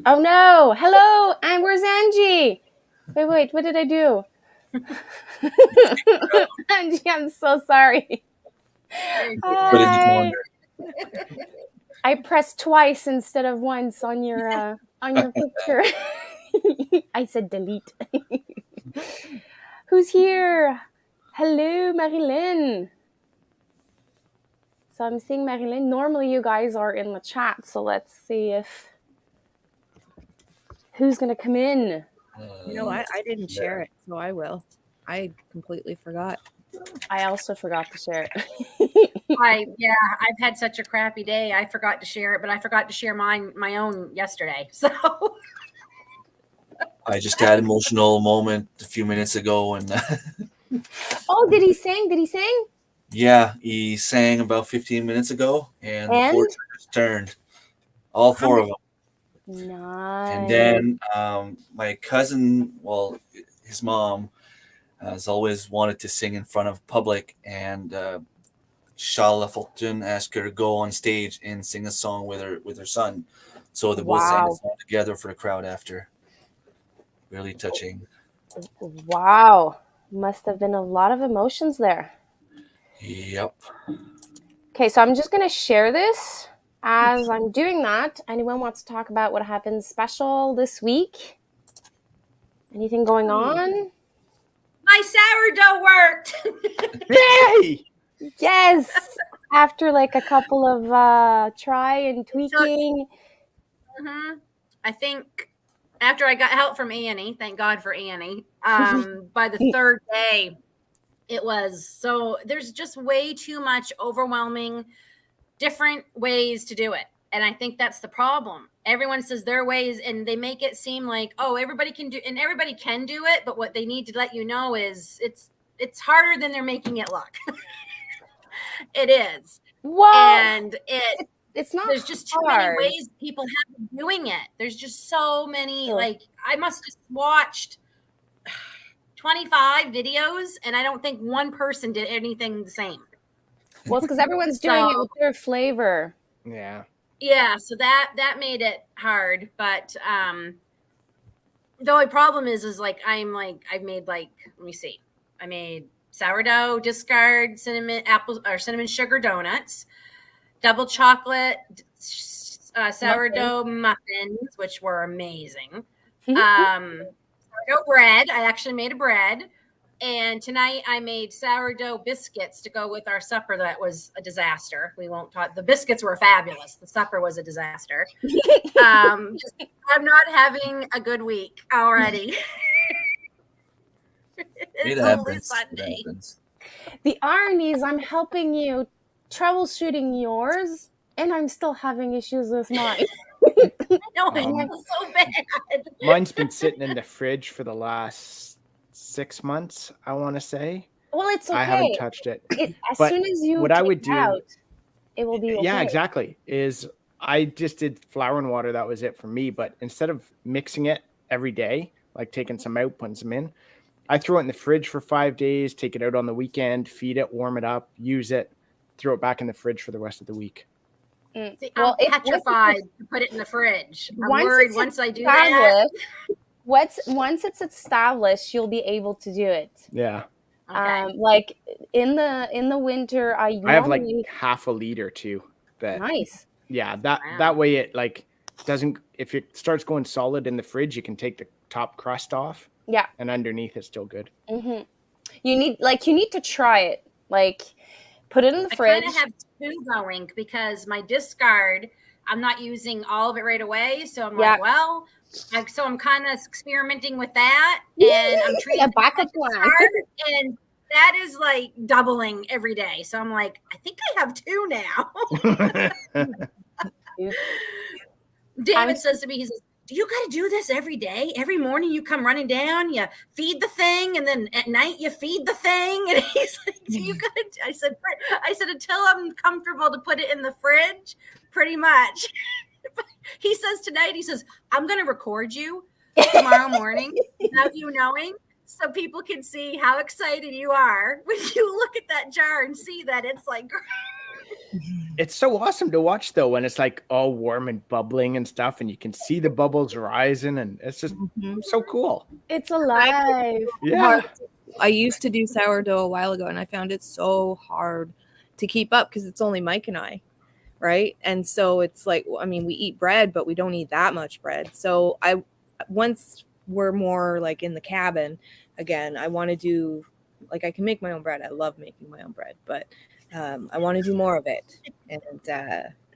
Oh no! Hello, and where's Angie? Wait, what did I do? Angie, I'm so sorry. Hi. I pressed twice instead of once on your picture. I said delete. Who's here? Hello, Marilyn. So I'm seeing Marilyn. Normally you guys are in the chat, so let's see if who's gonna come in. I didn't share it, so I will. I completely forgot. I also forgot to share it. I've had such a crappy day. I forgot to share it, but I forgot to share my own yesterday. So I just had an emotional moment a few minutes ago, and oh, did he sing? yeah, he sang about 15 minutes ago, and 4 times turned, all 4 of them. Nice. And then my cousin, his mom, has always wanted to sing in front of public, and Charles Fortune asked her to go on stage and sing a song with her son. So they both sang a song together for the crowd after. Really touching. Wow. Must have been a lot of emotions there. Yep. Okay, so I'm just going to share this. As I'm doing that, anyone wants to talk about what happened special this week? Anything going on? My sourdough worked. Yay! Yes. After like a couple of try and tweaking. I think after I got help from Annie, thank God for Annie, by the third day, it was so there's just way too much overwhelming different ways to do it. And I think that's the problem. Everyone says their ways and they make it seem like, oh, everybody can do it. But what they need to let you know is it's harder than they're making it look. It is. Well, and it's not. There's just too many ways people have of doing it. There's just so many. Like I must have watched 25 videos, and I don't think one person did anything the same. Well, it's because everyone's doing it with their flavor. Yeah. Yeah, so that made it hard, but the only problem is like I've made let me see. I made sourdough discard cinnamon sugar donuts, double chocolate sourdough muffins, which were amazing. Sourdough bread. I actually made a bread. And tonight I made sourdough biscuits to go with our supper. That was a disaster. We won't talk. The biscuits were fabulous. The supper was a disaster. I'm not having a good week already. It's only Sunday. The irony is I'm helping you troubleshooting yours, and I'm still having issues with mine. No, it's so bad. Mine's been sitting in the fridge for the last 6 months, I want to say. Well, it's okay. I haven't touched it. As soon as you what I would do, out, it will be okay. Yeah, exactly. Is I just did flour and water. That was it for me. But instead of mixing it every day, like taking some out, putting some in, I throw it in the fridge for 5 days, take it out on the weekend, feed it, warm it up, use it, throw it back in the fridge for the rest of the week. See, I'm petrified to put it in the fridge. I'm worried once I do that. Once it's established, you'll be able to do it. Yeah. Okay. Like in the winter, I have like half a liter too. Nice. Yeah, that way it like doesn't. If it starts going solid in the fridge, you can take the top crust off. Yeah. And underneath it's still good. Mm-hmm. You need to try it. Like put it in the fridge. I kind of have two going because my discard, I'm not using all of it right away. So I'm like, well. So I'm kind of experimenting with that, and I'm treating a backup plan. And that is like doubling every day. So I'm like, I think I have two now. David says to me, he says, "Do you got to do this every day? Every morning you come running down, you feed the thing, and then at night you feed the thing." And he's like, "Do you got to?" I said, "Until I'm comfortable to put it in the fridge, pretty much." He says tonight, he says, "I'm going to record you tomorrow morning without you knowing so people can see how excited you are when you look at that jar and see that it's like." It's so awesome to watch though when it's like all warm and bubbling and stuff, and you can see the bubbles rising, and it's just so cool. It's alive. Yeah. I used to do sourdough a while ago, and I found it so hard to keep up because it's only Mike and I, right? And so it's like, I mean, we eat bread, but we don't eat that much bread. So once we're more like in the cabin again, I want to do, like, I can make my own bread. I love making my own bread, but I want to do more of it. And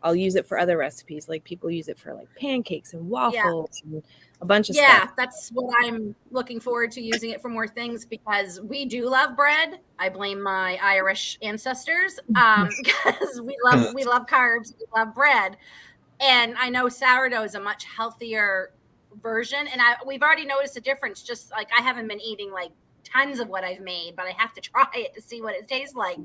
I'll use it for other recipes. Like people use it for like pancakes and waffles and a bunch of stuff. Yeah, that's what I'm looking forward to, using it for more things, because we do love bread. I blame my Irish ancestors because we love carbs, we love bread. And I know sourdough is a much healthier version. And we've already noticed a difference. Just like, I haven't been eating like tons of what I've made, but I have to try it to see what it tastes like.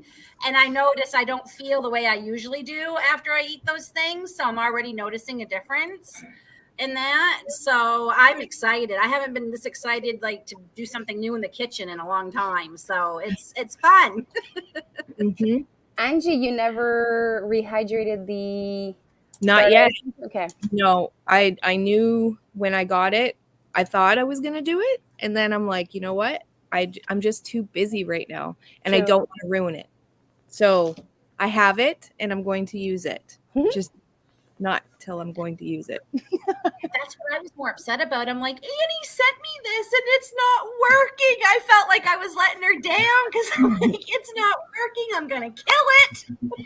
And I notice I don't feel the way I usually do after I eat those things. So I'm already noticing a difference in that. So I'm excited. I haven't been this excited like to do something new in the kitchen in a long time. So it's fun. Mm-hmm. Angie, you never rehydrated the... Not yet. Okay. No, I knew when I got it, I thought I was going to do it. And then I'm like, you know what? I'm just too busy right now, and I don't want to ruin it. So I have it, and I'm going to use it. Just not till I'm going to use it. That's what I was more upset about. I'm like, Annie sent me this, and it's not working. I felt like I was letting her down because I'm like, it's not working. I'm going to kill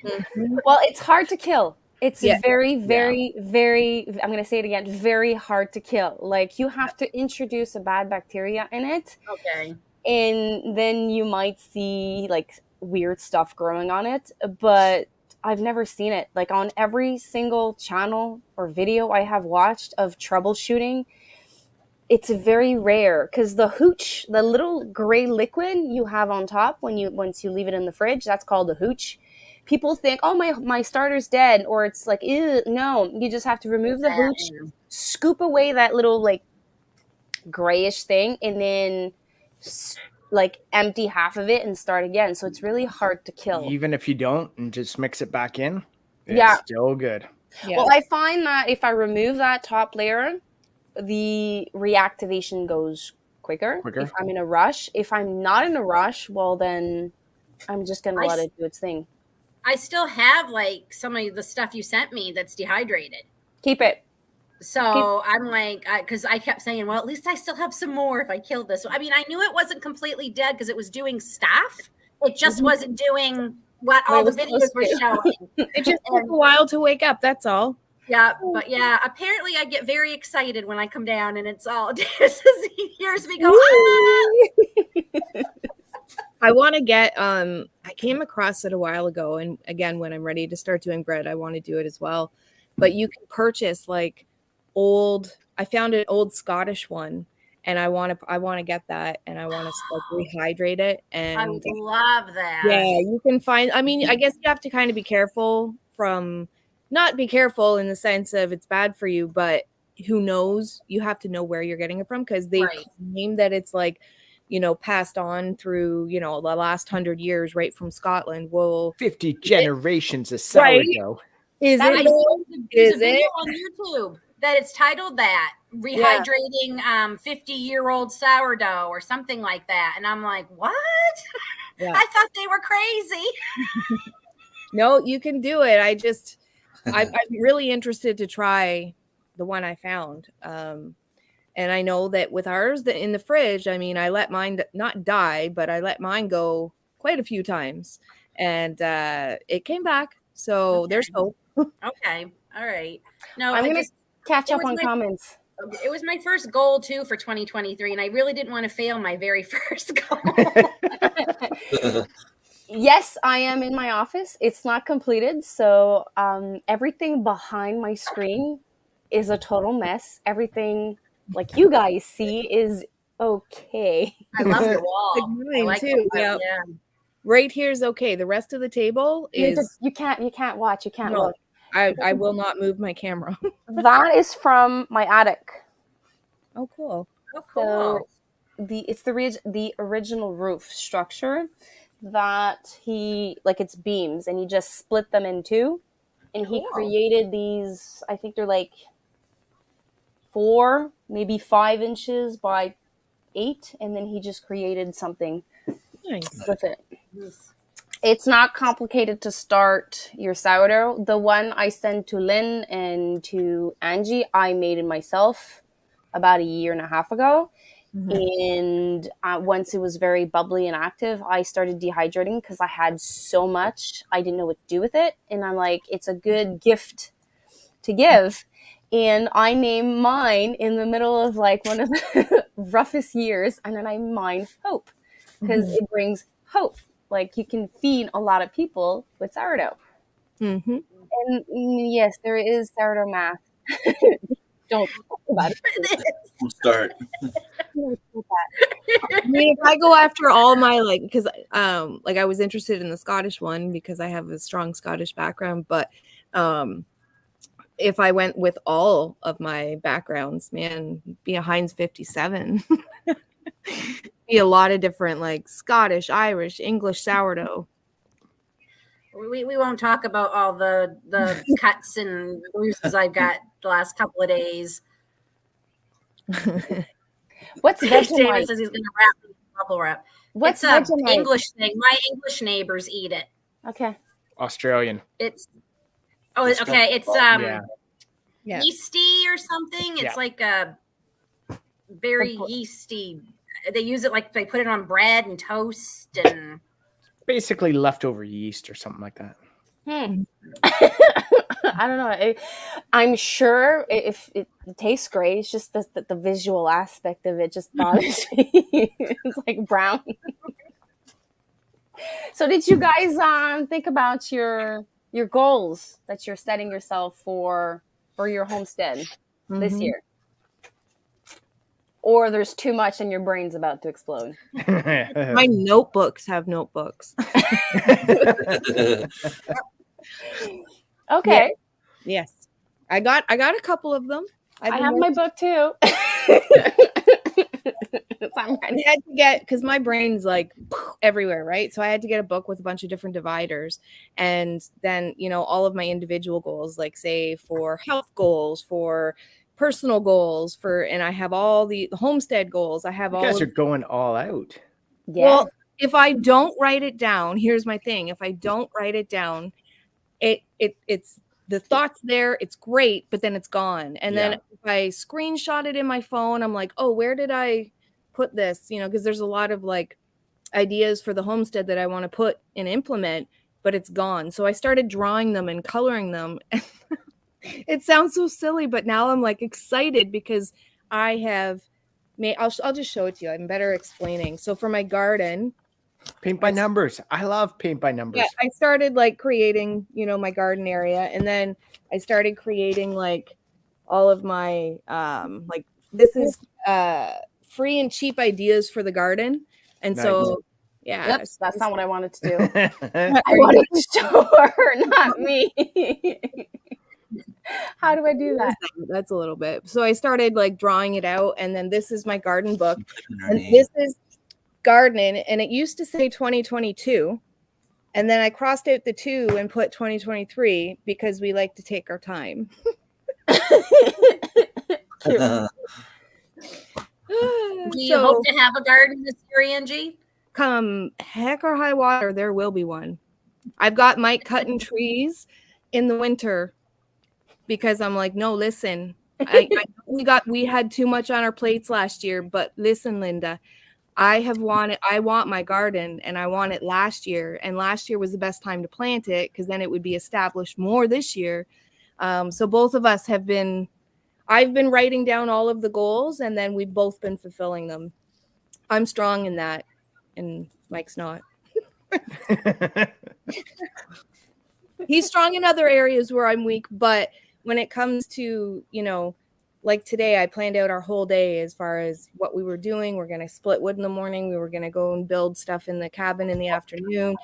it. Well, it's hard to kill. It's very, very, very, I'm going to say it again, very hard to kill. Like, you have to introduce a bad bacteria in it. Okay. And then you might see like weird stuff growing on it. But I've never seen it. Like, on every single channel or video I have watched of troubleshooting, it's very rare, because the hooch, the little gray liquid you have on top once you leave it in the fridge, that's called the hooch. People think, oh, my starter's dead, or it's like, ew. No, you just have to remove the hooch, scoop away that little like grayish thing, and then like empty half of it and start again. So it's really hard to kill. Even if you don't and just mix it back in, it's still good. Yeah. Well, I find that if I remove that top layer, the reactivation goes quicker. If I'm in a rush. If I'm not in a rush, well, then I'm just going to let it do its thing. I still have like some of the stuff you sent me that's dehydrated. Keep it. So I'm like, because I kept saying, well, at least I still have some more if I killed this. I mean, I knew it wasn't completely dead because it was doing stuff. It just wasn't doing what all the videos were showing. It just took a while to wake up. That's all. Yeah, but yeah, apparently I get very excited when I come down and it's all, he hears me go, ah! I want to get, I came across it a while ago. And again, when I'm ready to start doing bread, I want to do it as well. But you can purchase like I found an old Scottish one, and I want to get that, and I want to like rehydrate it. And I would love that. Yeah, you can find, I mean, I guess you have to kind of be careful not be careful in the sense of it's bad for you, but who knows? You have to know where you're getting it from, because they claim that it's like, passed on through, the last 100 years, right from Scotland. Well, 50 generations of sourdough. Right? Is that it? There's a video on YouTube that it's titled that, rehydrating 50-year-old sourdough or something like that. And I'm like, what? Yeah. I thought they were crazy. No, you can do it. I'm really interested to try the one I found. And I know that with ours in the fridge, I mean, I let mine not die, but I let mine go quite a few times, and it came back. So there's hope. Okay. All right. No, I'm going to catch up on comments. It was my first goal too for 2023, and I really didn't want to fail my very first goal. Yes, I am in my office. It's not completed, so everything behind my screen is a total mess. Everything like you guys see is okay. I love your wall. Mine like too. Yeah. Right here is okay. The rest of the table is you can't watch. You can't look. I will not move my camera. That is from my attic. Oh, cool. Oh, cool. So it's the original roof structure. that he, like, it's beams, and he just split them in two, and he Cool. created these, I think they're like 4, maybe 5 inches by 8, and then he just created something Nice. with it. It's not complicated to start your sourdough. The one I sent to Lynn and to Angie, I made it myself about a year and a half ago. And once it was very bubbly and active, I started dehydrating because I had so much. I didn't know what to do with it. And I'm like, it's a good gift to give. And I named mine in the middle of like one of the roughest years. And then I named mine Hope because it brings hope. Like, you can feed a lot of people with sourdough. Mm-hmm. And yes, there is sourdough math. Don't talk about it. We'll start. I mean, if I go after all my, like, because like I was interested in the Scottish one because I have a strong Scottish background, but if I went with all of my backgrounds, man, be a Heinz 57. Be a lot of different, like, Scottish, Irish, English sourdough. We won't talk about all the cuts and bruises I've got the last couple of days. What's David Vegemite? says he's going to wrap it in bubble wrap. What's It's a Vegemite? English thing. My English neighbors eat it. Okay. Australian. It's It's okay. It's Yeah. Yeah. yeasty or something. It's Yeah. like a very yeasty. They use it like they put it on bread and toast and Basically leftover yeast or something like that. I don't know. I'm sure if it tastes great, it's just the visual aspect of it just bothers me. It's like brown. So did you guys think about your goals that you're setting yourself for your homestead this year? Or there's too much and your brain's about to explode? My notebooks have notebooks. Okay. Yes. I got a couple of them. I have my book too. I'm I ready. had to get, because my brain's like everywhere, right? So I had to get a book with a bunch of different dividers. And then, all of my individual goals, like say for health goals, for personal goals, and I have all the homestead goals. I have You all guys are going all out. Yeah. Well, if I don't write it down, here's my thing. If I don't write it down, it's the thoughts there, it's great, but then it's gone. And then if I screenshot it in my phone, I'm like, oh, where did I put this? Because there's a lot of like ideas for the homestead that I want to put and implement, but it's gone. So I started drawing them and coloring them. It sounds so silly, but now I'm like excited because I have made, I'll just show it to you. I'm better explaining. So for my garden, Paint by numbers. I love paint by numbers. yeah, I started like creating, my garden area, and then I started creating like all of my like, this is free and cheap ideas for the garden. And Nice. so yeah, Yep, that's not what I wanted to do. Paint I wanted to show her, not me. How do I do that? That's a little bit. So I started like drawing it out, and then this is my garden book, and Underneath. this is gardening, and it used to say 2022, and then I crossed out the 2 and put 2023 because we like to take our time. do you hope to have a garden this year, Angie? Come heck or high water, there will be one. I've got Mike cutting trees in the winter because I'm like, no, listen, I we had too much on our plates last year, but listen, Linda, I want my garden, and I want it last year, and last year was the best time to plant it because then it would be established more this year. So both of us I've been writing down all of the goals, and then we've both been fulfilling them. I'm strong in that, and Mike's not. He's strong in other areas where I'm weak, but when it comes to, like today, I planned out our whole day as far as what we were doing. We're going to split wood in the morning. We were going to go and build stuff in the cabin in the afternoon.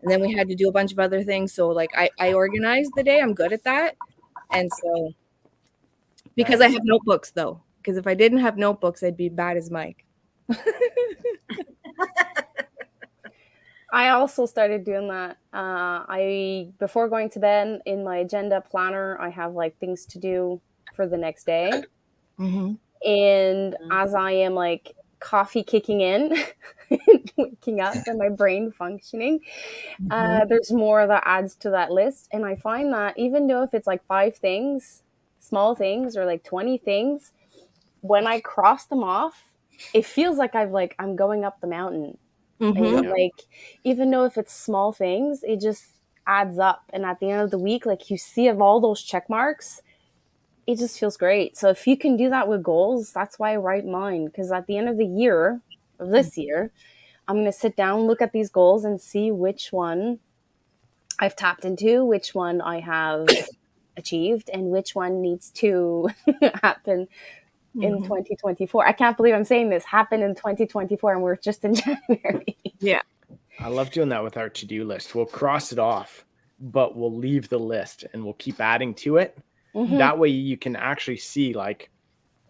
And then we had to do a bunch of other things. So like I organized the day. I'm good at that. And so because I have notebooks though, because if I didn't have notebooks, I'd be bad as Mike. I also started doing that. I before going to bed in my agenda planner, I have like things to do for the next day. Mm-hmm. And as I am like coffee kicking in, waking up, and my brain functioning, there's more that adds to that list. And I find that even though if it's like 5 things, small things, or like 20 things, when I cross them off, it feels like I'm going up the mountain. And Mm-hmm. like, even though if it's small things, it just adds up. And at the end of the week, like you see of all those check marks, it just feels great. So if you can do that with goals, that's why I write mine. Because at the end of the year, of this year, I'm going to sit down, look at these goals, and see which one I've tapped into, which one I have achieved, and which one needs to happen in 2024. I can't believe I'm saying this. Happen in 2024, and we're just in January. Yeah. I love doing that with our to-do list. We'll cross it off, but we'll leave the list and we'll keep adding to it. Mhm. That way you can actually see like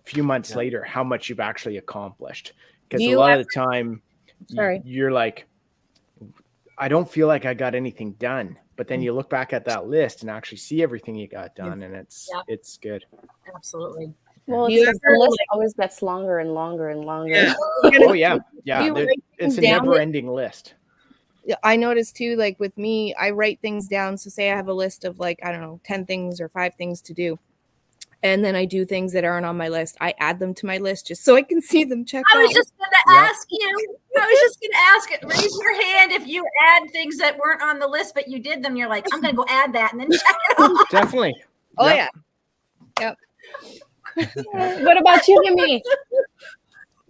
a few months later how much you've actually accomplished. Because a lot of the time you're like, I don't feel like I got anything done. But then you look back at that list and actually see everything you got done, and it's good. Absolutely. Well, You it's the ever, list like- always gets longer and longer and longer. Yeah. Oh yeah. Yeah. You write It's a things down. never-ending list. I noticed too, like with me, I write things down. So say I have a list of like, I don't know, 10 things or 5 things to do. And then I do things that aren't on my list. I add them to my list just so I can see them checked I was off. just going to ask you. I was just going to ask it. Raise your hand if you add things that weren't on the list, but you did them. You're like, I'm going to go add that and then check it off. Definitely. Oh, Yep. yeah. Yep. What about you, Remi?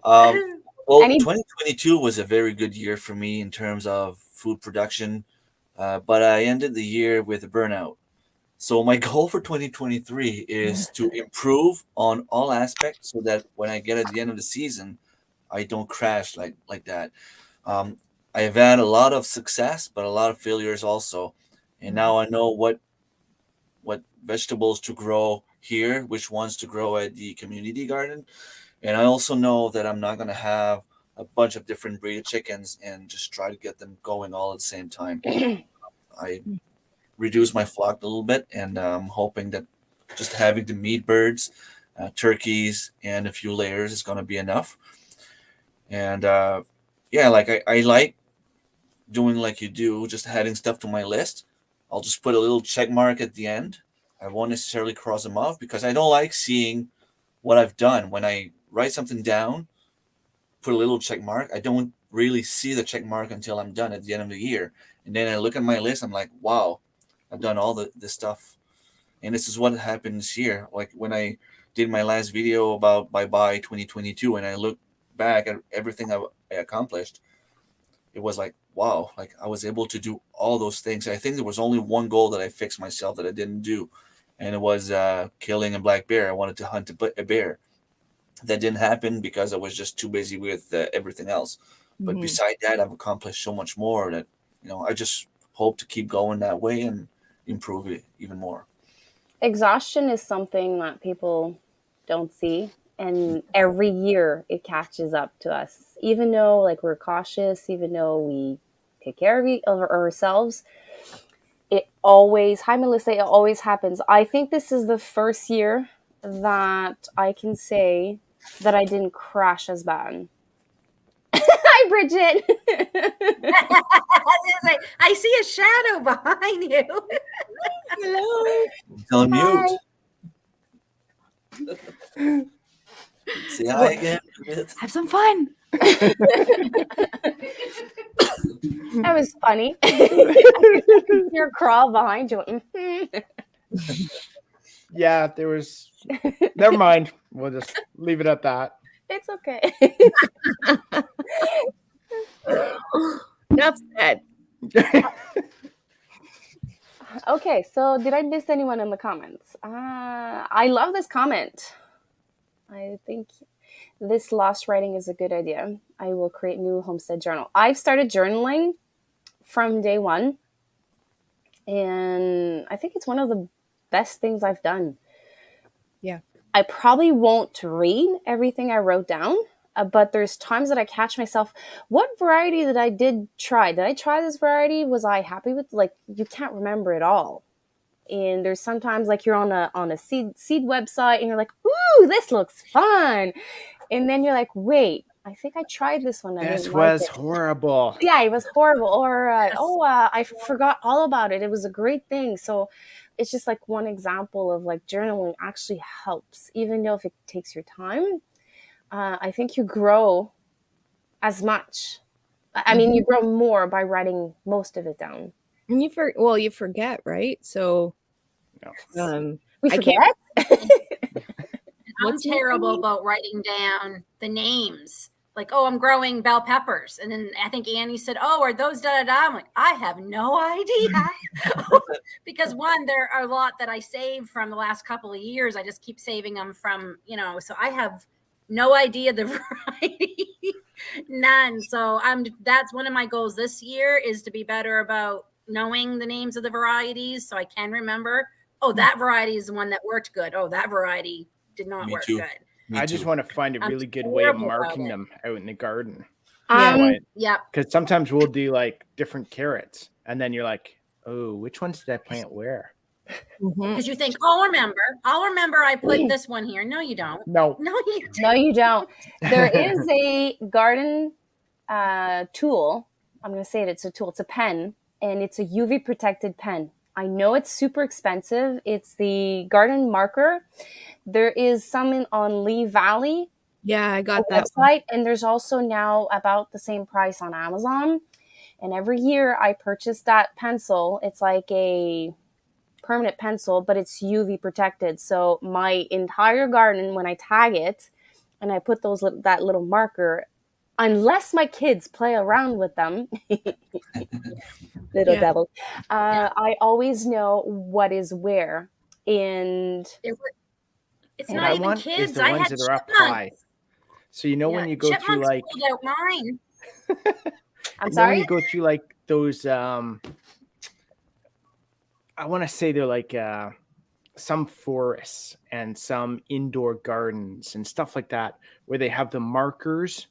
Well, Any- 2022 was a very good year for me in terms of food production, but I ended the year with a burnout. So my goal for 2023 is to improve on all aspects so that when I get at the end of the season, I don't crash like that. I have had a lot of success, but a lot of failures also, and now I know what vegetables to grow here, which ones to grow at the community garden, and I also know that I'm not going to have a bunch of different breed of chickens and just try to get them going all at the same time. I reduce my flock a little bit, and I'm hoping that just having the meat birds, turkeys, and a few layers is going to be enough. And yeah, like I like doing like you do, just adding stuff to my list. I'll just put a little check mark at the end. I won't necessarily cross them off because I don't like seeing what I've done. When I write something down, put a little check mark, I don't really see the check mark until I'm done at the end of the year. And then I look at my list, I'm like, wow, I've done all this stuff. And this is what happened this year. Like when I did my last video about bye 2022 and I look back at everything I accomplished, it was like, wow, like I was able to do all those things. I think there was only one goal that I fixed myself that I didn't do. And it was killing a black bear. I wanted to hunt a bear. That didn't happen because I was just too busy with everything else. But beside that, I've accomplished so much more that, I just hope to keep going that way and improve it even more. Exhaustion is something that people don't see. And every year it catches up to us. Even though like we're cautious, even though we take care of ourselves, it always, hi Melissa, it always happens. I think this is the first year that I can say that I didn't crash as bad. Hi, Bridget. I see a shadow behind you. Hello. Unmute. Say hi again. Have some fun. That was funny. Your crawl behind you. Yeah, there was. Never mind. We'll just leave it at that. It's okay. Enough said. Okay, so did I miss anyone in the comments? I love this comment. I think this lost writing is a good idea. I will create a new homestead journal. I've started journaling from day one, and I think it's one of the best things I've done. Yeah. I probably won't read everything I wrote down, But there's times that I catch myself, what variety that I did try? Did I try this variety? Was I happy with, like, you can't remember it all. And there's sometimes like you're on a seed website and you're like, ooh, this looks fun. And then you're like, wait, I think I tried this one. I This didn't like was it. horrible. Yeah, it was horrible. Or Yes. I forgot all about it. It was a great thing. So it's just like one example of like journaling actually helps, even though if it takes your time. I think you grow as much. I mean, you grow more by writing most of it down. And you forget, right? So, We I forget. can't- I'm terrible about writing down the names. Like, oh, I'm growing bell peppers. And then I think Annie said, oh, are those da da da? I'm like, I have no idea. Because one, there are a lot that I saved from the last couple of years. I just keep saving them from, so I have no idea the variety. None. So that's one of my goals this year, is to be better about knowing the names of the varieties so I can remember, oh, that variety is the one that worked good. Oh, that variety did not Me work too. good. I just want to find a I'm really good way of terrible about marking it. them out in the garden. Yeah. Because sometimes we'll do like different carrots, and then you're like, oh, which ones did I plant where? Because you think, I'll remember I put this one here. No, you don't. No. No, you don't. No, you don't. There is a garden tool. I'm going to say it. It's a tool. It's a pen, and it's a UV protected pen. I know it's super expensive. It's the garden marker. There is some on Lee Valley Yeah, I got that website, and there's also now about the same price on Amazon. And every year I purchase that pencil. It's like a permanent pencil, but it's UV protected. So my entire garden, when I tag it and I put that little marker, unless my kids play around with them, little devils, I always know what is where. And It's What not I even want kids. is the I ones had that are up chipmunks. high. So when you go through Chipmunks like, pulled out mine. I'm when sorry. you go through like those, I want to say they're like some forests and some indoor gardens and stuff like that, where they have the markers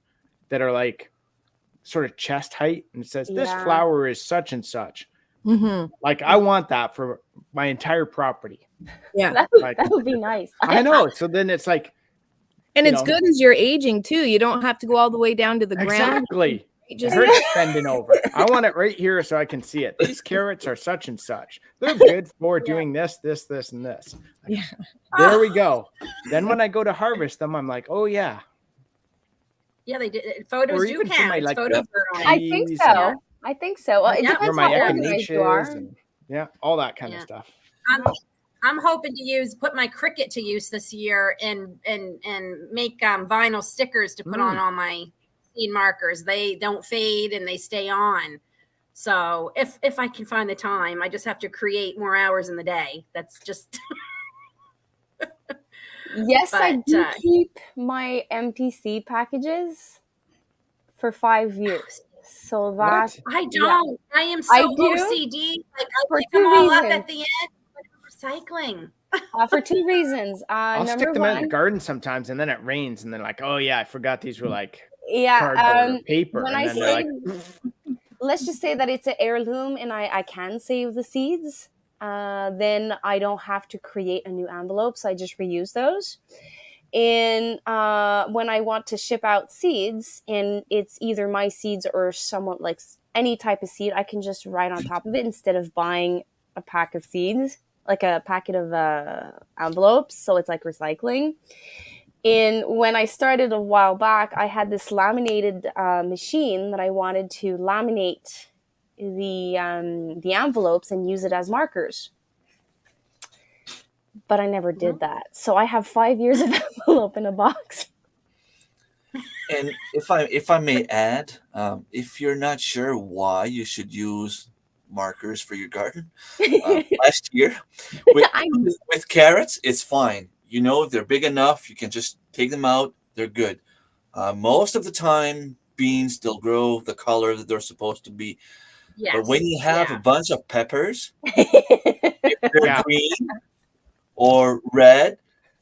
that are like sort of chest height, and it says this flower is such and such. Like I want that for my entire property. Yeah. That would be nice. I know. So then it's like, And it's good as you're aging too. You don't have to go all the way down to the ground. exactly. Just It hurts bending over. I want it right here so I can see it. These carrots are such and such. They're good for doing this, this, this, and this. Yeah. There we go. Then when I go to harvest them, I'm like, oh yeah. Yeah, they did. Photos Or do even for count. my, like, Photos the are on. I think trees so. and- I think so. Well, it Yeah. depends where my how organized you are. echinaceas and all that kind of stuff. I'm hoping to put my Cricut to use this year and make vinyl stickers to put on all my seed markers. They don't fade and they stay on. So if I can find the time, I just have to create more hours in the day. That's just. Yes, I But, do keep my MTC packages for 5 years. So that What? I don't. I am I so do? OCD. Like I For pick them 2 all up reasons. at the end. Recycling. for 2 reasons. I'll Number stick them out in the one, garden sometimes, and then it rains, and then like, oh yeah, I forgot these were like yeah. cardboard or paper, When and I then they're say, like, let's just say that it's an heirloom, and I can save the seeds. Then I don't have to create a new envelope, so I just reuse those. And when I want to ship out seeds, and it's either my seeds or someone like any type of seed, I can just write on top of it instead of buying a pack of seeds, like a packet of envelopes. So it's like recycling. And when I started a while back, I had this laminated machine that I wanted to laminate the envelopes and use it as markers. But I never did that. So I have 5 years of envelope in a box. And if I may add, if you're not sure why you should use markers for your garden, last year with carrots, it's fine. They're big enough. You can just take them out. They're good. Most of the time, beans, they'll grow the color that they're supposed to be. Yes. But when you have a bunch of peppers, I if they're green or red,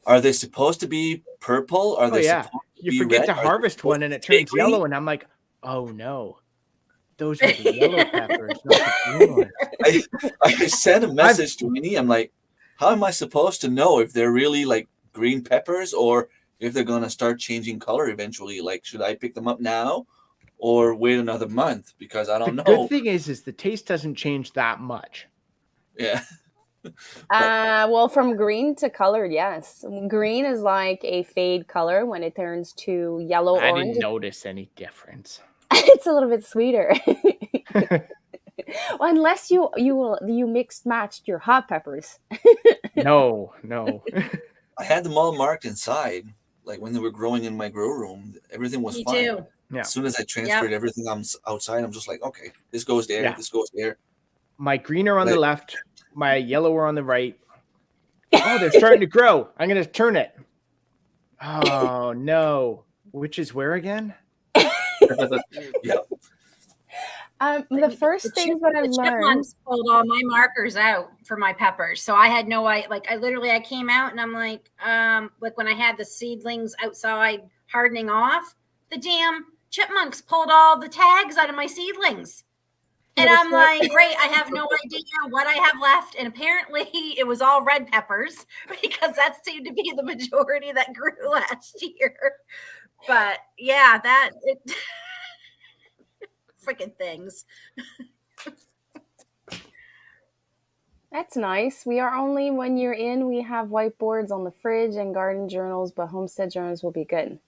are they supposed to be purple? Are they supposed you be forget red? to Are they harvest supposed one and to it stay turns green? yellow, and I'm like, oh no, those are the yellow peppers, not the green ones. I sent a I've message to Minnie. I'm like, how am I supposed to know if they're really like green peppers or if they're gonna start changing color eventually? Like, should I pick them up now or wait another month? Because I the don't good know. thing is the taste doesn't change that much. Yeah, but Well, from green to colored, yes. Green is like a fade color. When it turns to yellow I orange, didn't notice any difference. it's a little bit sweeter. Well, unless you mixed matched your hot peppers. No. I had them all marked inside. Like when they were growing in my grow room, everything was Me fine. too. Yeah. As soon as I Yep. transferred everything outside, I'm just like, okay, this goes there, Yeah. this goes there. My green are on But the left, my yellow are on the right. Oh, they're starting to grow. I'm gonna turn it. Oh no. Which is where again? yeah, The first things that I've The learned. chipmunks pulled all my markers out for my peppers, so I had no idea. Like I came out and I'm like when I had the seedlings outside hardening off, the damn chipmunks pulled all the tags out of my seedlings. And I'm like, great, I have no idea what I have left. And apparently it was all red peppers because that seemed to be the majority that grew last year. But yeah, freaking things. That's nice. We are only 1 year in. We have whiteboards on the fridge and garden journals, but homestead journals will be good.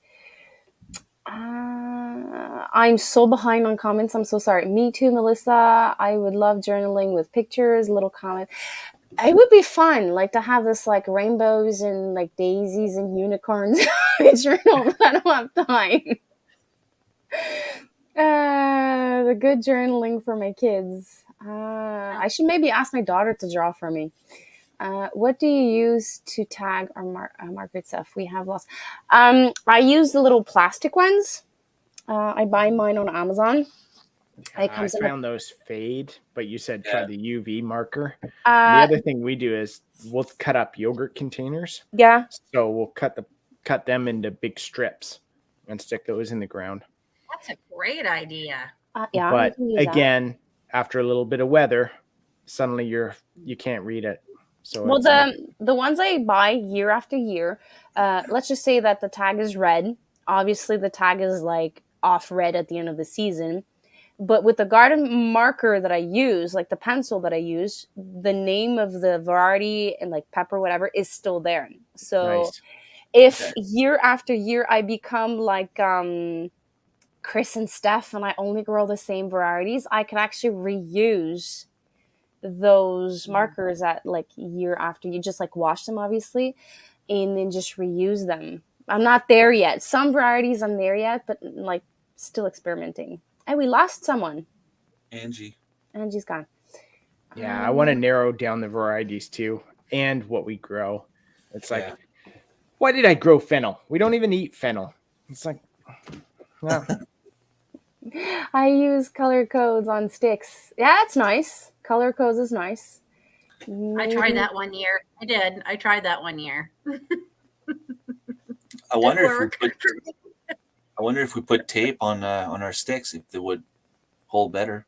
I'm so behind on comments. I'm so sorry. Me too, Melissa. I would love journaling with pictures, little comments. It would be fun, like to have this like rainbows and like daisies and unicorns journal, but I don't have time. The good journaling for my kids. I should maybe ask my daughter to draw for me. What do you use to tag or market stuff? We have lost. I use the little plastic ones. I buy mine on Amazon. I found those fade, but you said try the UV marker. And the other thing we do is we'll cut up yogurt containers. Yeah. So we'll cut them into big strips and stick those in the ground. That's a great idea. Yeah. But again, after a little bit of weather, suddenly you can't read it. So well, the ones I buy year after year, let's just say that the tag is red. Obviously, the tag is like off red at the end of the season. But with the garden marker that I use, like the pencil that I use, the name of the variety and like pepper, whatever, is still there. So if year after year I become like Chris and Steph and I only grow the same varieties, I can actually reuse those markers at like year after. You just like wash them, obviously, and then just reuse them. I'm not there yet. Some varieties I'm there yet, but like still experimenting. And we lost someone. Angie. Angie's gone. Yeah, I want to narrow down the varieties too and what we grow. It's like, why did I grow fennel? We don't even eat fennel. It's like, no. I use color codes on sticks. Yeah, it's nice. Color codes is nice. I tried that 1 year. I tried that 1 year. I wonder if we put tape on our sticks, if they would hold better.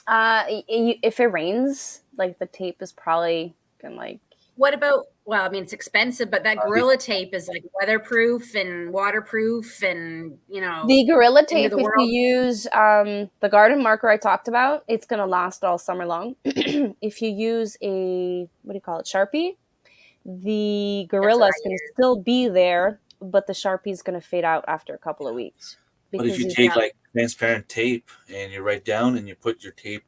If it rains, like the tape is probably gonna like. What about? Well, I mean, it's expensive, but that Gorilla tape is like weatherproof and waterproof, and the Gorilla tape. If you use the garden marker I talked about, it's gonna last all summer long. If you use a Sharpie, the Gorilla's can still be there, but the Sharpie is gonna fade out after a couple of weeks. But if you take like transparent tape and you write down and you put your tape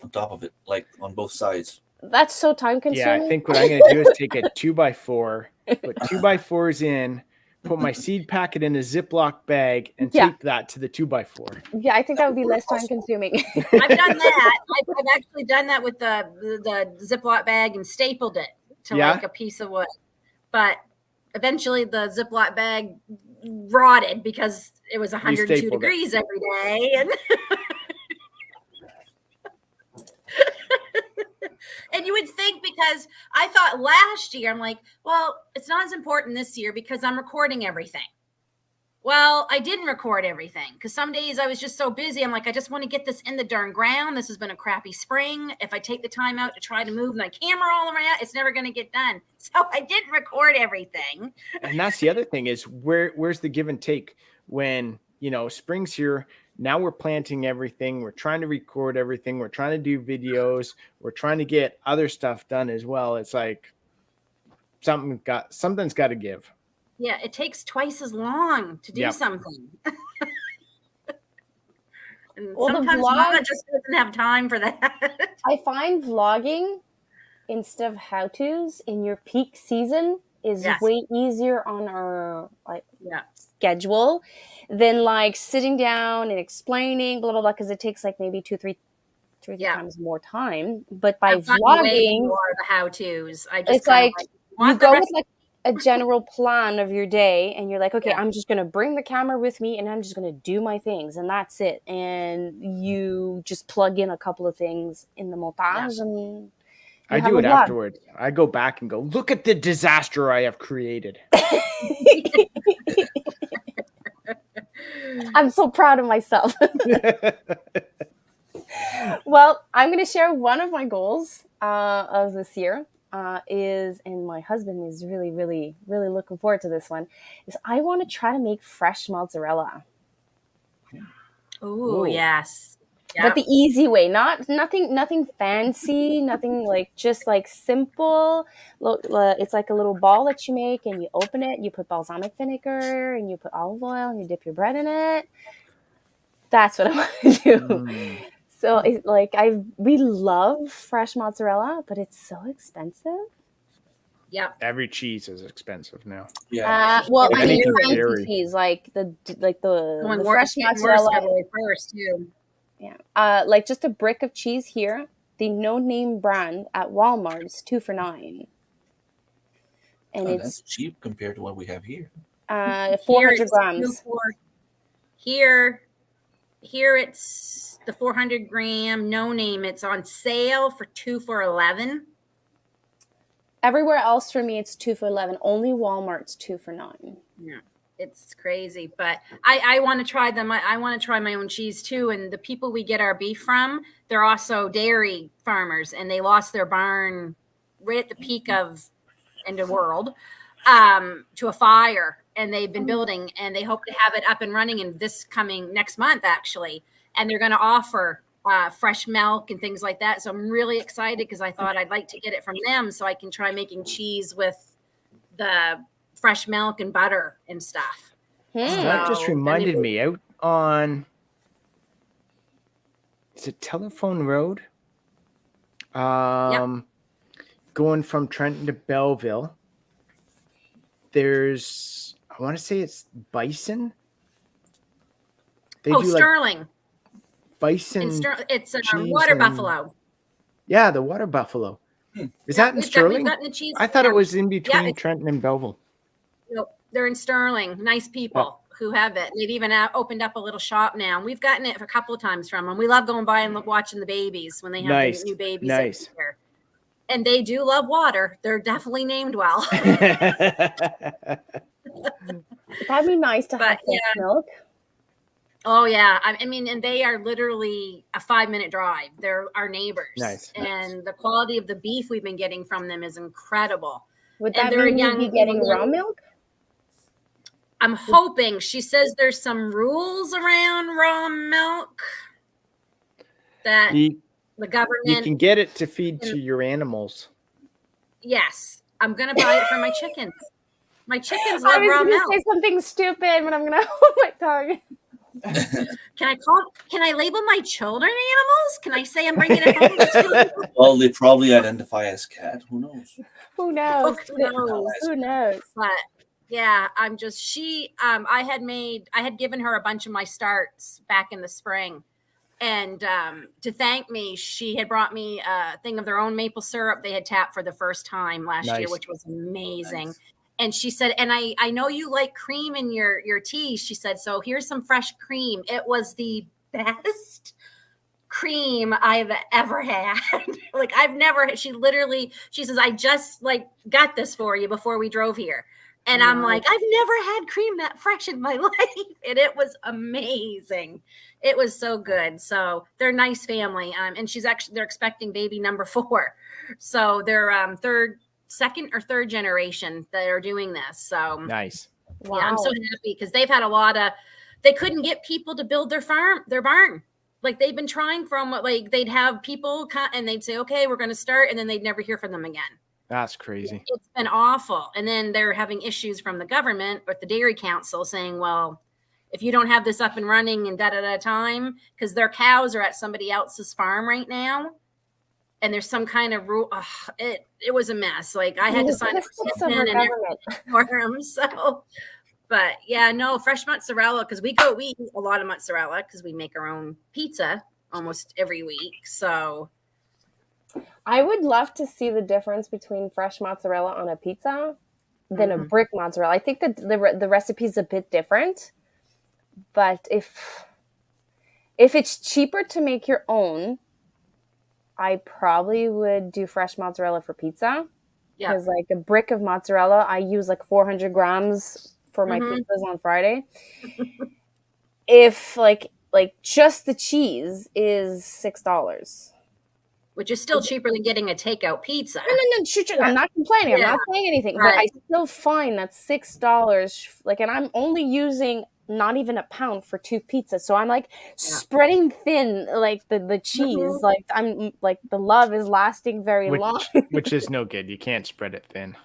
on top of it, like on both sides. That's so time consuming. Yeah, I think what I'm going to do is take a 2x4, put 2x4s in, put my seed packet in a Ziploc bag, and tape that to the 2x4. Yeah, I think that would be less time consuming. I've done that. I've actually done that with the Ziploc bag and stapled it to like a piece of wood. But eventually the Ziploc bag rotted because it was 102 degrees every day. And and you would think, because I thought last year, I'm like, well, it's not as important this year because I'm recording everything. Well, I didn't record everything because some days I was just so busy. I'm like, I just want to get this in the darn ground. This has been a crappy spring. If I take the time out to try to move my camera all around, it's never going to get done. So I didn't record everything. And that's the other thing is where's the give and take when, spring's here. Now we're planting everything. We're trying to record everything. We're trying to do videos. We're trying to get other stuff done as well. It's like something's got to give. Yeah, it takes twice as long to do something. And Well, sometimes Mama just doesn't have time for that. I find vlogging instead of how-tos in your peak season is way easier on our schedule than like sitting down and explaining blah blah blah, because it takes like maybe two, three times more time. But by vlogging, more the how-tos. It's like you go with like a general plan of your day, and you're like, okay, I'm just going to bring the camera with me and I'm just going to do my things, and that's it. And you just plug in a couple of things in the montage and I do it afterwards. I go back and go, look at the disaster I have created. I'm so proud of myself. Well, I'm going to share one of my goals of this year. And my husband is really, really, really looking forward to this one, is I want to try to make fresh mozzarella. Ooh, yes. Yep. But the easy way, nothing fancy, nothing like, just like simple. Look, it's like a little ball that you make, and you open it, you put balsamic vinegar, and you put olive oil, and you dip your bread in it. That's what I want to do. So we love fresh mozzarella, but it's so expensive. Yeah, every cheese is expensive now. Yeah. Well, I mean fancy cheese, like the fresh mozzarella first too. Yeah. Like just a brick of cheese here, the no-name brand at Walmart is 2 for $9. And that's cheap compared to what we have here. 400 grams. Here it's the 400 gram no name. It's on sale for 2 for $11. Everywhere else for me, it's 2 for $11. Only Walmart's 2 for $9. Yeah, it's crazy. But I want to try them. I want to try my own cheese too. And the people we get our beef from, they're also dairy farmers, and they lost their barn right at the peak of end of world to a fire. And they've been building, and they hope to have it up and running in next month, actually. And they're going to offer fresh milk and things like that. So I'm really excited because I thought I'd like to get it from them so I can try making cheese with the fresh milk and butter and stuff. That just reminded me, out on, is it Telephone Road? Going from Trenton to Belleville, there's, I want to say it's Bison. Sterling. Bison. It's water buffalo. Yeah, the water buffalo. Is that in Sterling? We've gotten the cheese. I thought it was in between Trenton and Belleville. No, they're in Sterling. Nice people who have it. They've even opened up a little shop now. We've gotten it a couple of times from them. We love going by and watching the babies when they have the new babies. Nice. Here. And they do love water. They're definitely named well. That'd be nice to have milk. Oh, yeah. I mean, and they are literally a 5-minute drive. They're our neighbors. Nice. And the quality of the beef we've been getting from them is incredible. Would that mean you'd be getting raw milk? I'm hoping. She says there's some rules around raw milk that the government... You can get it to feed to your animals. Yes. I'm going to buy it for my chickens. My chickens love raw milk. I was going to say something stupid, but I'm going to hold my tongue. Can I label my children animals? Can I say I'm bringing it home? Well, they probably identify as cat. Who knows? Who knows? Who knows? But yeah, I'm just I had given her a bunch of my starts back in the spring, and to thank me, she had brought me a thing of their own maple syrup they had tapped for the first time last year, which was amazing. Nice. And she said, and I know you like cream in your tea. She said, so here's some fresh cream. It was the best cream I've ever had. She says, I just got this for you before we drove here. And I'm like, I've never had cream that fresh in my life. And it was amazing. It was so good. So they're a nice family. And they're expecting baby number 4. So they're second or third generation that are doing this. So Nice. Wow. yeah, I'm so happy because they've had they couldn't get people to build their barn. Like they've been trying they'd have people and they'd say, okay, we're going to start. And then they'd never hear from them again. That's crazy. It's been awful. And then they're having issues from the government with the Dairy Council saying, well, if you don't have this up and running in time, because their cows are at somebody else's farm right now. And there's some kind of rule. It was a mess. Like I had to sign for them. So, but yeah, no, fresh mozzarella. Cause we eat a lot of mozzarella because we make our own pizza almost every week. So I would love to see the difference between fresh mozzarella on a pizza than a brick mozzarella. I think that the recipe is a bit different, but if it's cheaper to make your own, I probably would do fresh mozzarella for pizza. yeah, Because like a brick of mozzarella, I use like 400 grams for my pizzas on Friday. If like just the cheese is $6. which is still cheaper than getting a takeout pizza. No, sure. I'm not complaining. I'm not saying anything, but I still find that $6, like, and I'm only using not even a pound for 2 pizzas. So I'm like spreading thin, like the cheese, like I'm like the love is lasting very long. Which is no good. You can't spread it thin.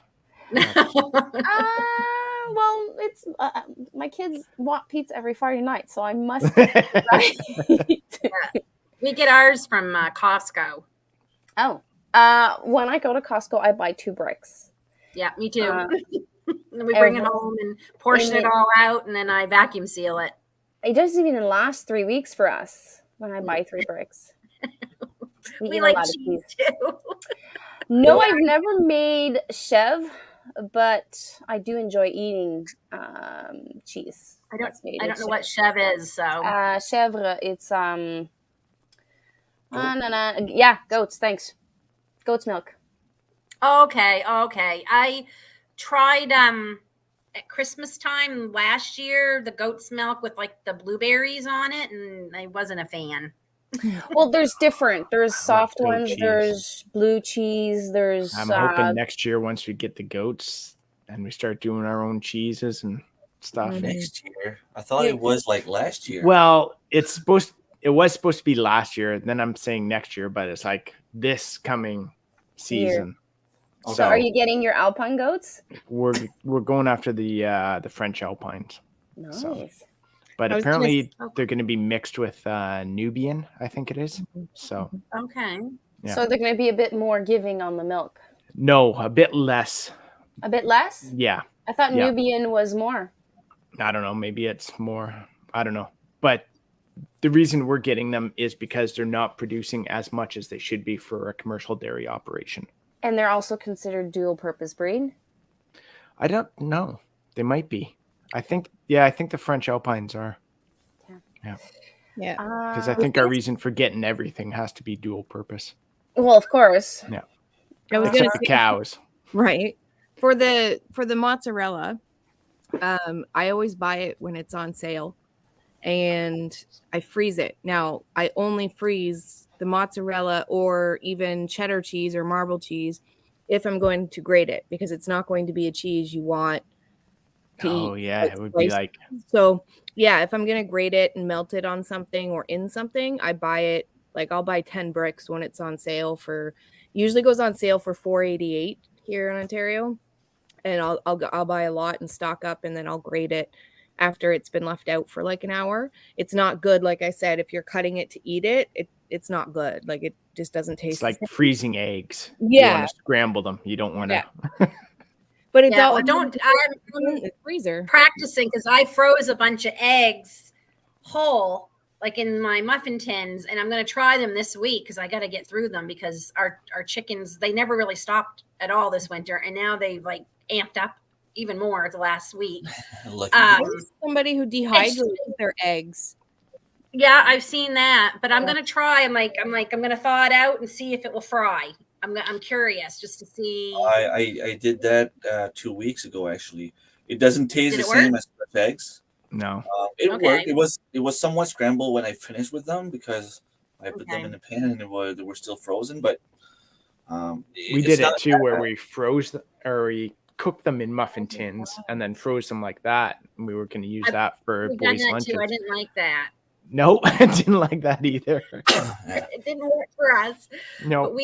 Well, it's my kids want pizza every Friday night, so I must. Right? We get ours from Costco. Oh, when I go to Costco, I buy 2 bricks. Yeah, me too. And we bring it home and portion it all out, and then I vacuum seal it. It doesn't even last 3 weeks for us when I buy 3 bricks. We like cheese too. No, I've never made chev, but I do enjoy eating cheese. I don't know what chev is. So chèvre, it's yeah, goats. Thanks, goat's milk. Okay. I tried at Christmas time last year the goat's milk with like the blueberries on it, and I wasn't a fan. Well, there's soft ones, cheese. there's blue cheese, there's I'm hoping next year once we get the goats and we start doing our own cheeses and stuff. Next year. I thought it was like last year. Well, it was supposed to be last year. Then I'm saying next year, but it's like this coming season. Okay. So are you getting your Alpine goats? We're going after the French Alpines. Nice. So. But apparently they're going to be mixed with Nubian, I think it is. So okay. Yeah. So they're going to be a bit more giving on the milk. No, a bit less. A bit less? Yeah. I thought Nubian was more. I don't know. Maybe it's more. I don't know. But the reason we're getting them is because they're not producing as much as they should be for a commercial dairy operation. And they're also considered dual purpose breed? I don't know. They might be. I think the French Alpines are. Yeah. Because I think our reason for getting everything has to be dual purpose. Well, of course. Yeah. Except for cows. Right. For the mozzarella, I always buy it when it's on sale, and I freeze it. Now, I only freeze the mozzarella or even cheddar cheese or marble cheese if I'm going to grate it, because it's not going to be a cheese you want to eat. Oh yeah, it would be like. So yeah, if I'm gonna grate it and melt it on something or in something, I buy it. Like I'll buy 10 bricks when it's on sale usually goes on sale for $4.88 here in Ontario, and I'll buy a lot and stock up, and then I'll grate it after it's been left out for like an hour. It's not good, like I said. If you're cutting it to eat it, it's not good. Like it just doesn't taste. It's like freezing eggs. Yeah, you want to scramble them. You don't want to. Yeah. But it's I'm in the freezer practicing because I froze a bunch of eggs whole, like in my muffin tins, and I'm going to try them this week because I got to get through them because our chickens, they never really stopped at all this winter, and now they've like amped up even more the last week. Somebody who dehydrates their eggs. Yeah, I've seen that, but I'm going to try. I'm going to thaw it out and see if it will fry. I'm curious just to see. I did that 2 weeks ago, actually. It doesn't taste Did the it work? same as fresh eggs. No. It Okay. worked. It was somewhat scrambled when I finished with them because I put them Okay. in the pan and they were still frozen. But We it's did not it too, where we froze or we cooked them in muffin tins and then froze them like that. And we were going to use I've- that for We've done boys' that lunches. too. I didn't like that. No, I didn't like that either. Yeah. It didn't work for us. No. But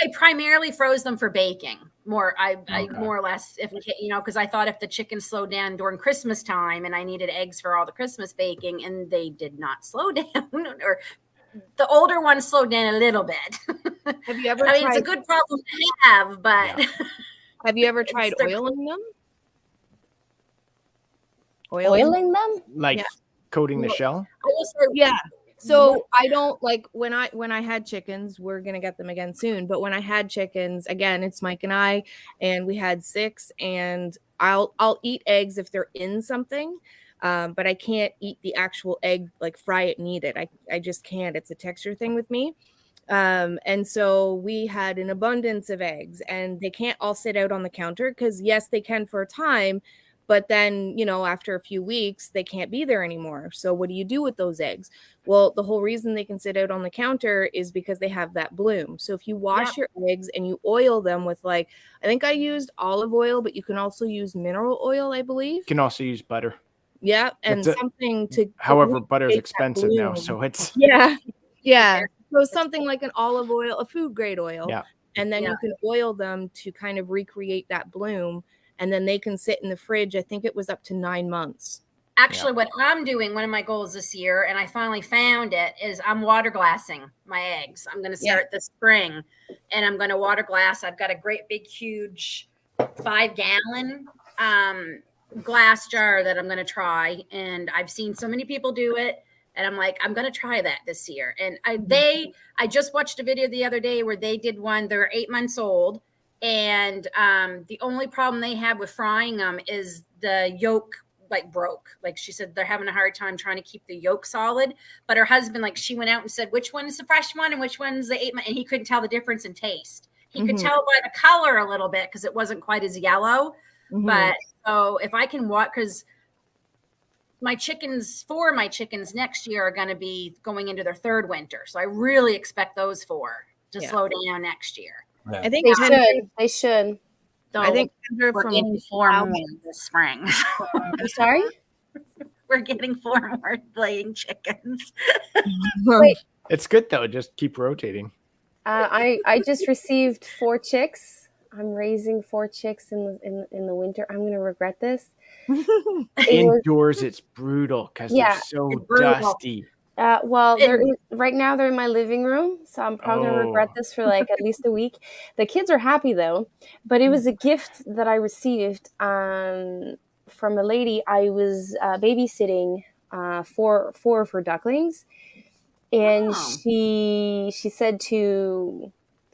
I primarily froze them for baking. I Okay. more or less, if because I thought if the chicken slowed down during Christmas time and I needed eggs for all the Christmas baking, and they did not slow down, or the older ones slowed down a little bit. Have you ever I mean, tried? it's a good problem to have, but Yeah. Have you ever tried they're- oiling them? Oiling them? Like Yeah. coating the No. shell? I will say, Yeah. So I don't like when I had chickens, we're gonna get them again soon. But when I had chickens, again, it's Mike and I, and we had 6, and I'll eat eggs if they're in something. But I can't eat the actual egg, like fry it and eat it. I just can't. It's a texture thing with me. And so we had an abundance of eggs, and they can't all sit out on the counter because yes, they can for a time, but then after a few weeks they can't be there anymore. So what do you do with those eggs? Well, the whole reason they can sit out on the counter is because they have that bloom. So if you wash your eggs and you oil them with, like, I think I used olive oil, but you can also use mineral oil, I believe. You can also use butter. Yeah, and That's it. something to However, butter's recreate that expensive now, bloom. so it's Yeah. So something like an olive oil, a food grade oil. Yeah. And then Yeah. you can oil them to kind of recreate that bloom, and then they can sit in the fridge. I think it was up to 9 months. Actually, what I'm doing, one of my goals this year, and I finally found it, is I'm water glassing my eggs. I'm going to start this spring, and I'm going to water glass. I've got a great big, huge 5-gallon glass jar that I'm going to try. And I've seen so many people do it, and I'm like, I'm going to try that this year. And I just watched a video the other day where they did one. They're 8 months old, and the only problem they had with frying them is the yolk broke. Like she said, they're having a hard time trying to keep the yolk solid. But her husband, she went out and said, which one is the fresh one and which one's the 8 month, and he couldn't tell the difference in taste. He could tell by the color a little bit because it wasn't quite as yellow. But so if I can watch, because four of my chickens next year are going to be going into their 3rd winter. So I really expect those 4 to slow down next year. Yeah. I think They should. So I think we're getting 4 more this spring. I'm sorry? We're getting 4 more laying chickens. Wait. It's good though. Just keep rotating. I just received 4 chicks. I'm raising 4 chicks in the winter. I'm gonna regret this. Indoors, it's brutal because they're so dusty. Well, right now they're in my living room, so I'm probably gonna regret this for at least a week. The kids are happy though, but it was a gift that I received from a lady. I was babysitting 4 of her ducklings, and she said to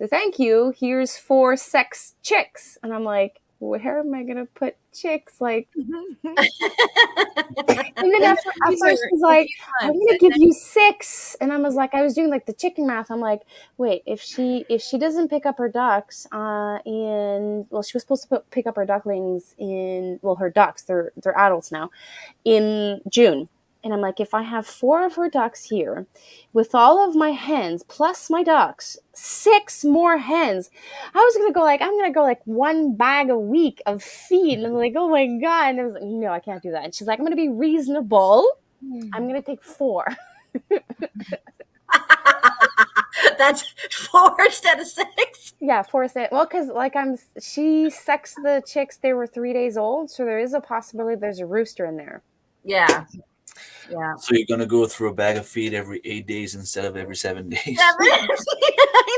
thank you, here's 4 sex chicks, and I'm like, where am I gonna put chicks? And then at first she's like, I'm gonna give you 6, and I was like, I was doing the chicken math. I'm like, wait, if she doesn't pick up her ducks, she was supposed to pick up her ducklings her ducks, they're adults now, in June. And I'm like, if I have 4 of her ducks here with all of my hens plus my ducks, 6 more hens, I was going to go I'm going to go 1 bag a week of feed. And I'm like, oh my God. And I was like, no, I can't do that. And she's like, I'm going to be reasonable. I'm going to take 4. That's 4 instead of 6. Yeah, 4 instead. Well, because she sexed the chicks. They were 3 days old. So there is a possibility there's a rooster in there. Yeah. Yeah. So you're gonna go through a bag of feed every 8 days instead of every 7 days. I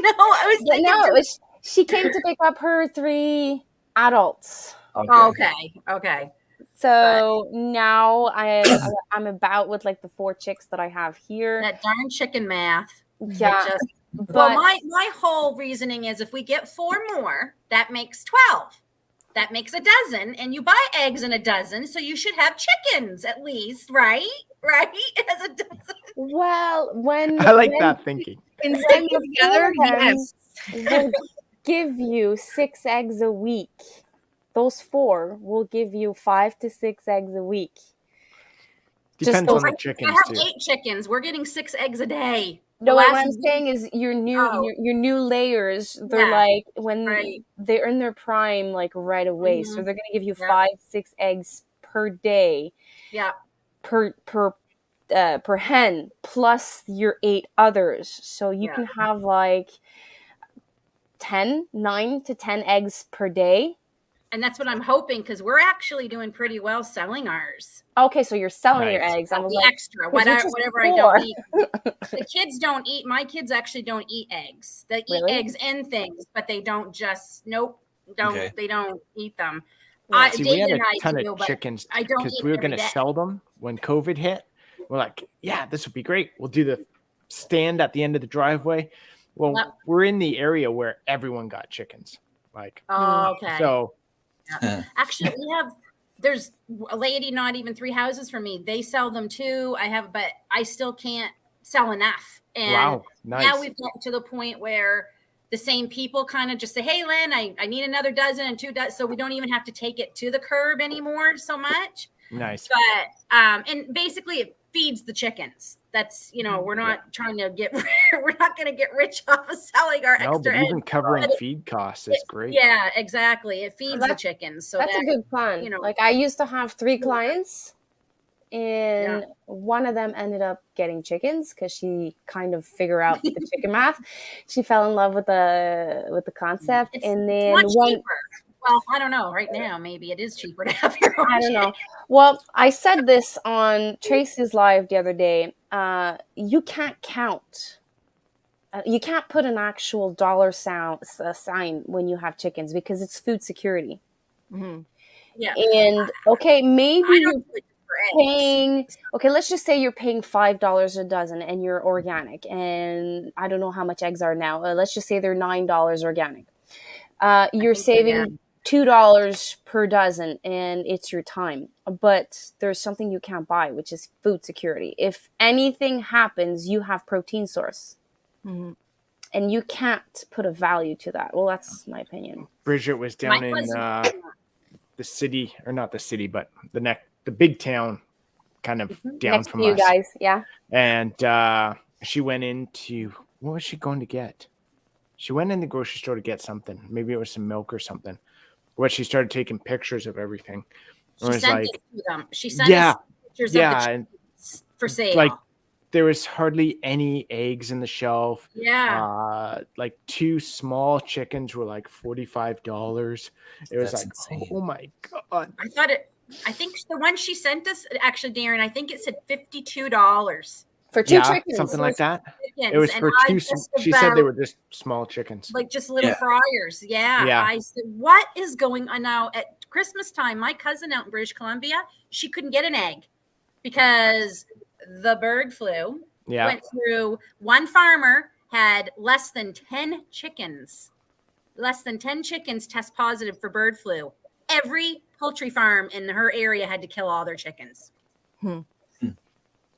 know. I was thinking. She came to pick up her 3 adults. Okay. So now I'm about with the 4 chicks that I have here. That darn chicken math. Yeah. Well, my whole reasoning is if we get 4 more, that makes 12. That makes a dozen, and you buy eggs in a dozen, so you should have chickens at least, right? Right? As a dozen. Well, I like that thinking. Instead together, yes. We'll give you 6 eggs a week. those 4 will give you 5 to 6 eggs a week. Depends so- on the I chickens have too. 8 chickens. We're getting 6 eggs a day. No, The what last I'm week- saying is your new layers, they're Yeah, like when right. they're in their prime, like right away. So Mhm. they're gonna give you Yep. 5, 6 eggs per day Yeah. per hen, plus your 8 others. So you Yeah. can have like 9 to 10 eggs per day. And that's what I'm hoping, because we're actually doing pretty well selling ours. Okay, so you're selling your Nice. eggs. I was The like, extra, 'cause you're whatever just I poor. don't eat. The kids don't eat. My kids actually don't eat eggs. They eat Really? eggs and things, but they don't just. Nope. Okay. They don't eat them. Yeah. See, we David had a and I ton do, of but chickens I don't because eat we were every going to day. sell them when COVID hit. We're like, yeah, this would be great. We'll do the stand at the end of the driveway. Well, Yep. we're in the area where everyone got chickens. Like, Oh, okay. so Actually, there's a lady not even 3 houses from me. They sell them too. but I still can't sell enough. And wow, nice. now we've gotten to the point where the same people kind of just say, hey, Lynn, I need another dozen and 2 dozen. So we don't even have to take it to the curb anymore so much. Nice. But, and basically it feeds the chickens. That's, we're not trying to we're not going to get rich off of selling our No, extra but even eggs. covering feed costs is great. Yeah, exactly. It feeds the That's- chickens. So That's a good plan. Like I used to have 3 clients, and one of them ended up getting chickens because she kind of figured out the chicken math. She fell in love with the concept, and then much one. cheaper. Well, I don't know. Right now, maybe it is cheaper to have your own. I don't know. Well, I said this on Tracy's live the other day. You can't count. You can't put an actual dollar sign when you have chickens because it's food security. Mhm. Yeah. And okay, maybe I you're don't do it for eggs. paying. Okay, let's just say you're paying $5 a dozen, and you're organic. And I don't know how much eggs are now. Let's just say they're $9 organic. You're think so, saving yeah. $2 per dozen, and it's your time. But there's something you can't buy, which is food security. If anything happens, you have protein source. Mhm. And you can't put a value to that. Well, that's my opinion. Bridget was down in the city, or not the city, but the big town, kind of down Next from to you us. guys, yeah. And she went into, what was she going to get? She went in the grocery store to get something. Maybe it was some milk or something. But she started taking pictures of everything. She It was sent like, it to them. She sent us pictures of the and chickens for sale. like there was hardly any eggs in the shelf. Yeah. Like 2 small chickens were like $45. It was That's like, insane. oh my God. I think the one she sent us, actually, Darren, I think it said $52 For 2 Yeah, chickens. something like that. chickens. It was and for I 2. just She said they about- were just small chickens. like just little Yeah. fryers. Yeah. Yeah. I said, what is going on now at Christmas time? My cousin out in British Columbia, she couldn't get an egg because the bird flu Yeah. went through. One farmer had less than 10 chickens. Less than 10 chickens test positive for bird flu. Every poultry farm in her area had to kill all their chickens.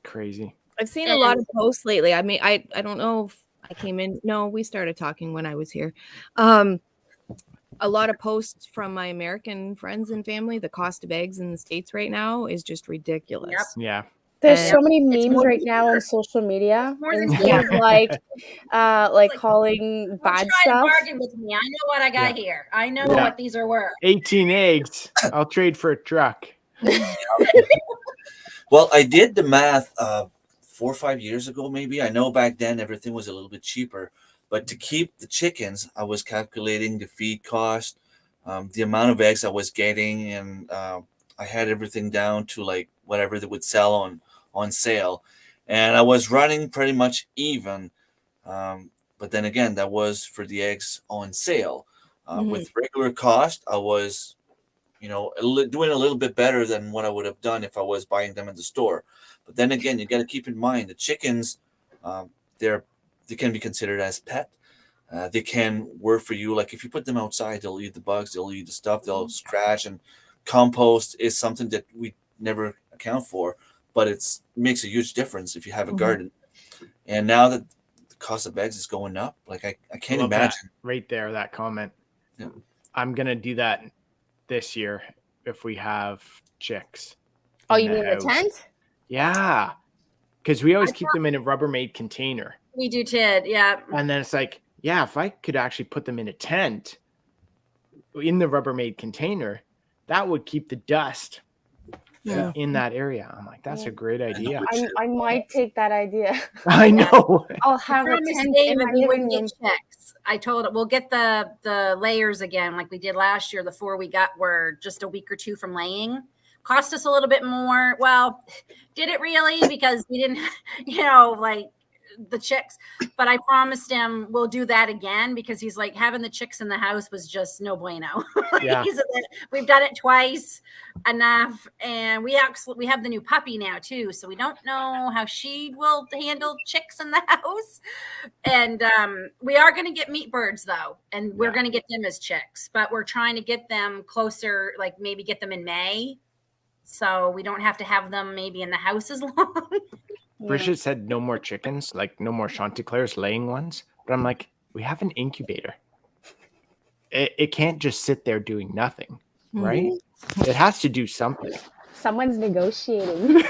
Crazy. I've seen a lot of posts lately. I mean, I don't know if I came in. No, we started talking when I was here. A lot of posts from my American friends and family. The cost of eggs in the States right now is just ridiculous. Yep. Yeah. There's And so many it's memes more right than now on cheaper. social media. More than Instead of like like, calling Don't bad try and stuff. bargain with me. I know what I got here. I know Yeah. what these are worth. 18 eggs. I'll trade for a truck. Well, I did the math 4 or 5 years ago, maybe. I know back then everything was a little bit cheaper, but to keep the chickens, I was calculating the feed cost, the amount of eggs I was getting, and I had everything down to like whatever they would sell on sale, and I was running pretty much even. But then again, that was for the eggs on sale. With regular cost, I was doing a little bit better than what I would have done if I was buying them in the store. But then again, you got to keep in mind the chickens, they can be considered as pet. They can work for you. Like if you put them outside, they'll eat the bugs, they'll eat the stuff, they'll scratch. And compost is something that we never account for, but it makes a huge difference if you have a garden. And now that the cost of eggs is going up, like I can't Love that imagine. right there, that comment. Yeah. I'm gonna do that this year if we have chicks. Oh, in you mean house. the tent? Yeah. Because we always keep them in a Rubbermaid container. We do, Ted. Yeah. And then it's like, yeah, if I could actually put them in a tent in the Rubbermaid container, that would keep the dust Yeah. in that area. I'm like, that's a great idea. I might take that idea. I know. I'll have a Promised tent in David my we living wouldn't room. get chicks. I told him we'll get the layers again, like we did last year. The 4 we got were just a week or two from laying. Cost us a little bit more. Well, did it really? Because we didn't, like the chicks. But I promised him we'll do that again because he's like having the chicks in the house was just no bueno. Yeah. We've done it twice enough, and we have the new puppy now too, so we don't know how she will handle chicks in the house. And we are going to get meat birds though, and we're going to get them as chicks, but we're trying to get them closer, like maybe get them in May, so we don't have to have them maybe in the house as long. Bridget said no more chickens, like no more Chanticleers laying ones. But I'm like, we have an incubator. It can't just sit there doing nothing, right? It has to do something. Someone's negotiating.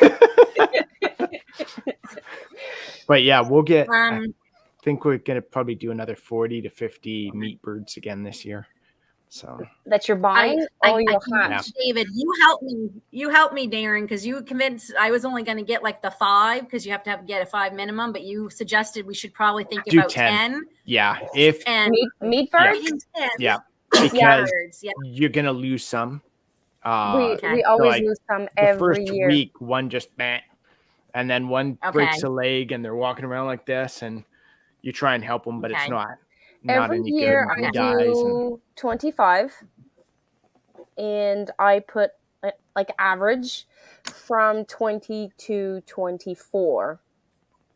But yeah, we'll get. Um, I think we're gonna probably do another 40 to 50 meat birds again this year. So That you're buying? I You'll convinced hatch. David, you helped me, Darren, because you convinced I was only going to get like the 5 because you have to get a 5 minimum, but you suggested we should probably think Do about 10. 10. Yeah, if And Meat Yeah. birds? 10. yeah, Yeah. because you're gonna lose some. We Okay. always like, lose some The every first year. week, one just and then one breaks Okay. a leg, and they're walking around like this, and you try and help them, but it's Okay. not Every any year good. I It dies. And, do 25, and I put like average from 20 to 24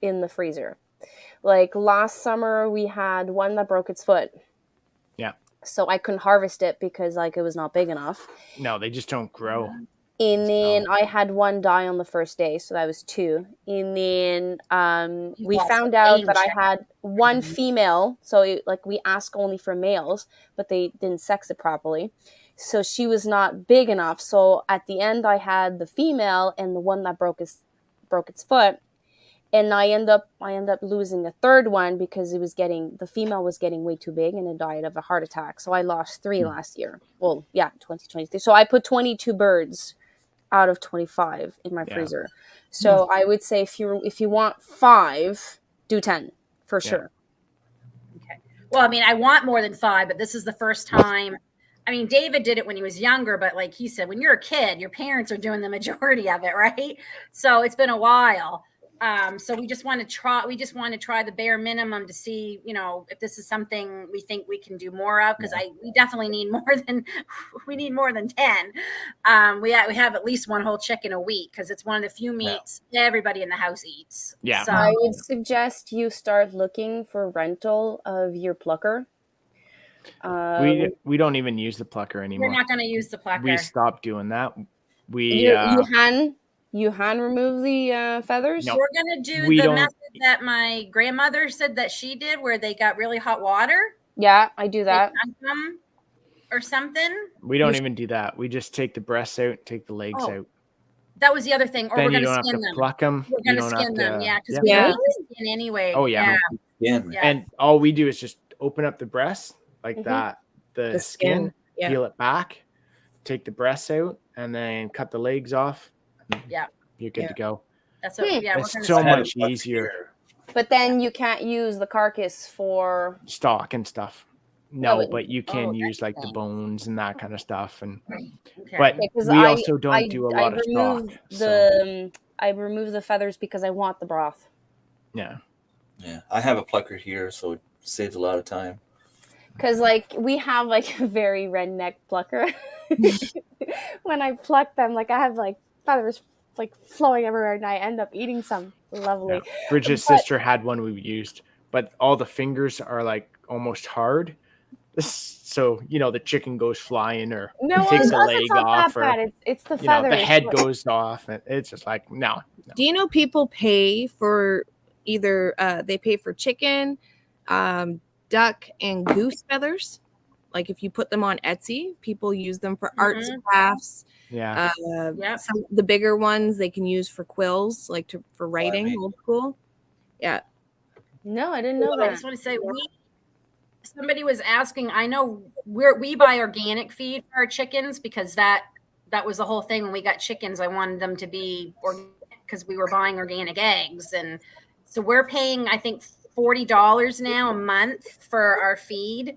in the freezer. Like last summer, we had one that broke its foot. Yeah. So I couldn't harvest it because like it was not big enough. no, they just don't grow. And then I had one die on the first day, so that was 2. And then we lost found the out main that I chick. had one female. So like we ask only for males, but they didn't sex it properly. So she was not big enough. So at the end, I had the female and the one that broke its foot. And I end up losing a third one because the female was getting way too big and it died of a heart attack. So I lost 3 last year. Well, yeah, 2023. So I put 22 birds out of 25 in my freezer. So I would say if you want 5, do 10 for sure. Well, I mean, I want more than 5, but this is the first time. I mean, David did it when he was younger, but like he said, when you're a kid, your parents are doing the majority of it, right? So it's been a while. So we just want to try. We just want to try the bare minimum to see, if this is something we think we can do more of. Because we definitely need more than 10. We have at least one whole chicken a week because it's one of the few meats everybody in the house eats. Yeah. So I would suggest you start looking for rental of your plucker. We don't even use the plucker anymore. we're not going to use the plucker. We stopped doing that. You hand remove the feathers. No. We're going to do We the don't- method that my grandmother said that she did, where they got really hot water. Yeah, I do that. They dunk them or something. We don't even do that. We just take the breasts out, take the legs out. That was the other thing. Or Then we're you going don't to have skin to them. pluck them. We're going to skin them, because we Yeah. need the skin anyway. Oh, yeah. Yeah. Yeah. And all we do is just open up the breast like Mhm. that, the, The skin, skin, yeah. peel it back, take the breasts out, and then cut the legs off. Yeah. You're good Yeah. to go. That's what. Yeah, It's we're so going to. much easier. But then you can't use the carcass for. Stock and stuff. No, but- but you can Oh, use like the that's bones and that kind of stuff. And Okay. but Because we also don't do a lot of stock. So, I remove the feathers because I want the broth. yeah. Yeah. I have a plucker here, so it saves a lot of time. Because like we have like a very redneck plucker. When I pluck them, like I have like feathers like flowing everywhere, and I end up eating some. Lovely. Yeah. Bridget's sister had one we used, but all the fingers are like almost hard. So, the chicken goes flying or No, takes it's a leg not off that or, bad. It's the feathers. the head goes off. And it's just like, no. Do you know people pay for either they pay for chicken, duck, and goose feathers? Like if you put them on Etsy, people use them for arts Mhm. and crafts. Yeah. Yep. The bigger ones they can use for quills, like for writing, Climbing. old school. Yeah. No, I didn't know I that. just want to say somebody was asking. I know we buy organic feed for our chickens because that was the whole thing when we got chickens. I wanted them to be organic because we were buying organic eggs, and so we're paying I think $40 now a month for our feed.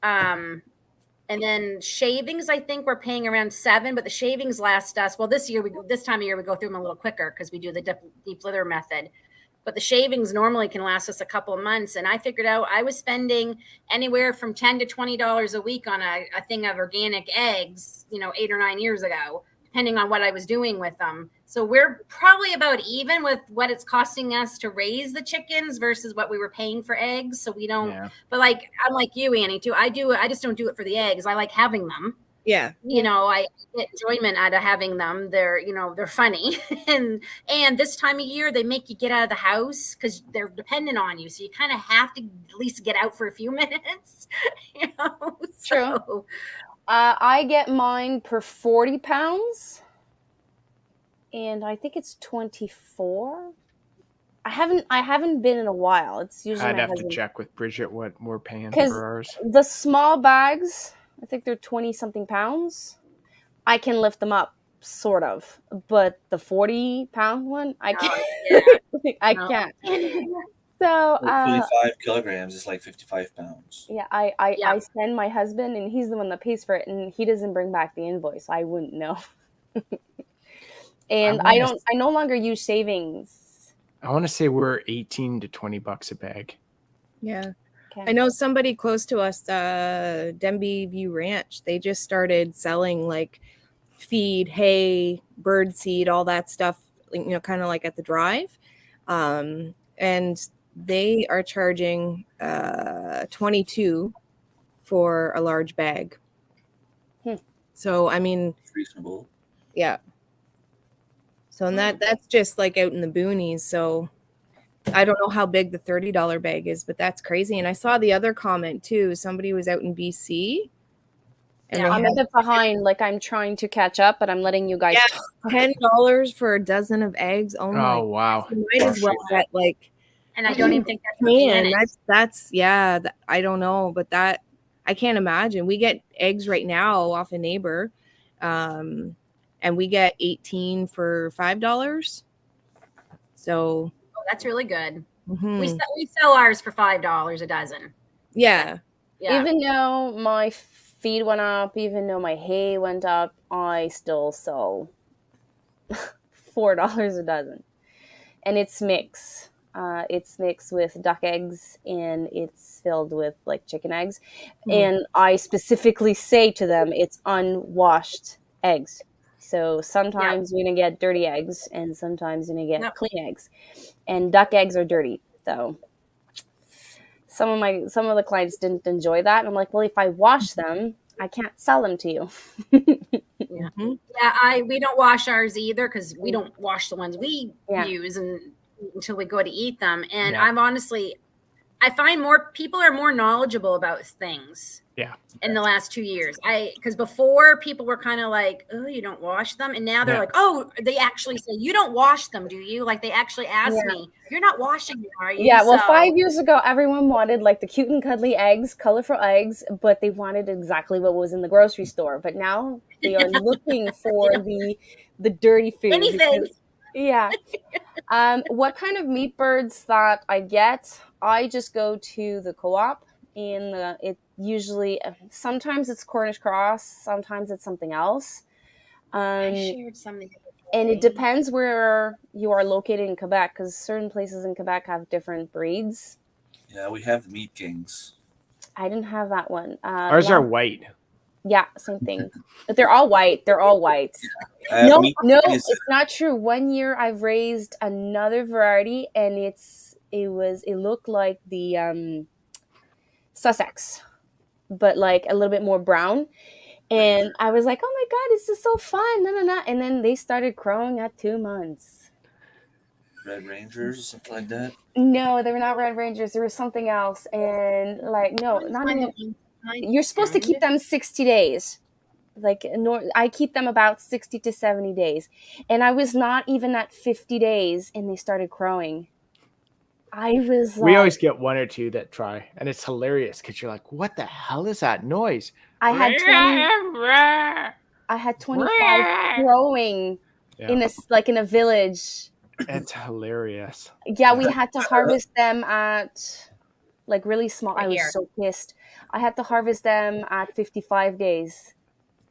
And then shavings, I think we're paying around $7, but the shavings last us. Well, this time of year we go through them a little quicker because we do the deep slither method. But the shavings normally can last us a couple of months. And I figured out I was spending anywhere from $10 to $20 a week on a thing of organic eggs, 8 or 9 years ago, depending on what I was doing with them. So we're probably about even with what it's costing us to raise the chickens versus what we were paying for eggs. So we don't, but like, I'm like you, Annie, too. I just don't do it for the eggs. I like having them. Yeah. I get enjoyment out of having them. They're, they're funny. and this time of year, they make you get out of the house because they're dependent on you. So you kind of have to at least get out for a few minutes. True. I get mine per 40 pounds. And I think it's 24. I haven't been in a while. It's usually I'd my have husband. to check with Bridget what we're paying Because for ours. the small bags, I think they're 20-something pounds. I can lift them up, sort of. But the 40-pound one, I can't. I can't. So 25 kilograms is like 55 pounds. Yeah, I send my husband, and he's the one that pays for it, and he doesn't bring back the invoice. I wouldn't know. And I no longer use savings. I want to say we're 18 to 20 bucks a bag. Yeah. Okay. I know somebody close to us, Denby View Ranch, they just started selling like feed, hay, bird seed, all that stuff, kind of like at the drive. And they are charging $22 for a large bag. So, I mean, It's reasonable. Yeah. So, and that's just like out in the boonies. So I don't know how big the $30 bag is, but that's crazy. And I saw the other comment too. Somebody was out in BC. And I'm a bit behind. Like I'm trying to catch up, but I'm letting you guys talk. $10 for a dozen of eggs. Oh my! Wow! You might as well get like. And I don't even think that's organic. That's I don't know, but that I can't imagine. We get eggs right now off a neighbor, and we get 18 for $5. So that's really good. Mm-hmm. We sell ours for $5 a dozen. Yeah. Even though my feed went up, even though my hay went up, I still sell $4 a dozen, and it's mixed. It's mixed with duck eggs, and it's filled with like chicken eggs. And I specifically say to them, it's unwashed eggs. So sometimes you're gonna get dirty eggs, and sometimes you're gonna get clean eggs. And duck eggs are dirty. So some of the clients didn't enjoy that. And I'm like, well, if I wash them, I can't sell them to you. We don't wash ours either because we don't wash the ones we use until we go to eat them. And I find more people are more knowledgeable about things. Yeah. In the last 2 years, because before people were kind of like, oh, you don't wash them, and now they're like, oh, they actually say you don't wash them, do you? Like they actually ask me, you're not washing them, are you? Yeah. Well, 5 years ago, everyone wanted like the cute and cuddly eggs, colorful eggs, but they wanted exactly what was in the grocery store. But now they are looking for the dirty food. Anything. What kind of meat birds that I get? I just go to the co-op. It usually sometimes it's Cornish cross, sometimes it's something else. I shared something. And it depends where you are located in Quebec, because certain places in Quebec have different breeds. Yeah, we have Meat Kings. I didn't have that one. Ours are white. Yeah, same thing. But they're all white. They're all white. No, it's not true. 1 year I've raised another variety, and it looked like the Sussex, but like a little bit more brown. And I was like, oh my God, this is so fun. And then they started crowing at 2 months. Red Rangers or something like that? No, they were not Red Rangers. There was something else. And like, no, not even. you're supposed to keep them 60 days. Like I keep them about 60 to 70 days. And I was not even at 50 days and they started crowing. I was We like, always get one or two that try, and it's hilarious because you're like, "What the hell is that noise?" I had 25 crowing in a village. It's hilarious. Yeah, we had to harvest them at like really small. I was Here. so pissed. I had to harvest them at 55 days.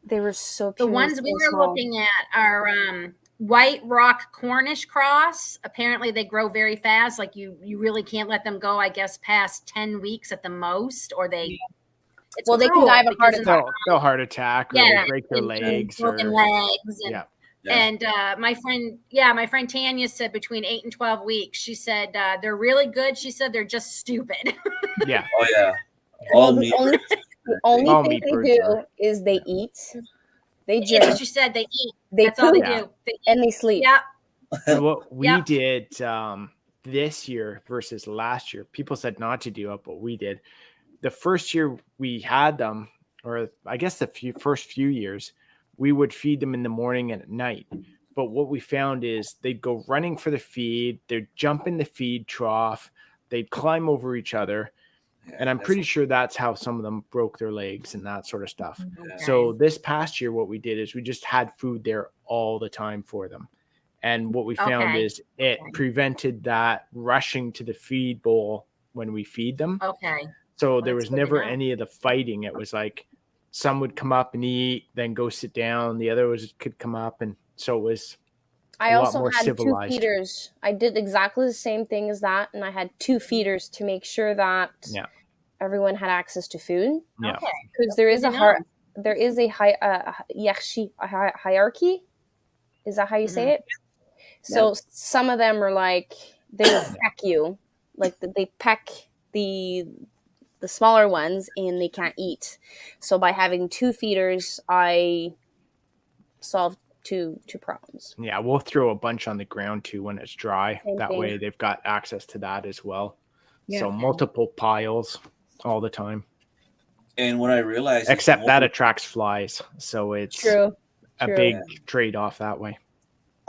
They were so The cute. ones we were looking at are White Rock Cornish cross. Apparently they grow very fast. Like you really can't let them go, I guess, past 10 weeks at the most, or they they can die of a heart attack. They'll heart attack, or they break their legs, broken legs, and Yeah. and my friend Tanya said between 8 and 12 weeks. She said they're really good. She said they're just stupid. Yeah. Oh yeah. The only thing they do is they eat. They That's what drink. she said. They eat. They That's all they poop, do. They eat. and they sleep. Yeah. And what we Yeah. did this year versus last year, people said not to do it, but we did. The first year we had them, or I guess the first few years, we would feed them in the morning and at night. But what we found is they'd go running for the feed, they'd jump in the feed trough, they'd climb over each other. And I'm pretty sure that's how some of them broke their legs and that sort of stuff. Yeah. So this past year, what we did is we just had food there all the time for them. And what we found is it prevented that rushing to the feed bowl when we feed them. Okay. So there was never any of the fighting. It was like some would come up and eat, then go sit down. The other could come up. And so it was I also had civilized. 2 feeders. I did exactly the same thing as that. And I had 2 feeders to make sure that everyone had access to food. Yeah. Because there is a hierarchy. Is that how you say it? So some of them are like, they will peck you. Like they peck the smaller ones and they can't eat. So by having 2 feeders, I solved two problems. Yeah, we'll throw a bunch on the ground too when it's dry. That way they've got access to that as well. Yeah. So multiple piles all the time. And what I realized, except that attracts flies, so it's a big trade-off that way.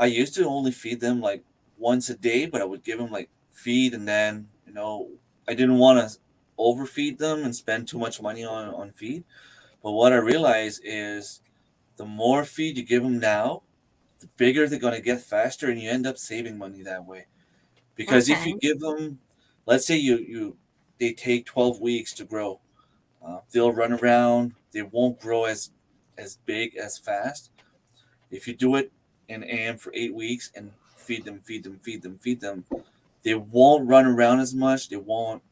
I used to only feed them like once a day, but I would give them like feed, and then I didn't want to overfeed them and spend too much money on feed. But what I realized is the more feed you give them now, the bigger they're going to get faster, and you end up saving money that way. Because if you give them, let's say they take 12 weeks to grow, they'll run around. They won't grow as big as fast. If you do it in AM for 8 weeks and feed them, they won't run around as much. They won't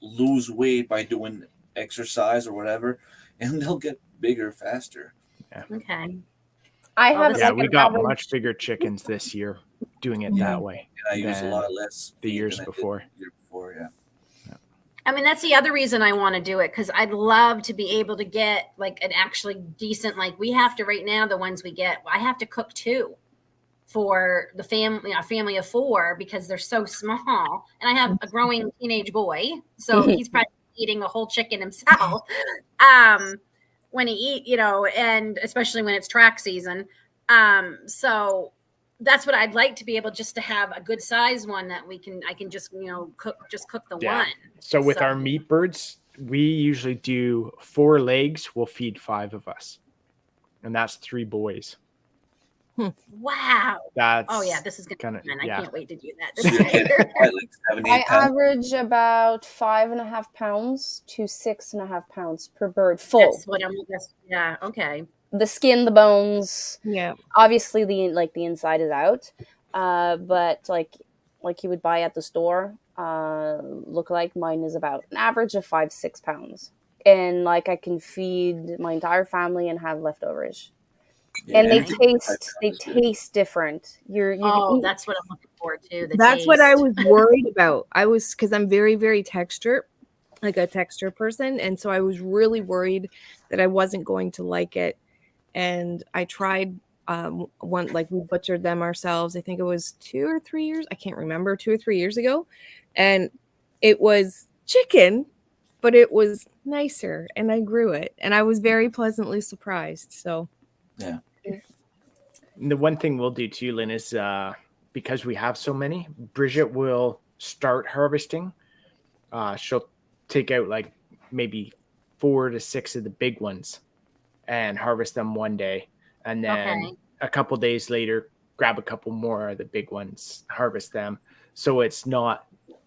lose weight by doing exercise or whatever, and they'll get bigger faster. Yeah. Okay. We got much bigger chickens this year doing it that way. And I use a lot less the years before. I mean, that's the other reason I want to do it, because I'd love to be able to get like an actually decent, like we have to right now, the ones we get, I have to cook 2 for the family, a family of 4, because they're so small. And I have a growing teenage boy, so he's probably eating a whole chicken himself. When he eat, and especially when it's track season. So that's what I'd like to be able just to have a good size one that I can just, cook the one. So with our meat birds, we usually do 4 legs. We'll feed 5 of us. And that's 3 boys. Wow. This is going to be fun. I can't wait to do that. I average about 5.5 pounds to 6.5 pounds per bird full. That's what okay. The skin, the bones. Yeah. Obviously the inside is out. But like you would buy at the store, look like mine is about an average of 5-6 pounds. And like I can feed my entire family and have leftovers. Yeah, and they taste different. That's what I'm looking for too. That's what I was worried about. Because I'm very, very texture person. And so I was really worried that I wasn't going to like it. And I tried one, like we butchered them ourselves. I think it was 2 or 3 years. I can't remember, 2 or 3 years ago. And it was chicken, but it was nicer and I grew it and I was very pleasantly surprised. So Yeah. And the one thing we'll do too, Lynn, is because we have so many, Bridget will start harvesting. She'll take out like maybe 4 to 6 of the big ones and harvest them one day. And then a couple days later, grab a couple more of the big ones, harvest them. So it's not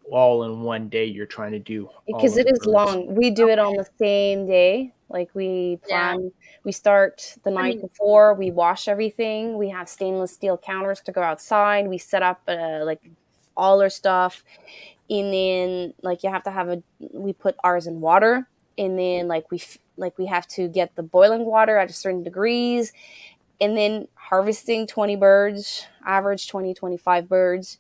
all in one day you're trying to do. Because it is long. We do it on the same day. Like we plan, we start the night before, we wash everything. We have stainless steel counters to go outside. We set up like all our stuff. And then like you have to have we put ours in water. And then like we have to get the boiling water at a certain degrees. And then harvesting 20 birds, average 20, 25 birds.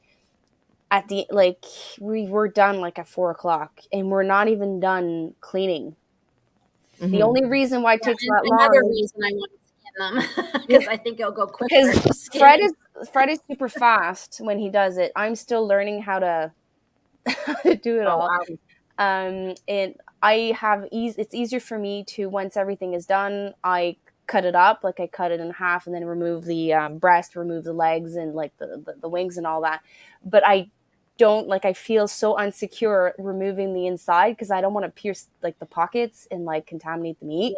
At the like we were done like at 4:00 and we're not even done cleaning. Mm-hmm. The only reason why it takes that long. Another reason I want to skin them because I think it'll go quicker. Because Fred is super fast when he does it. I'm still learning how to do it all. Wow. And I have it's easier for me to, once everything is done, I cut it up, like I cut it in half and then remove the breast, remove the legs and like the wings and all that. But I don't like, I feel so unsecure removing the inside because I don't want to pierce like the pockets and like contaminate the meat.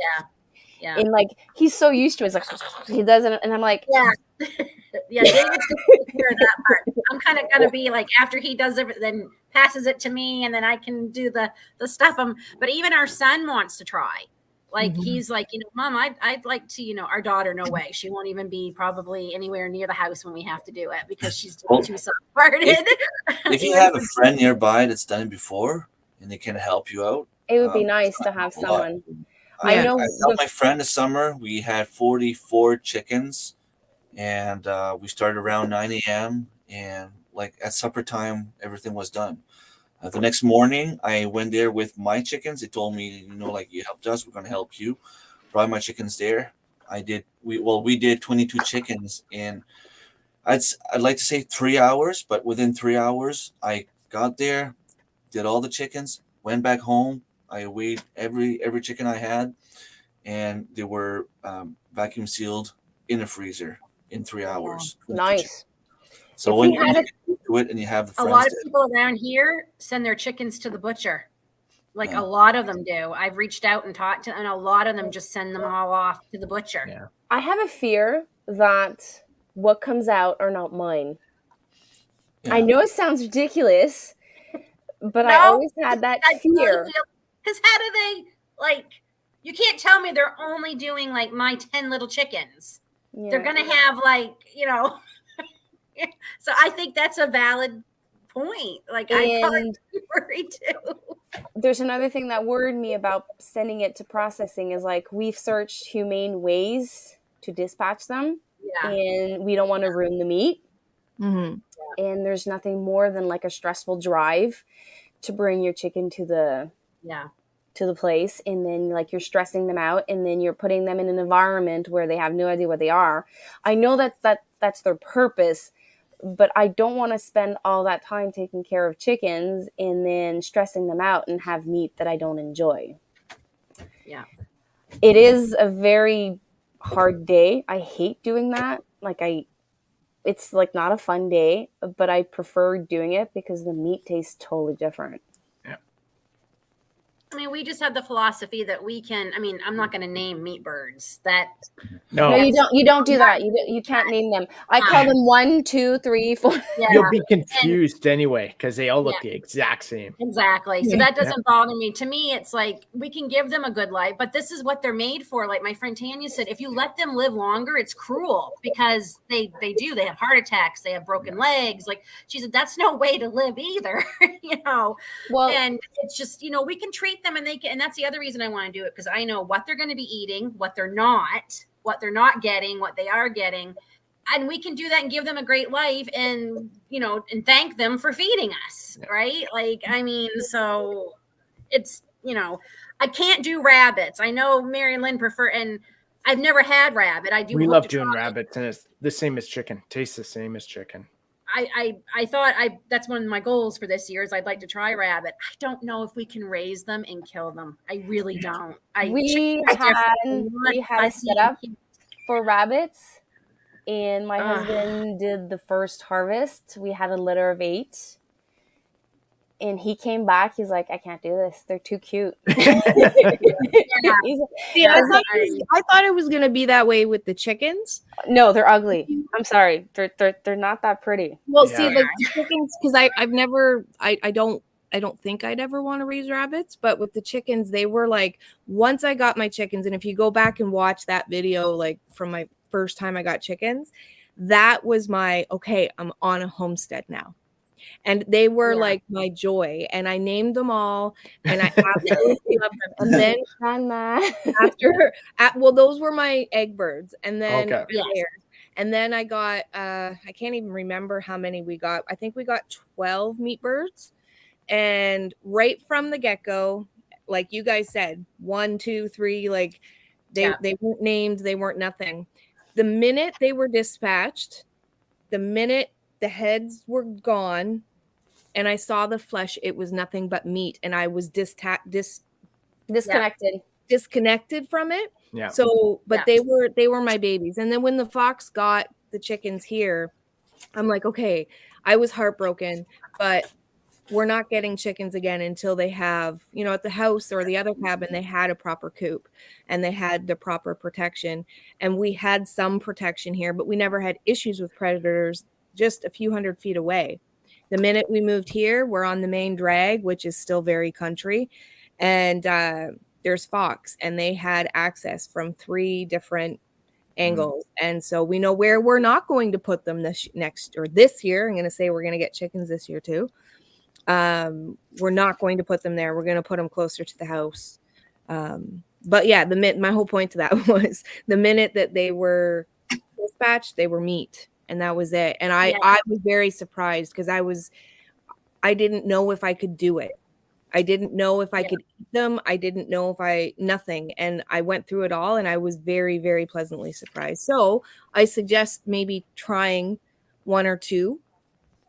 Yeah. And like he's so used to it, it's like he doesn't, and I'm like, yeah, David's gonna take care of that part. I'm kind of gonna be like, after he does it, then passes it to me, and then I can do the stuff. But even our son wants to try. Like he's like, Mom, I'd like to, our daughter, no way. She won't even be probably anywhere near the house when we have to do it because she's too soft-hearted. If you have a friend nearby that's done it before and they can help you out, it would be nice to have someone. I helped my friend this summer. We had 44 chickens, and we started around 9 a.m. and like at supper time, everything was done. The next morning, I went there with my chickens. They told me, like you helped us, we're going to help you. Brought my chickens there. We did 22 chickens in, I'd like to say 3 hours, but within 3 hours, I got there, did all the chickens, went back home. I weighed every chicken I had, and they were vacuum sealed in a freezer in 3 hours. Nice. So when you do it and you have the friends, a lot of people around here send their chickens to the butcher. Like a lot of them do. I've reached out and talked to, and a lot of them just send them all off to the butcher. Yeah. I have a fear that what comes out are not mine. Yeah. I know it sounds ridiculous, but I always had that fear. Because how do they, like, you can't tell me they're only doing like my 10 little chickens. Yeah. They're going to have like, so I think that's a valid point. Like, I'm probably worried too. There's another thing that worried me about sending it to processing is like, we've searched humane ways to dispatch them, and we don't want to ruin the meat. Mm-hmm. And there's nothing more than like a stressful drive to bring your chicken to the place, and then like you're stressing them out, and then you're putting them in an environment where they have no idea what they are. I know that's their purpose, but I don't want to spend all that time taking care of chickens and then stressing them out and have meat that I don't enjoy. Yeah. It is a very hard day. I hate doing that. It's like not a fun day, but I prefer doing it because the meat tastes totally different. I mean, we just have the philosophy that we can. I mean, I'm not going to name meat birds. No, you don't. You don't do that. You can't name them. I call them 1, 2, 3, 4. Yeah. You'll be confused anyway because they all look the exact same. Exactly. So that doesn't bother me. To me, it's like we can give them a good life, but this is what they're made for. Like my friend Tanya said, if you let them live longer, it's cruel because they do. They have heart attacks. They have broken legs. Like she said, that's no way to live either. Well, and it's just we can treat them, and and that's the other reason I want to do it, because I know what they're going to be eating, what they're not getting, what they are getting, and we can do that and give them a great life, and and thank them for feeding us, right? Like, I mean, so it's I can't do rabbits. I know Mary and Lynn prefer, and I've never had rabbit. I do. We love doing rabbits, and it's the same as chicken. Tastes the same as chicken. I thought that's one of my goals for this year is I'd like to try rabbit. I don't know if we can raise them and kill them. I really don't. We Chickens are different. had They're we not had a fuzzy. setup for rabbits, and my Ugh. husband did the first harvest. We had a litter of 8. And he came back. He's like, I can't do this. They're too cute. Yeah. See, I thought it was gonna be that way with the chickens. No, they're ugly. I'm sorry. They're not that pretty. Well, Yeah. see, like the chickens, because I've never, I don't think I'd ever want to raise rabbits, but with the chickens, they were like, once I got my chickens, and if you go back and watch that video, like from my first time I got chickens, that was my, okay, I'm on a homestead now. And they were like my joy, and I named them all, and I absolutely loved them. And then well, those were my egg birds, and then Okay. and then I got I can't even remember how many we got. I think we got 12 meat birds, and right from the get-go, like you guys said, 1, 2, 3, like they weren't named, they weren't nothing. The minute they were dispatched, the minute the heads were gone and I saw the flesh, it was nothing but meat, and I was disconnected from it. Yeah. So, but they were my babies. And then when the fox got the chickens here, I'm like, okay, I was heartbroken, but we're not getting chickens again until they have, at the house or the other cabin, they had a proper coop and they had the proper protection. And we had some protection here, but we never had issues with predators just a few 100 feet away. The minute we moved here, we're on the main drag, which is still very country. And there's fox, and they had access from 3 different angles. And so we know where we're not going to put them this year. I'm going to say we're going to get chickens this year too. We're not going to put them there. We're going to put them closer to the house. But yeah, my whole point to that was the minute that they were dispatched, they were meat. And that was it. And I was very surprised because I didn't know if I could do it. I didn't know if I could eat them. I didn't know if nothing. And I went through it all, and I was very, very pleasantly surprised. So I suggest maybe trying 1 or 2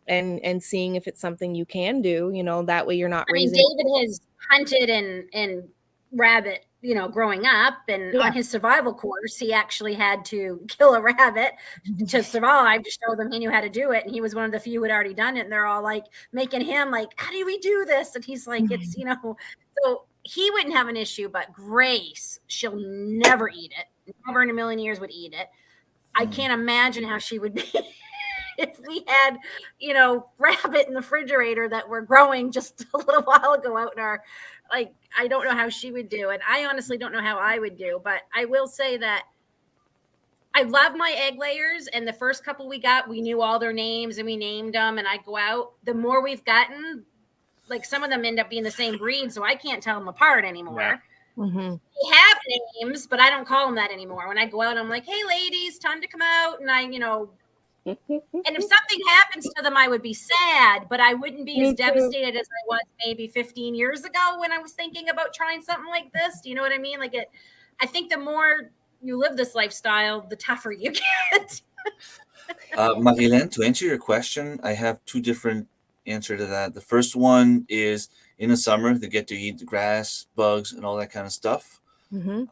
and seeing if it's something you can do, that way you're not raising. David has hunted and rabbit, growing up, and on his survival course, he actually had to kill a rabbit to survive, to show them he knew how to do it. And he was one of the few who had already done it. And they're all like making him like, how do we do this? And he's like, it's, so he wouldn't have an issue, but Grace, she'll never eat it. Never in a million years would eat it. I can't imagine how she would be if we had, rabbit in the refrigerator that were growing just a little while ago out in our, I don't know how she would do it. I honestly don't know how I would do, but I will say that I love my egg layers. And the first couple we got, we knew all their names and we named them, and I'd go out. The more we've gotten, like some of them end up being the same breed, so I can't tell them apart anymore. Yeah. Mm-hmm. They have names, but I don't call them that anymore. When I go out, I'm like, hey ladies, time to come out. And and if something happens to them, I would be sad, but I wouldn't be as devastated as I was maybe 15 years ago when I was thinking about trying something like this. Do you know what I mean? I think the more you live this lifestyle, the tougher you get. Marilyn, to answer your question, I have 2 different answers to that. The first one is in the summer, they get to eat the grass, bugs, and all that kind of stuff. Mm-hmm.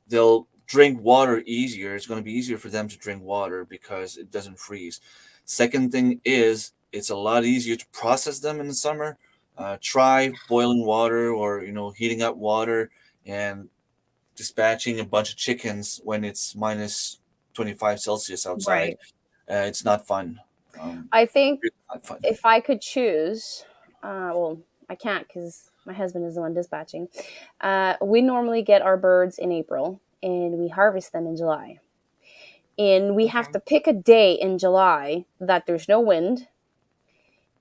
They'll drink water easier. It's going to be easier for them to drink water because it doesn't freeze. Second thing is it's a lot easier to process them in the summer. Try boiling water or heating up water and dispatching a bunch of chickens when it's minus 25 Celsius outside. Right. It's not fun. I think if I could choose, well, I can't because my husband is the one dispatching. We normally get our birds in April, and we harvest them in July. And we have to pick a day in July that there's no wind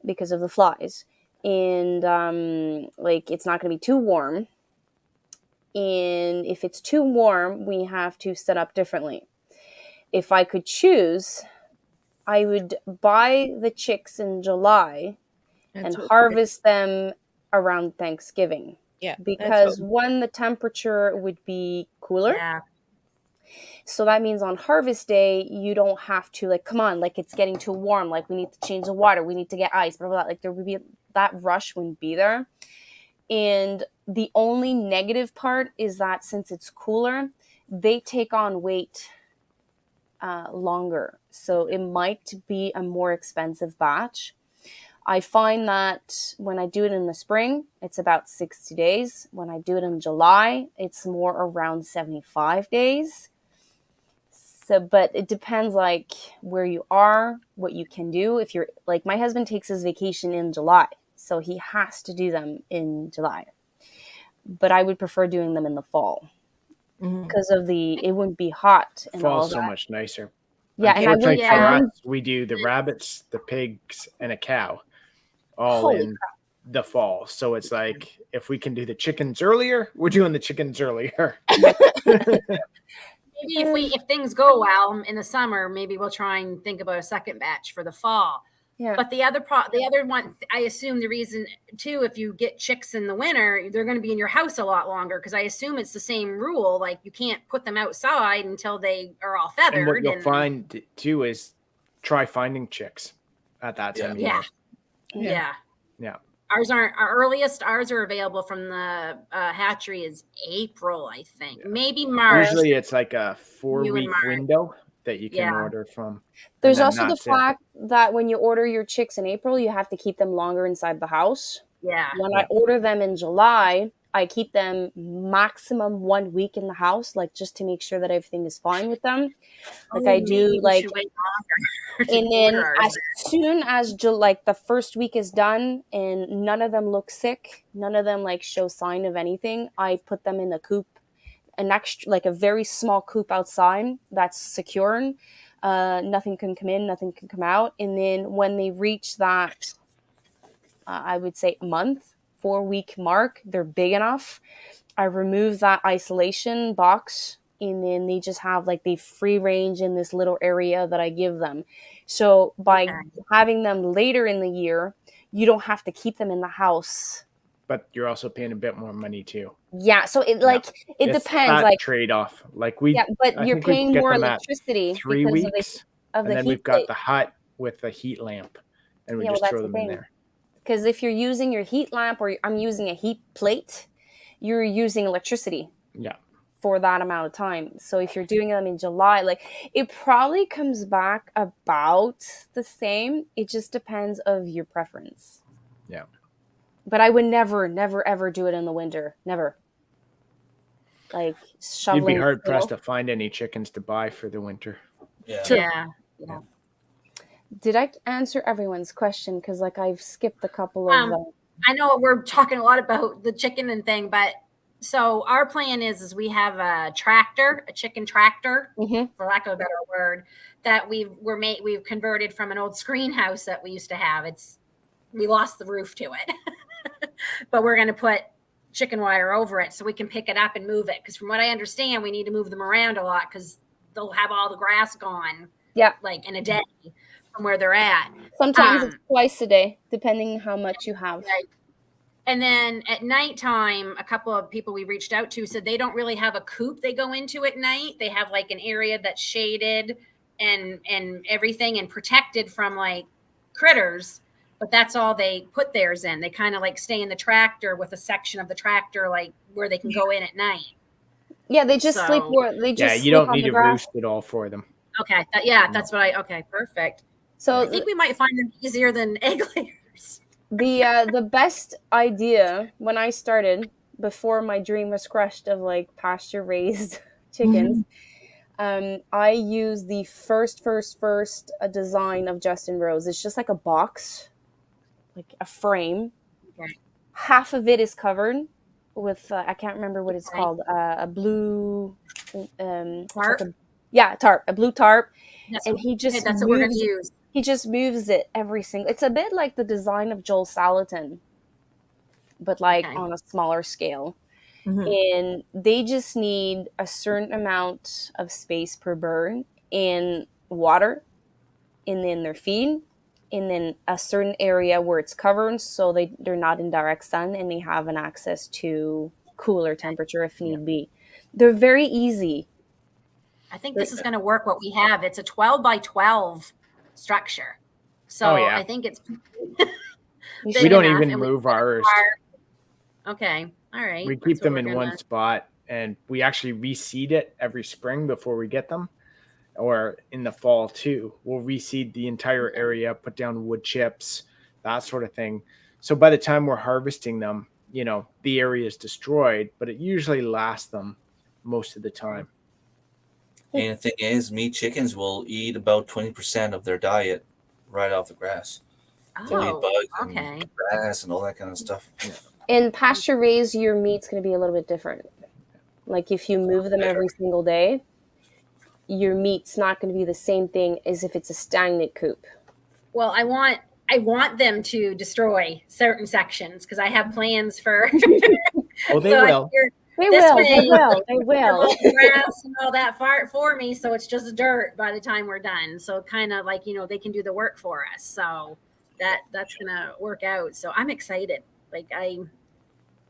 because of the flies. And it's not going to be too warm. And if it's too warm, we have to set up differently. If I could choose, I would buy the chicks in July and harvest them around Thanksgiving. Yeah. Because one, the temperature would be cooler. Yeah. So that means on harvest day, you don't have to like, come on, like it's getting too warm. Like we need to change the water. We need to get ice, blah, blah, blah. Like there would be that rush wouldn't be there. And the only negative part is that since it's cooler, they take on weight longer. So it might be a more expensive batch. I find that when I do it in the spring, it's about 60 days. When I do it in July, it's more around 75 days. So, but it depends like where you are, what you can do. If you're like, my husband takes his vacation in July, so he has to do them in July. But I would prefer doing them in the fall because of it wouldn't be hot and all Fall's that. so much nicer. Yeah, and I would, Unfortunately for yeah. us, we do the rabbits, the pigs, and a cow all Holy in the fall. So it's like if we can do the chickens earlier, we're doing the chickens earlier. Maybe if things go well in the summer, maybe we'll try and think about a second batch for the fall. yeah. But the other one, I assume the reason too, if you get chicks in the winter, they're going to be in your house a lot longer because I assume it's the same rule. Like you can't put them outside until they are all feathered. And what you'll find too is try finding chicks at that time of year. Yeah. Ours are available from the hatchery is April, I think. Maybe March. Usually it's like a 4-week window that you can order from. There's also the fact that when you order your chicks in April, you have to keep them longer inside the house. Yeah. When I order them in July, I keep them maximum 1 week in the house, like just to make sure that everything is fine with them. Like I do, like, and then as soon as like the first week is done and none of them look sick, none of them like show sign of anything, I put them in a coop, an extra, like a very small coop outside that's secure. Nothing can come in, nothing can come out. And then when they reach that, I would say a month, 4-week mark, they're big enough. I remove that isolation box and then they just have like the free range in this little area that I give them. So by having them later in the year, you don't have to keep them in the house. But you're also paying a bit more money too. Yeah, so it depends. Like trade-off. Like but you're paying more electricity 3 weeks, of the and then heat we've got the hut with the heat lamp, and we just throw them in there. Because if you're using your heat lamp or I'm using a heat plate, you're using electricity. Yeah. For that amount of time. So if you're doing them in July, like it probably comes back about the same. It just depends of your preference. Yeah. But I would never, ever do it in the winter. Never. Like shoveling. You'd be hard pressed to find any chickens to buy for the winter. Yeah. Did I answer everyone's question? Because like I've skipped a couple of them. I know we're talking a lot about the chicken and thing, but so our plan is we have a chicken tractor, for lack of a better word, that we've converted from an old screen house that we used to have. We lost the roof to it, but we're going to put chicken wire over it so we can pick it up and move it. Because from what I understand, we need to move them around a lot because they'll have all the grass gone. Yeah, like in a day from where they're at. Sometimes it's twice a day, depending how much you have. Right. And then at nighttime, a couple of people we reached out to said they don't really have a coop they go into at night. They have like an area that's shaded and everything and protected from like critters, but that's all they put theirs in. They kind of like stay in the tractor with a section of the tractor like where they can go in at night. Yeah, they just sleep where they just you don't need to roost it all for them. Okay. That's what okay, perfect. So I think we might find them easier than egg layers. The best idea when I started, before my dream was crushed of like pasture raised chickens, I used the first design of Justin Rose. It's just like a box, like a frame. Okay. Half of it is covered with I can't remember what it's called, a blue tarp. Tarp, a blue tarp. And that's what we're going to use. He just moves it every single. It's a bit like the design of Joel Salatin, but like on a smaller scale. And they just need a certain amount of space per bird in water, and then their feed, and then a certain area where it's covered so they're not in direct sun and they have an access to cooler temperature if need be. They're very easy. I think this is going to work what we have. It's a 12 by 12 structure. So I think it's we don't even move ours. Okay. All right. We keep them in one spot, and we actually reseed it every spring before we get them, or in the fall too. We'll reseed the entire area, put down wood chips, that sort of thing. So by the time we're harvesting them, you know, the area is destroyed, but it usually lasts them most of the time. And the thing is, meat chickens will eat about 20% of their diet right off the grass. They'll eat bugs and grass and all that kind of stuff. In pasture raised, your meat's going to be a little bit different. Like if you move them every single day, your meat's not going to be the same thing as if it's a stagnant coop. Well, I want them to destroy certain sections because I have plans for. Oh, they will. They will. Grass and all that for me, so it's just dirt by the time we're done. So kind of like, you know, they can do the work for us. So that's gonna work out. So I'm excited. Like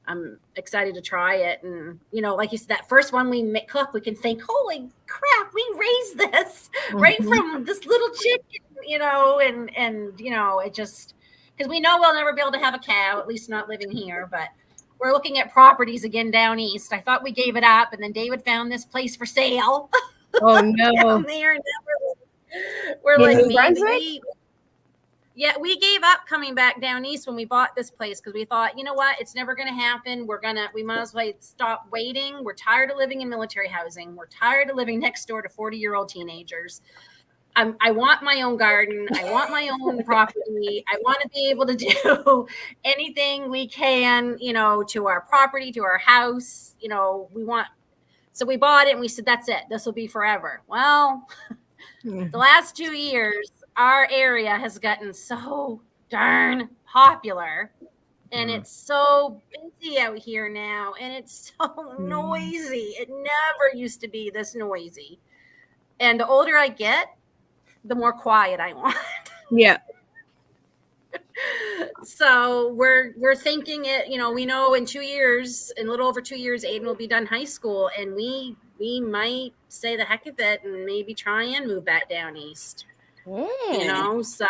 I'm excited to try it, and you know, like you said, that first one we cook, we can think, holy crap, we raised this right from this little chicken, you know, and you know, it just because we know we'll never be able to have a cow, at least not living here, but. We're looking at properties again down east. I thought we gave it up, and then David found this place for sale. Oh no! Down there, and we're like, maybe. Yeah, we gave up coming back down east when we bought this place because we thought, you know what, it's never going to happen. We might as well stop waiting. We're tired of living in military housing. We're tired of living next door to 40-year-old teenagers. I want my own garden. I want my own property. I want to be able to do anything we can, you know, to our property, to our house. You know, so we bought it and we said, that's it. This will be forever. Well, the last 2 years, our area has gotten so darn popular and it's so busy out here now. And it's so noisy. It never used to be this noisy. And the older I get, the more quiet I want. Yeah. So we're thinking it, you know, we know in 2 years, in a little over 2 years, Aiden will be done high school, and we might say the heck of it and maybe try and move back down east. You know, so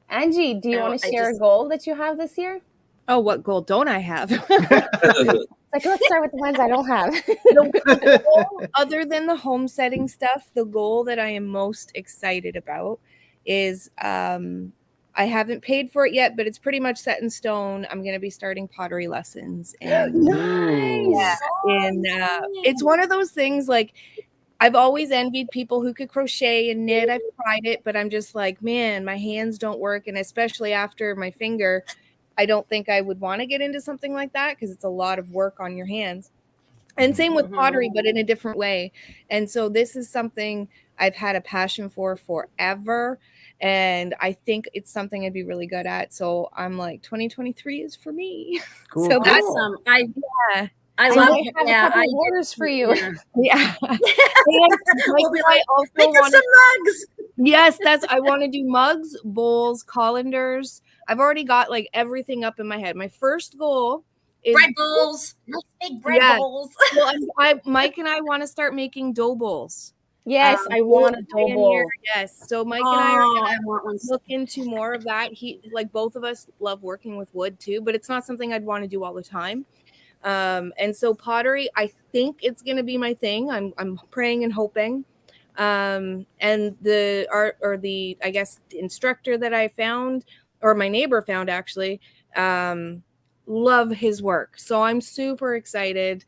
Angie, do you want to share a goal that you have this year? Oh, what goal don't I have? Like, let's start with the ones I don't have. The goal, other than the homesteading stuff, the goal that I am most excited about is I haven't paid for it yet, but it's pretty much set in stone. I'm going to be starting pottery lessons. And, Nice. And it's one of those things, like, I've always envied people who could crochet and knit. I've tried it, but I'm just like, man, my hands don't work. And especially after my finger, I don't think I would want to get into something like that because it's a lot of work on your hands. And same with pottery, but in a different way. And so this is something I've had a passion for forever. And I think it's something I'd be really good at. So I'm like, 2023 is for me. Cool. So that's I love it. I have a couple orders for you. Yeah. We'll be like, make us some mugs. Yes, I want to do mugs, bowls, colanders. I've already got like everything up in my head. My first goal is bread bowls, big bread bowls. Well, Mike and I want to start making dough bowls. Yes, I want a dough bowl. Yes, so Mike and I are going to look into more of that. Like both of us love working with wood too, but it's not something I'd want to do all the time. And so pottery, I think it's going to be my thing. I'm praying and hoping. And the art, or the, I guess, the instructor that I found, or my neighbor found actually, love his work. So I'm super excited.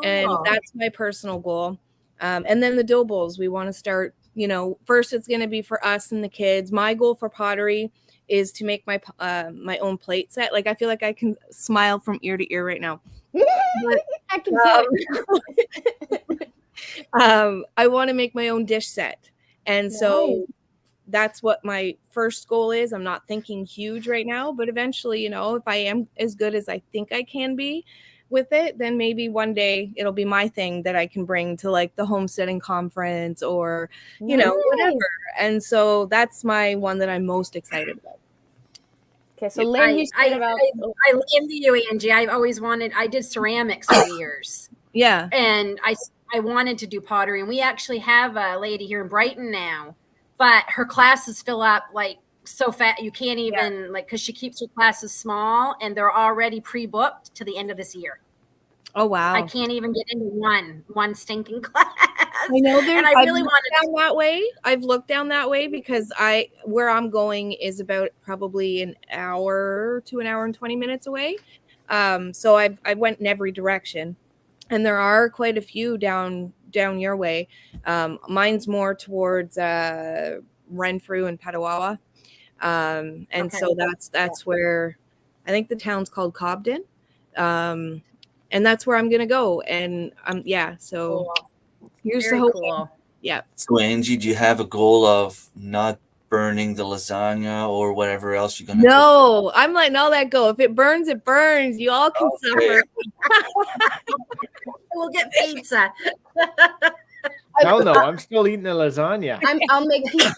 And that's my personal goal. And then the dough bowls, we want to start, you know, first it's going to be for us and the kids. My goal for pottery is to make my my own plate set. Like, I feel like I can smile from ear to ear right now. But, I can feel it. I want to make my own dish set. And so that's what my first goal is. I'm not thinking huge right now, but eventually, you know, if I am as good as I think I can be with it, then maybe one day it'll be my thing that I can bring to like the homesteading conference or, you know, whatever. And so that's my one that I'm most excited about. Okay, so Lynn, you said about I envy you, Angie. I've always wanted. I did ceramics for years, Yeah. and I wanted to do pottery. And we actually have a lady here in Brighton now, but her classes fill up like so fast you can't even like, because she keeps her classes small, and they're already pre-booked to the end of this year. Oh wow. I can't even get into one stinking class. I know and I really wanted down that way. I've looked down that way because where I'm going is about probably an hour to an hour and 20 minutes away. So I went in every direction, and there are quite a few down your way. Mine's more towards Renfrew and Petawawa. And Okay. so that's where I think the town's called Cobden. And that's where I'm gonna go. And so cool. here's Very the hope. cool. Yeah. So Angie, do you have a goal of not burning the lasagna or whatever else you're gonna? No, I'm letting all that go. If it burns, it burns. You all can suffer. We'll get pizza. Hell no, I'm still eating the lasagna. I'll make pizza.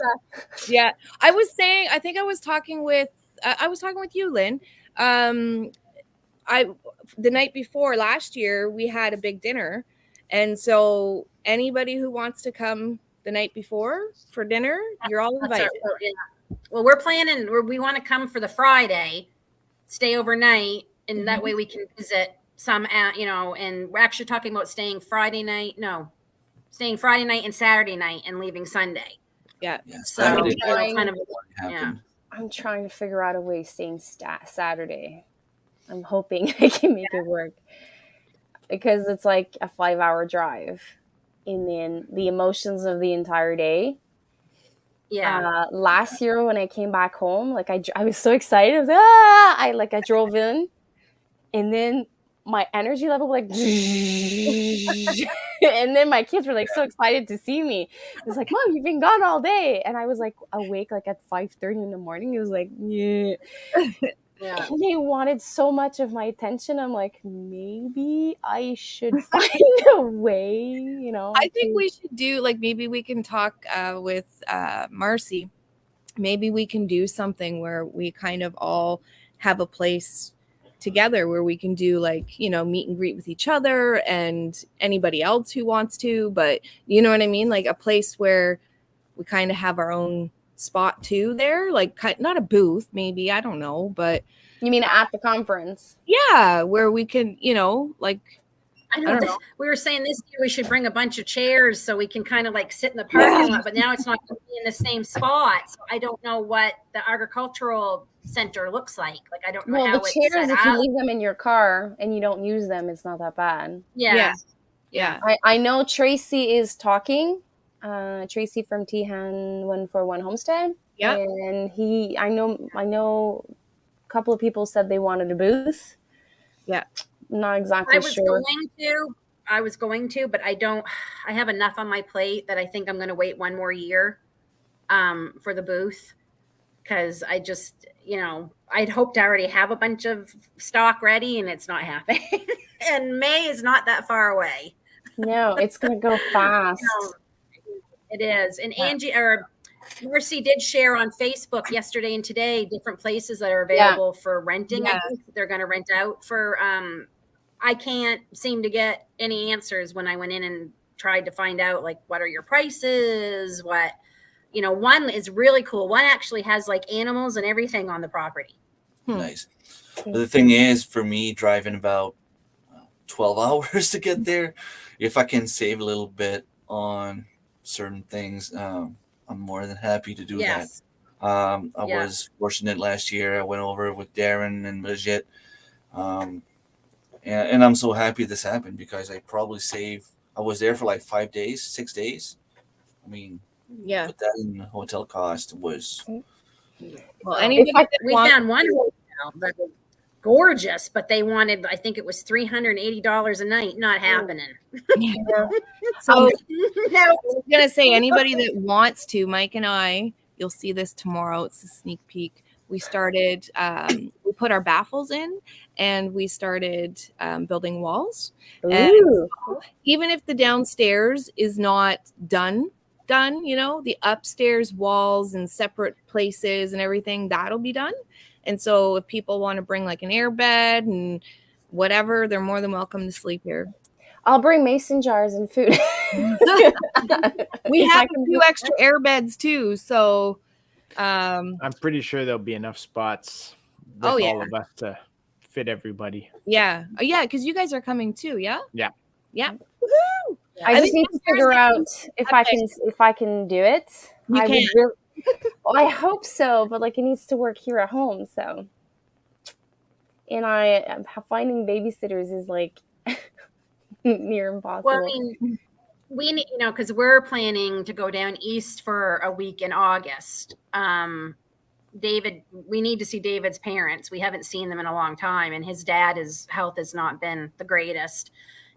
Yeah, I think I was talking with you, Lynn. The night before last year we had a big dinner, and so anybody who wants to come the night before for dinner, you're all invited. Well, we're planning. We want to come for the Friday, stay overnight, and that way we can visit some. And we're actually talking about staying Friday night and Saturday night and leaving Sunday. Yeah. So I'm trying to figure out a way staying Saturday. I'm hoping I can make it work, because it's like a 5-hour drive, and then the emotions of the entire day. Yeah. Last year when I came back home, like I was so excited. I was I drove in, and then my energy level like, and then my kids were like so excited to see me. It was like, Mom, you've been gone all day, and I was like awake like at 5:30 in the morning. It was like, yeah. Yeah. And they wanted so much of my attention. I'm like, maybe I should find a way, I think we should do, like, maybe we can talk with Marcy. Maybe we can do something where we kind of all have a place together where we can do, like, meet and greet with each other and anybody else who wants to. But you know what I mean? Like a place where we kind of have our own spot too there, like not a booth, maybe, I don't know, but you mean at the conference? Yeah, where we can, like, I don't know. We were saying this year we should bring a bunch of chairs so we can kind of like sit in the parking lot, but now it's not going to be in the same spot. So I don't know what the agricultural center looks like. Like, I don't know how the chairs, it's set if you up. leave them in your car and you don't use them, it's not that bad. Yeah. I know Tracy is talking. Tracy from Tihan 141 Homestead. Yeah. And I know a couple of people said they wanted a booth. Yeah. Not exactly sure. I was going to, but I have enough on my plate that I think I'm going to wait one more year for the booth, because I just, I'd hoped to already have a bunch of stock ready, and it's not happening. And May is not that far away. No, it's going to go fast. It is. And Angie or Mercy did share on Facebook yesterday and today different places that are available for renting. Yeah. I think they're going to rent out for I can't seem to get any answers when I went in and tried to find out, like, what are your prices? What, one is really cool. One actually has like animals and everything on the property. Nice. But the thing is, for me, driving about 12 hours to get there, if I can save a little bit on certain things, I'm more than happy to do that. I was fortunate last year. I went over with Daren and Brigitte. And I'm so happy this happened, because I probably saved. I was there for like 5 days, 6 days. I mean, put that in hotel cost was. Well, anybody we found one hotel that was gorgeous, but they wanted, I think it was $380 a night. Not happening. So I was gonna say, anybody that wants to, Mike and I, you'll see this tomorrow. It's a sneak peek. We started, we put our baffles in, and we started building walls. And so even if the downstairs is not done, the upstairs walls and separate places and everything, that'll be done. And so if people want to bring like an air bed and whatever, they're more than welcome to sleep here. I'll bring mason jars and food. We If have I can a few extra air beds too. So I'm pretty sure there'll be enough spots with Oh, yeah. all of us to fit everybody. yeah. Oh, yeah, because you guys are coming too, yeah? Yeah. Yeah. Yeah. I just need to figure out if I can do it. You I can. would really, well, I hope so, but like it needs to work here at home. So, and finding babysitters is like near impossible. Well, I mean, we need, because we're planning to go down east for a week in August. David, we need to see David's parents. We haven't seen them in a long time, and his his health has not been the greatest.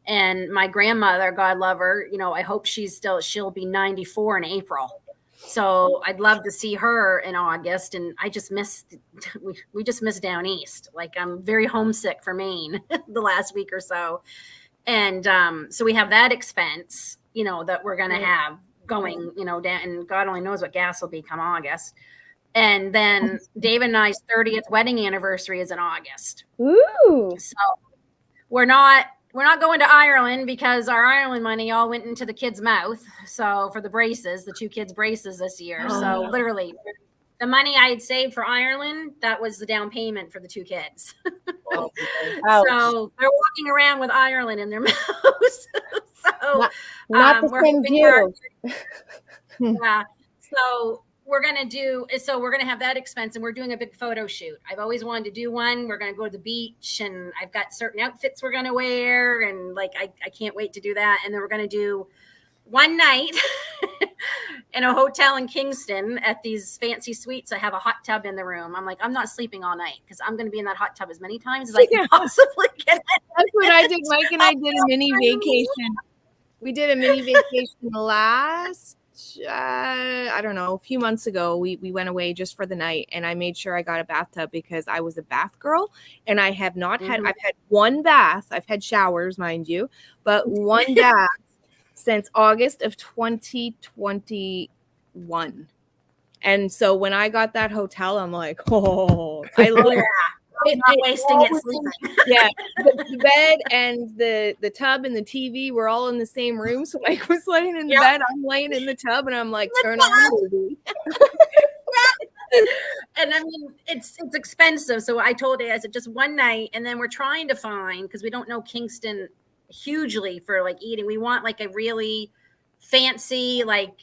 And my grandmother, God love her, I hope she'll be 94 in April. So I'd love to see her in August. And I just we just miss down east. Like I'm very homesick for Maine the last week or so. And so we have that expense, that we're going to have going, down, and God only knows what gas will be come August. And then David and I's 30th wedding anniversary is in August. Ooh. So we're not going to Ireland because our Ireland money all went into the kid's mouth. So for the braces, the 2 kids' braces this year. So literally the money I had saved for Ireland, that was the down payment for the 2 kids. So they're walking around with Ireland in their mouths. So not the same view. Yeah. So we're going to have that expense, and we're doing a big photo shoot. I've always wanted to do one. We're going to go to the beach, and I've got certain outfits we're going to wear. And like, I can't wait to do that. And then we're going to do one night in a hotel in Kingston at these fancy suites. I have a hot tub in the room. I'm like, I'm not sleeping all night because I'm going to be in that hot tub as many times as I can possibly get. That's what I did. Mike and I did a mini vacation. We did a mini vacation last, I don't know, a few months ago. We went away just for the night, and I made sure I got a bathtub because I was a bath girl, and I have not had, I've had one bath. I've had showers, mind you, but one bath since August of 2021. And so when I got that hotel, I'm like, I love it. I'm not wasting it sleeping. Yeah, the bed and the tub and the TV were all in the same room. So Mike was laying in the bed, I'm laying in the tub, and I'm like, turn on the movie. And I mean, it's expensive. So I told her, I said, just one night, and then we're trying to find, because we don't know Kingston hugely for like eating. We want like a really fancy, like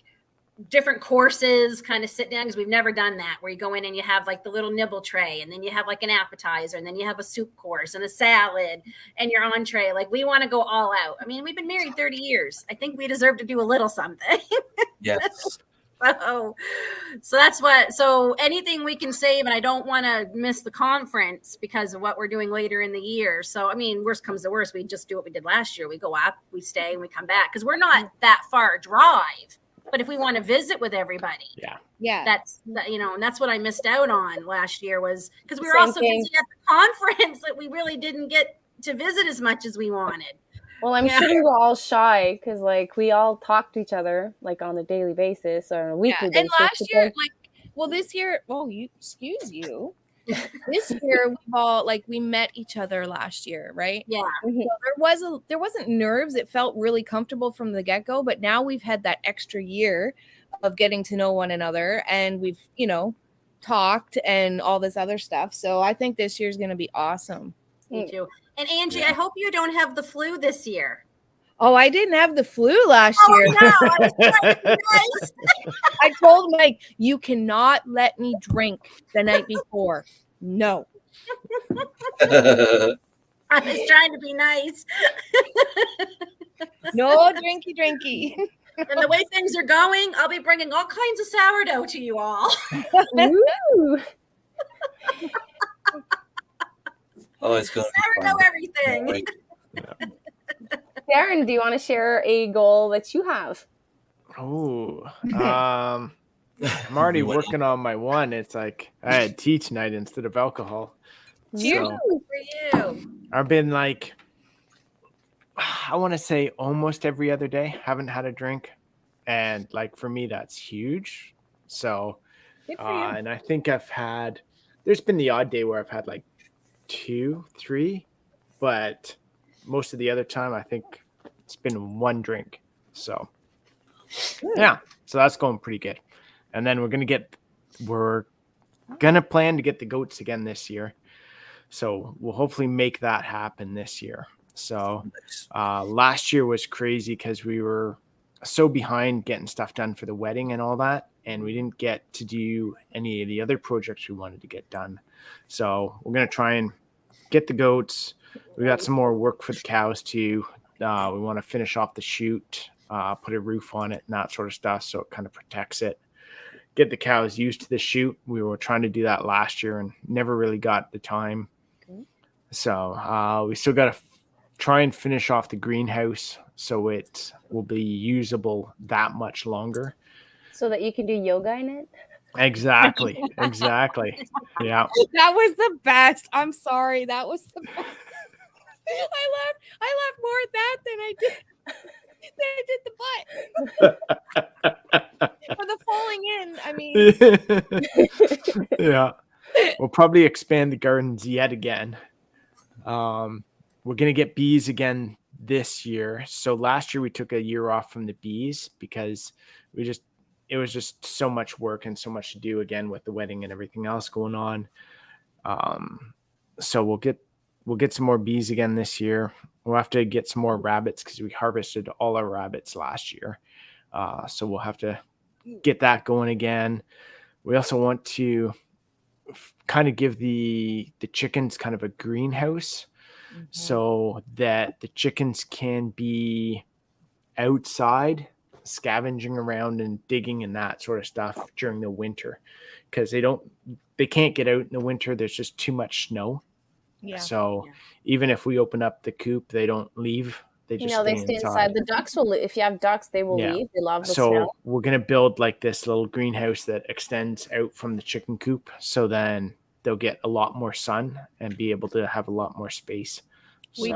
different courses kind of sit down, because we've never done that, where you go in and you have like the little nibble tray, and then you have like an appetizer, and then you have a soup course and a salad and your entree. Like we want to go all out. I mean, we've been married 30 years. I think we deserve to do a little something. Yes. So anything we can save, and I don't want to miss the conference because of what we're doing later in the year. So, I mean, worst comes to worst, we just do what we did last year. We go up, we stay, and we come back, because we're not that far drive. But if we want to visit with everybody, that's and that's what I missed out on last year, was because we were also busy at the conference that we really didn't get to visit as much as we wanted. Well, I'm sure we were all shy because, like, we all talk to each other, like, on a daily basis or on a weekly basis. And last year, this year, excuse you. This year, we've all, we met each other last year, right? Yeah. So there wasn't nerves. It felt really comfortable from the get-go, but now we've had that extra year of getting to know one another, and we've, talked and all this other stuff. So I think this year's going to be awesome. Me too. And Angie, I hope you don't have the flu this year. Oh, I didn't have the flu last year. No, I was trying to be nice. I told Mike, you cannot let me drink the night before. No. I was trying to be nice. No drinky. And the way things are going, I'll be bringing all kinds of sourdough to you all. Ooh. Oh, it's going to be Sourdough everything. Daren, do you want to share a goal that you have? Oh, I'm already working on my one. It's like I had teach night instead of alcohol. Cheers for you. I've been I want to say almost every other day. Haven't had a drink, and for me, that's huge. So, and I think I've had There's been the odd day where I've had like 2, 3, but most of the other time I think it's been 1 drink. So yeah, so that's going pretty good. And then we're gonna plan to get the goats again this year. So we'll hopefully make that happen this year. So last year was crazy because we were so behind getting stuff done for the wedding and all that, and we didn't get to do any of the other projects we wanted to get done. So we're gonna try and get the goats. We got some more work for the cows too. We want to finish off the chute, put a roof on it and that sort of stuff, so it kind of protects it. Get the cows used to the chute. We were trying to do that last year and never really got the time. So we still got to try and finish off the greenhouse so it will be usable that much longer. So that you can do yoga in it? Exactly. Yeah. That was the best. I'm sorry. That was the best. I laughed more at that than I did the butt. Or the falling in. I mean. Yeah. We'll probably expand the gardens yet again. We're going to get bees again this year. So last year we took a year off from the bees because it was just so much work and so much to do again with the wedding and everything else going on. So we'll get some more bees again this year. We'll have to get some more rabbits because we harvested all our rabbits last year. So we'll have to get that going again. We also want to kind of give the chickens kind of a greenhouse so that the chickens can be outside scavenging around and digging and that sort of stuff during the winter, because they can't get out in the winter. There's just too much snow. So even if we open up the coop, they don't leave. They just they stay inside. The ducks will, if you have ducks, they will leave. They love the snow. We're going to build like this little greenhouse that extends out from the chicken coop. So then they'll get a lot more sun and be able to have a lot more space. We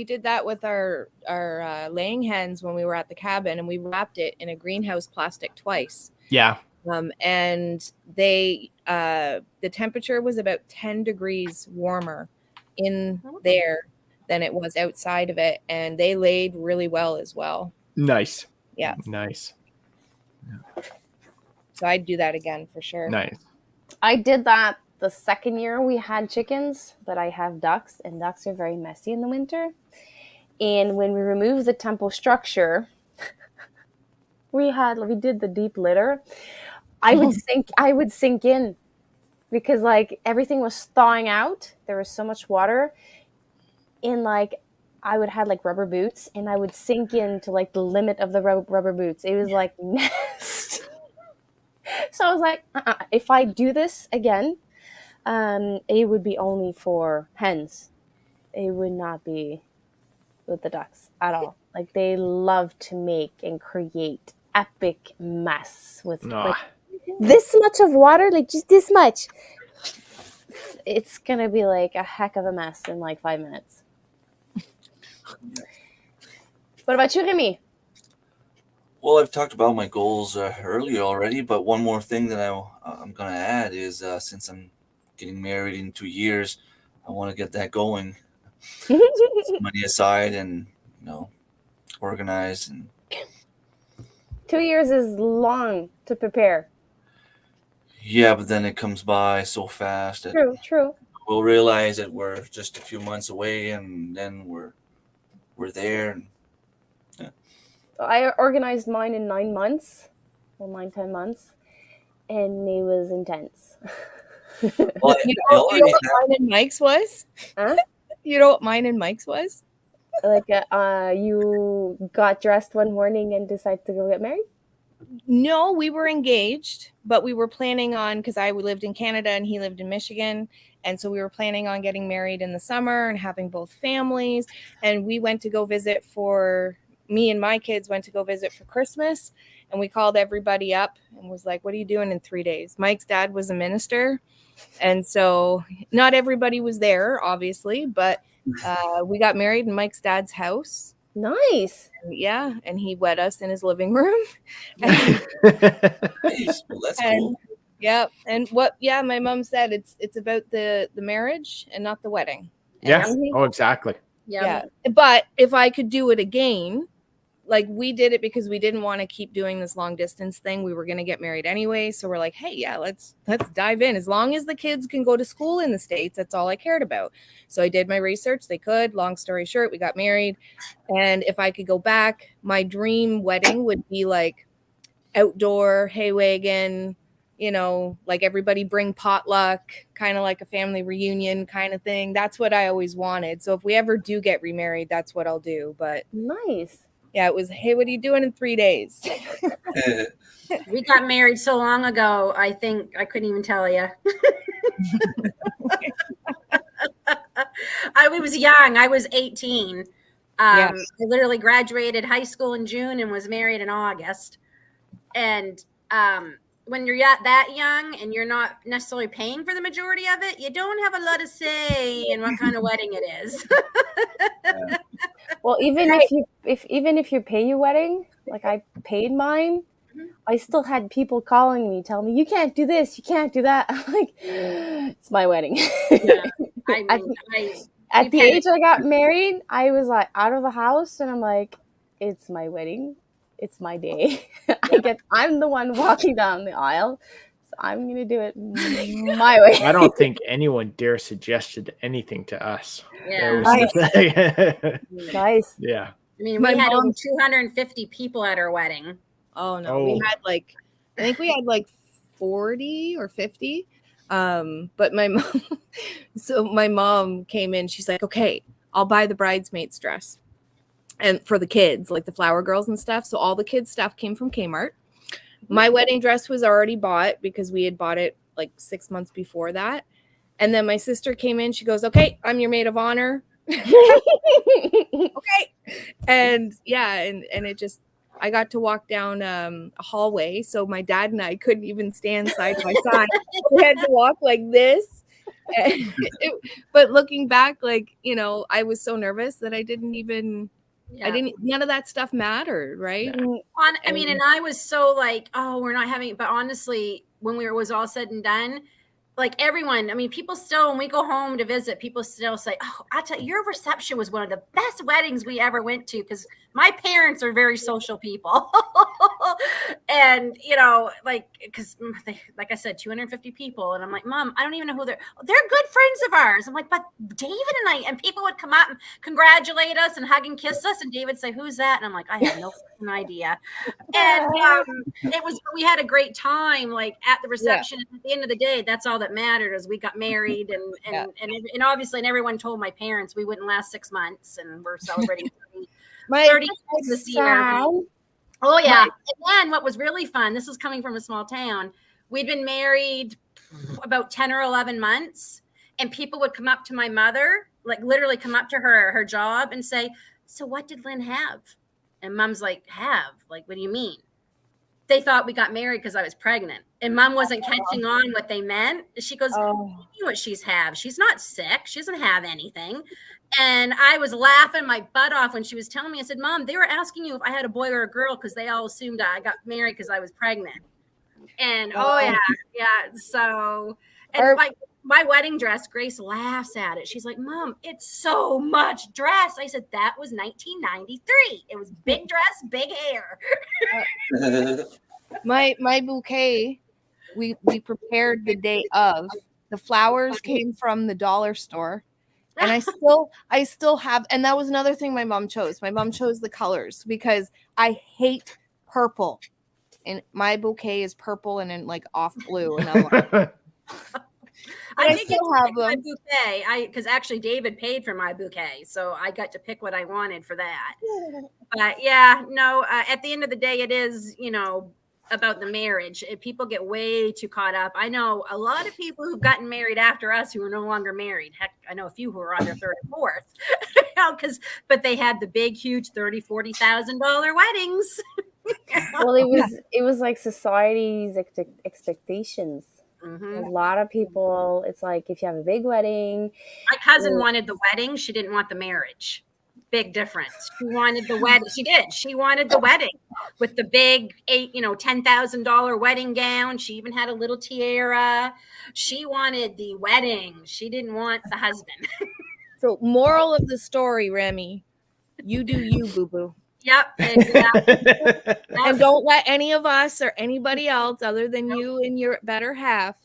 did that with our laying hens when we were at the cabin, and we wrapped it in a greenhouse plastic twice. Yeah. And the temperature was about 10 degrees warmer in there than it was outside of it, and they laid really well as well. Nice. Yeah. Nice. So I'd do that again for sure. Nice. I did that the second year we had chickens, but I have ducks, and ducks are very messy in the winter. And when we removed the temple structure, we did the deep litter. I would sink in because like everything was thawing out. There was so much water. And like I would have like rubber boots, and I would sink into like the limit of the rubber boots. It was like nest. So I was like, if I do this again, it would be only for hens. It would not be with the ducks at all. Like they love to make and create epic mess with like this much of water, like just this much. It's gonna be like a heck of a mess in like 5 minutes. What about you, Remi? Well, I've talked about my goals earlier already, but one more thing that I'm going to add is since I'm getting married in 2 years, I want to get that going. Some money aside and, organize. And 2 years is long to prepare. Yeah, but then it comes by so fast. True. We'll realize that we're just a few months away, and then we're there. And, I organized mine in 9 months, 10 months, and it was intense. Well, you know what mine and Mike's was? Huh? You know what mine and Mike's was? Like, you got dressed one morning and decided to go get married? No, we were engaged, but we were planning on, because I lived in Canada and he lived in Michigan. And so we were planning on getting married in the summer and having both families. And we went to go visit me and my kids went to go visit for Christmas. And we called everybody up and was like, what are you doing in 3 days? Mike's dad was a minister. And so not everybody was there, obviously, but we got married in Mike's dad's house. Nice. Yeah. And he wed us in his living room. nice. Well, that's cool. Yep. And my mom said it's about the marriage and not the wedding. Yeah. And Oh, exactly. yeah. But if I could do it again, like we did it because we didn't want to keep doing this long distance thing. We were going to get married anyway. So we're like, hey, yeah, let's dive in. As long as the kids can go to school in the States, that's all I cared about. So I did my research. They could. Long story short, we got married. And if I could go back, my dream wedding would be like outdoor, hay wagon, like everybody bring potluck, kind of like a family reunion kind of thing. That's what I always wanted. So if we ever do get remarried, that's what I'll do. But Nice. yeah, it was, hey, what are you doing in 3 days? We got married so long ago, I think I couldn't even tell you. I was young. I was 18. I literally graduated high school in June and was married in August. And when you're that young and you're not necessarily paying for the majority of it, you don't have a lot of say in what kind of wedding it is. Yeah. Well, even if you pay your wedding, like I paid mine, I still had people calling me, telling me, you can't do this, you can't do that. I'm like, it's my wedding. Yeah. At the age I got married, I was like out of the house and I'm like, it's my wedding. It's my day. I'm the one walking down the aisle. So I'm going to do it my way. I don't think anyone dare suggested anything to us. Yeah. Nice. Yeah. I mean, we had over 250 people at our wedding. Oh no, we had I think we had 40 or 50. But my mom came in, she's like, okay, I'll buy the bridesmaid's dress. And for the kids, like the flower girls and stuff. So all the kids' stuff came from Kmart. My wedding dress was already bought because we had bought it 6 months before that. And then my sister came in, she goes, okay, I'm your maid of honor. Okay. And it just, I got to walk down a hallway. So my dad and I couldn't even stand side by side. We had to walk like this. But looking back, I was so nervous that I didn't even, none of that stuff mattered. Right. And I was so oh, we're not having, but honestly, when was all said and done, everyone, people still, when we go home to visit, people still say, oh, I'll tell you, your reception was one of the best weddings we ever went to. Cause my parents are very social people. And, cause like I said, 250 people. And I'm like, Mom, I don't even know who they're good friends of ours. I'm like, but David and people would come out and congratulate us and hug and kiss us. And David say, who's that? And I'm like, I have no idea. And we had a great time, at the reception. Yeah. At the end of the day, that's all that mattered, is we got married and obviously, and everyone told my parents we wouldn't last 6 months, and we're celebrating 30 years this year. Oh yeah. And then what was really fun, this is coming from a small town, we'd been married about 10 or 11 months, and people would come up to my mother, literally come up to her job and say, so what did Lynn have? And Mom's like, have? What do you mean? They thought we got married because I was pregnant. And Mom wasn't catching on what they meant. She goes, you know what she's have. She's not sick. She doesn't have anything. And I was laughing my butt off when she was telling me. I said, Mom, they were asking you if I had a boy or a girl because they all assumed I got married because I was pregnant. And so, and my wedding dress, Grace laughs at it. She's like, Mom, it's so much dress. I said, that was 1993. It was big dress, big hair. My bouquet, we prepared the day of. The flowers came from the dollar store. And I still have, and that was another thing my mom chose. My mom chose the colors because I hate purple. And my bouquet is purple and in off blue. And I'm like, I did get to pick my bouquet. Because actually David paid for my bouquet, so I got to pick what I wanted for that. But at the end of the day, it is, about the marriage. People get way too caught up. I know a lot of people who've gotten married after us who are no longer married. Heck, I know a few who are on their third or fourth, but they had the big, huge $30,000-$40,000 weddings. Well, it was like society's expectations. Mm-hmm. A lot of people, it's like if you have a big wedding. My cousin wanted the wedding. She didn't want the marriage. big difference. She wanted the wedding. She did. She wanted the wedding with the big $10,000 wedding gown. She even had a little tiara. She wanted the wedding. She didn't want the husband. So, moral of the story, Remi, you do you, boo boo. Yep, exactly. And don't let any of us or anybody else other than you and your better half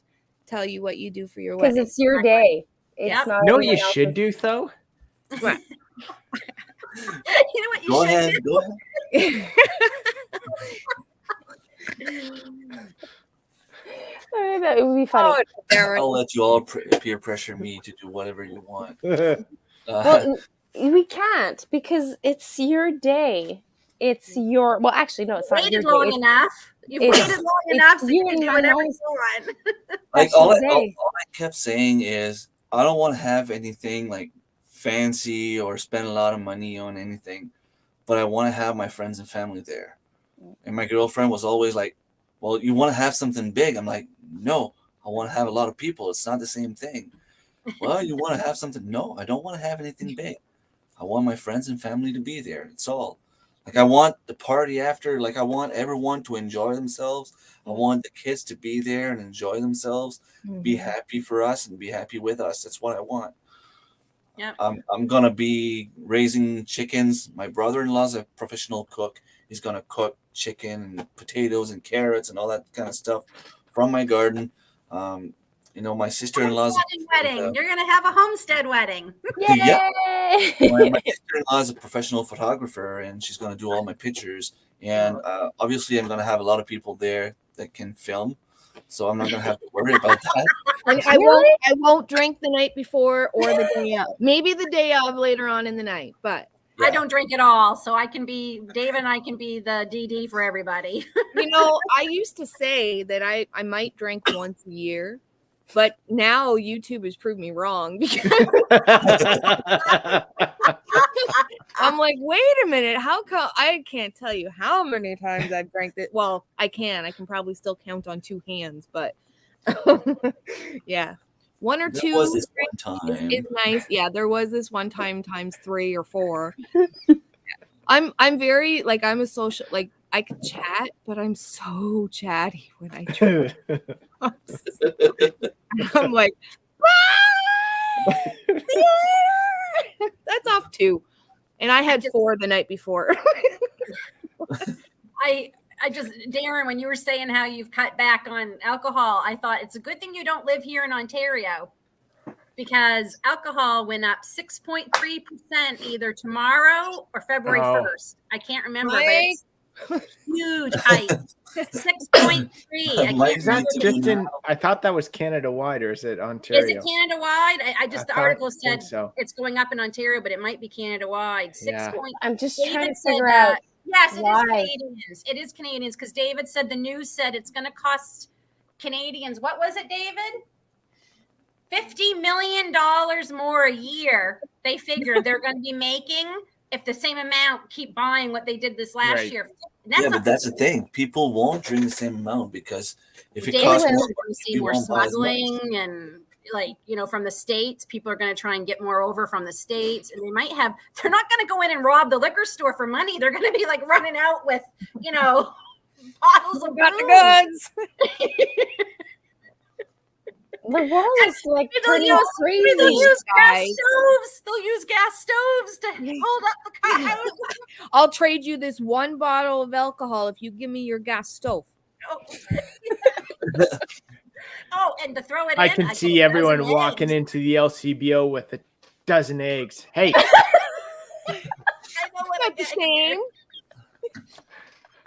tell you what you do for your Because wedding. it's your day. It's Yep. not. You know what you anyone should else's. do, though? What? You know what you Go should ahead. do? Go ahead. That would be funny. Oh, Darren. I'll let you all peer pressure me to do whatever you want. Well, we can't because it's your day. It's your. Well, actually, no, it's not your Waited day. long It's, enough. You've it's- waited long it's enough so you you can and do my whatever mom's- you want. like that's all your I, all, day. all I kept saying is I don't want to have anything like fancy or spend a lot of money on anything, but I want to have my friends and family there. And my girlfriend was always like, well, you want to have something big. I'm like, no, I want to have a lot of people. It's not the same thing. Well, you want to have something? No, I don't want to have anything big. I want my friends and family to be there. It's all. Like I want the party after. Like I want everyone to enjoy themselves. I want the kids to be there and enjoy themselves, be happy for us and be happy with us. That's what I want. Yep. I'm gonna be raising chickens. My brother-in-law's a professional cook. He's gonna cook chicken and potatoes and carrots and all that kind of stuff from my garden. My sister-in-law's Wedding. You're gonna have a homestead wedding. Yeah. Yay! my sister-in-law is a professional photographer, and she's going to do all my pictures. And obviously, I'm going to have a lot of people there that can film, so I'm not going to have to worry about that. And I won't drink the night before or the day of. Maybe the day of later on in the night, but I don't drink at all, so I can be Dave and I can be the DD for everybody. I used to say that I might drink once a year, but now YouTube has proved me wrong because I'm like, wait a minute, how come I can't tell you how many times I've drank it? Well, I can probably still count on two hands, but yeah, one or There two was this one time. is nice. Yeah, there was this one time times 3 or 4. I'm very I'm a social, I can chat, but I'm so chatty when I drink. I'm like, bye! See you later! That's off 2. And I had 4 the night before. I just, Daren, when you were saying how you've cut back on alcohol, I thought it's a good thing you don't live here in Ontario because alcohol went up 6.3% either tomorrow or February 1st. I can't remember, but it's huge hike. 6.3. Is that just in? I thought that was Canada wide, or is it Ontario? Is it Canada wide? The article said so. It's going up in Ontario, but it might be Canada wide. 6 Yeah. point. I'm just David trying to said figure out. Yes, it why. is Canadians. It is Canadians because David said the news said it's going to cost Canadians. What was it, David? $50 million more a year. They figure they're going to be making if the same amount keep buying what they did this last year. But that's the thing. People won't drink the same amount because if it David costs said more, we're going to see you more won't buy as much. smuggling and from the States. People are going to try and get more over from the States, and they're not going to go in and rob the liquor store for money. They're going to be running out with bottles of Got the goods. The world is turning They'll crazy. use gas stoves. They'll use gas stoves to hold up the car. I'll trade you this one bottle of alcohol if you give me your gas stove. Oh, and to throw it I in, can see everyone walking into the LCBO with a dozen eggs. Hey, I know what Not the same.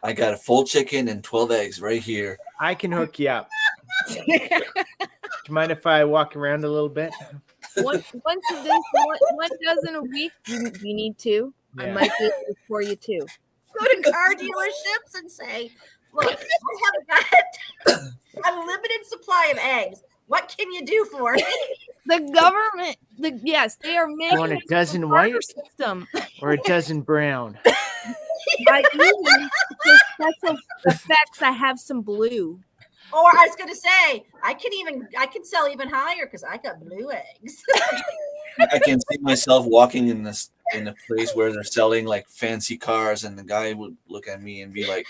I got a full chicken and 12 eggs right here. I can hook you up. Do you mind if I walk around a little bit? Once of this, one dozen a week. You need 2. I Yeah. might be able to pour you 2. Go to car dealerships and say, "Look, I have got a limited supply of eggs. What can you do for me?" The government, yes, they are making Want a it dozen barter white system. or a dozen brown? I even for special effects, I have some blue. Or I was going to say, I can sell even higher because I got blue eggs. I can see myself walking in this in a place where they're selling like fancy cars, and the guy would look at me and be like,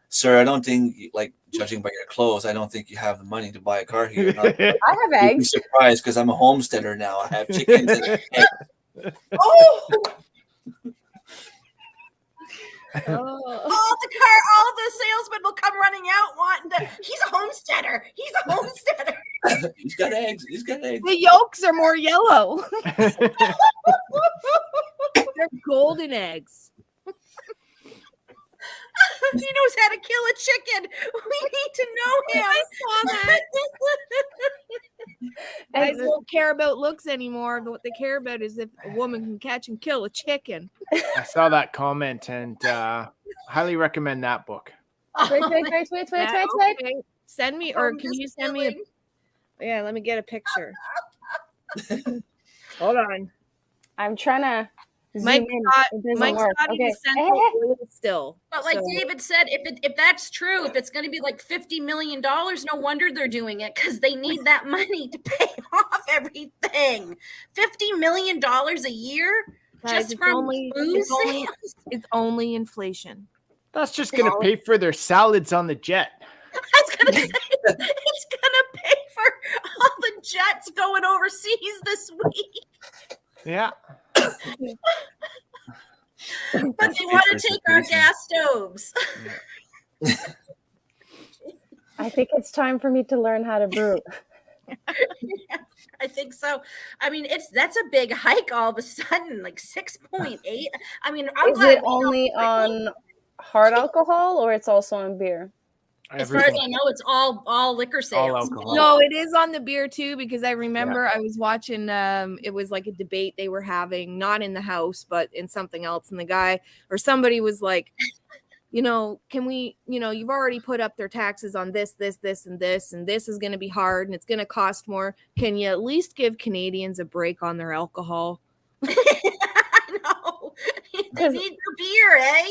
"Sir, I don't think, like, judging by your clothes, I don't think you have the money to buy a car here." And I have you'd be eggs. surprised because I'm a homesteader now. I have chickens and eggs. Oh, Oh. all the salesmen will come running out wanting to. He's a homesteader. He's a homesteader. He's got eggs. He's got eggs. The yolks are more yellow. They're golden eggs. He knows how to kill a chicken. We need to know him. I saw that. Guys don't care about looks anymore. What they care about is if a woman can catch and kill a chicken. I saw that comment and highly recommend that book. Wait. Okay. Send me, or can you send me yeah, let me get a picture. Hold on. I'm trying to zoom Mike's in. Mike's work. not even Okay. central oil still. But like David said, if that's true, if it's going to be like $50 million, no wonder they're doing it, because they need that money to pay off everything. $50 million a year Guys, just from booze sales? It's only inflation. That's just going to pay for their salads on the jet. I was going to say, it's going to pay for all the jets going overseas this week. Yeah. But they want to take our gas stoves. I think it's time for me to learn how to brew. Yeah, I think so. I mean, that's a big hike all of a sudden, like 6.8. I mean, Is it only on hard alcohol or it's also on beer? As far as I know, it's all liquor sales. All alcohol. No, it is on the beer too, because I remember I was watching it was like a debate they were having, not in the house, but in something else. And the guy or somebody was like, can we, you've already put up their taxes on this, and this, and this is going to be hard and it's going to cost more. Can you at least give Canadians a break on their alcohol? I know. They need their beer, eh?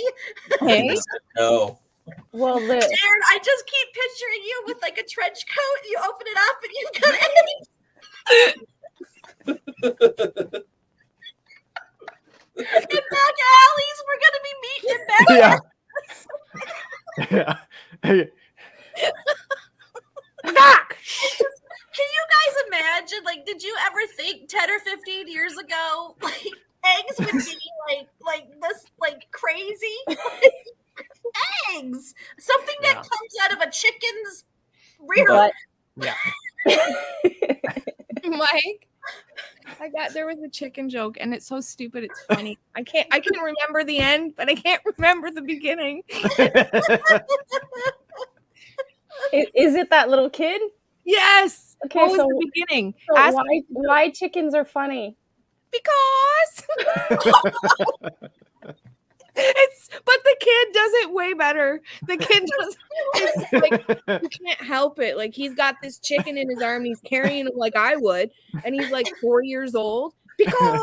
Hey? No. Well, Darren, I just keep picturing you with like a trench coat. And you open it up and you've got eggs. In back alleys, we're going to be meeting in back Yeah. Can you guys imagine? Like, did you ever think 10 or 15 years ago, like, eggs would be like this, like crazy? Eggs, something that comes out of a chicken's rear. Yeah. Mike, there was a chicken joke and it's so stupid. It's funny. I can remember the end, but I can't remember the beginning. Is it that little kid? Yes. Okay, what was the beginning? So why chickens are funny? Because but the kid does it way better. The kid does it's like you can't help it. Like he's got this chicken in his arm and he's carrying it like I would, and he's like 4 years old. Because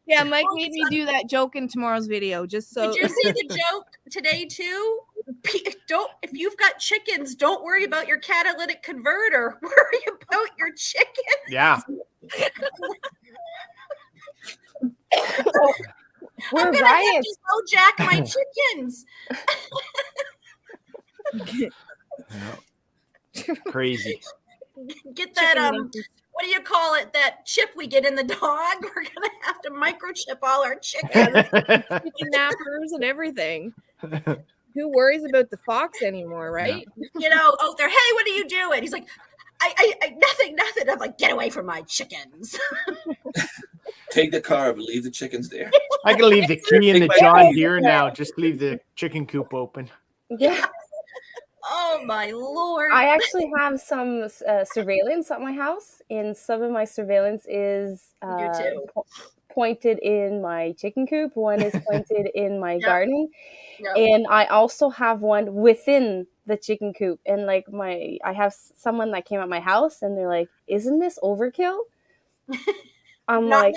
yeah, Mike made me do that joke in tomorrow's video. Just so did you see the joke today too? If you've got chickens, don't worry about your catalytic converter. Worry about your chickens. Yeah. I'm gonna have to jack my chickens. Crazy. Get that what do you call it? That chip we get in the dog. We're gonna have to microchip all our chickens. Chicken nappers and everything. Who worries about the fox anymore, right? Out there. Hey, what are you doing? He's like, I nothing. I'm like, get away from my chickens. Take the car, but leave the chickens there. I can leave the key in the John Deere now. Just leave the chicken coop open. Yeah. Oh my Lord. I actually have some surveillance at my house, and some of my surveillance is pointed in my chicken coop. One is pointed in my garden. Yep. And I also have one within the chicken coop. And like I have someone that came at my house and they're like, isn't this overkill? I'm Not like,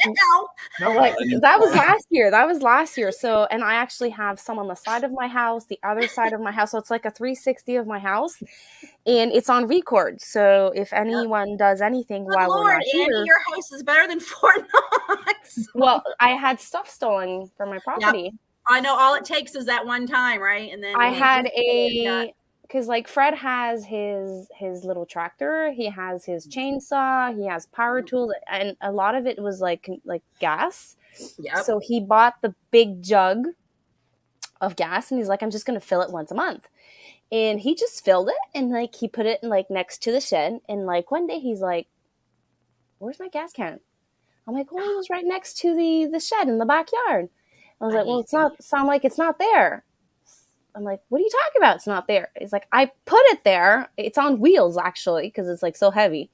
now. like that was last year. That was last year. So, and I actually have some on the side of my house, the other side of my house. So it's like a 360 of my house, and it's on record. So if anyone does anything Good while we're Lord, not here, Andy, your house is better than Fort Knox. well, I had stuff stolen from my property. I know all it takes is that one time, right? And then I had because like Fred has his little tractor, he has his chainsaw, he has power tools, and a lot of it was like gas. Yep. So he bought the big jug of gas, and he's like, I'm just gonna fill it once a month. And he just filled it, and like he put it in, like next to the shed. And like one day he's like, "Where's my gas can?" I'm like, "Well, it was right next to the shed in the backyard." I was like, "Well, it's not. Sound like it's not there." I'm like, "What are you talking about? It's not there." He's like, "I put it there. It's on wheels actually because it's like so heavy."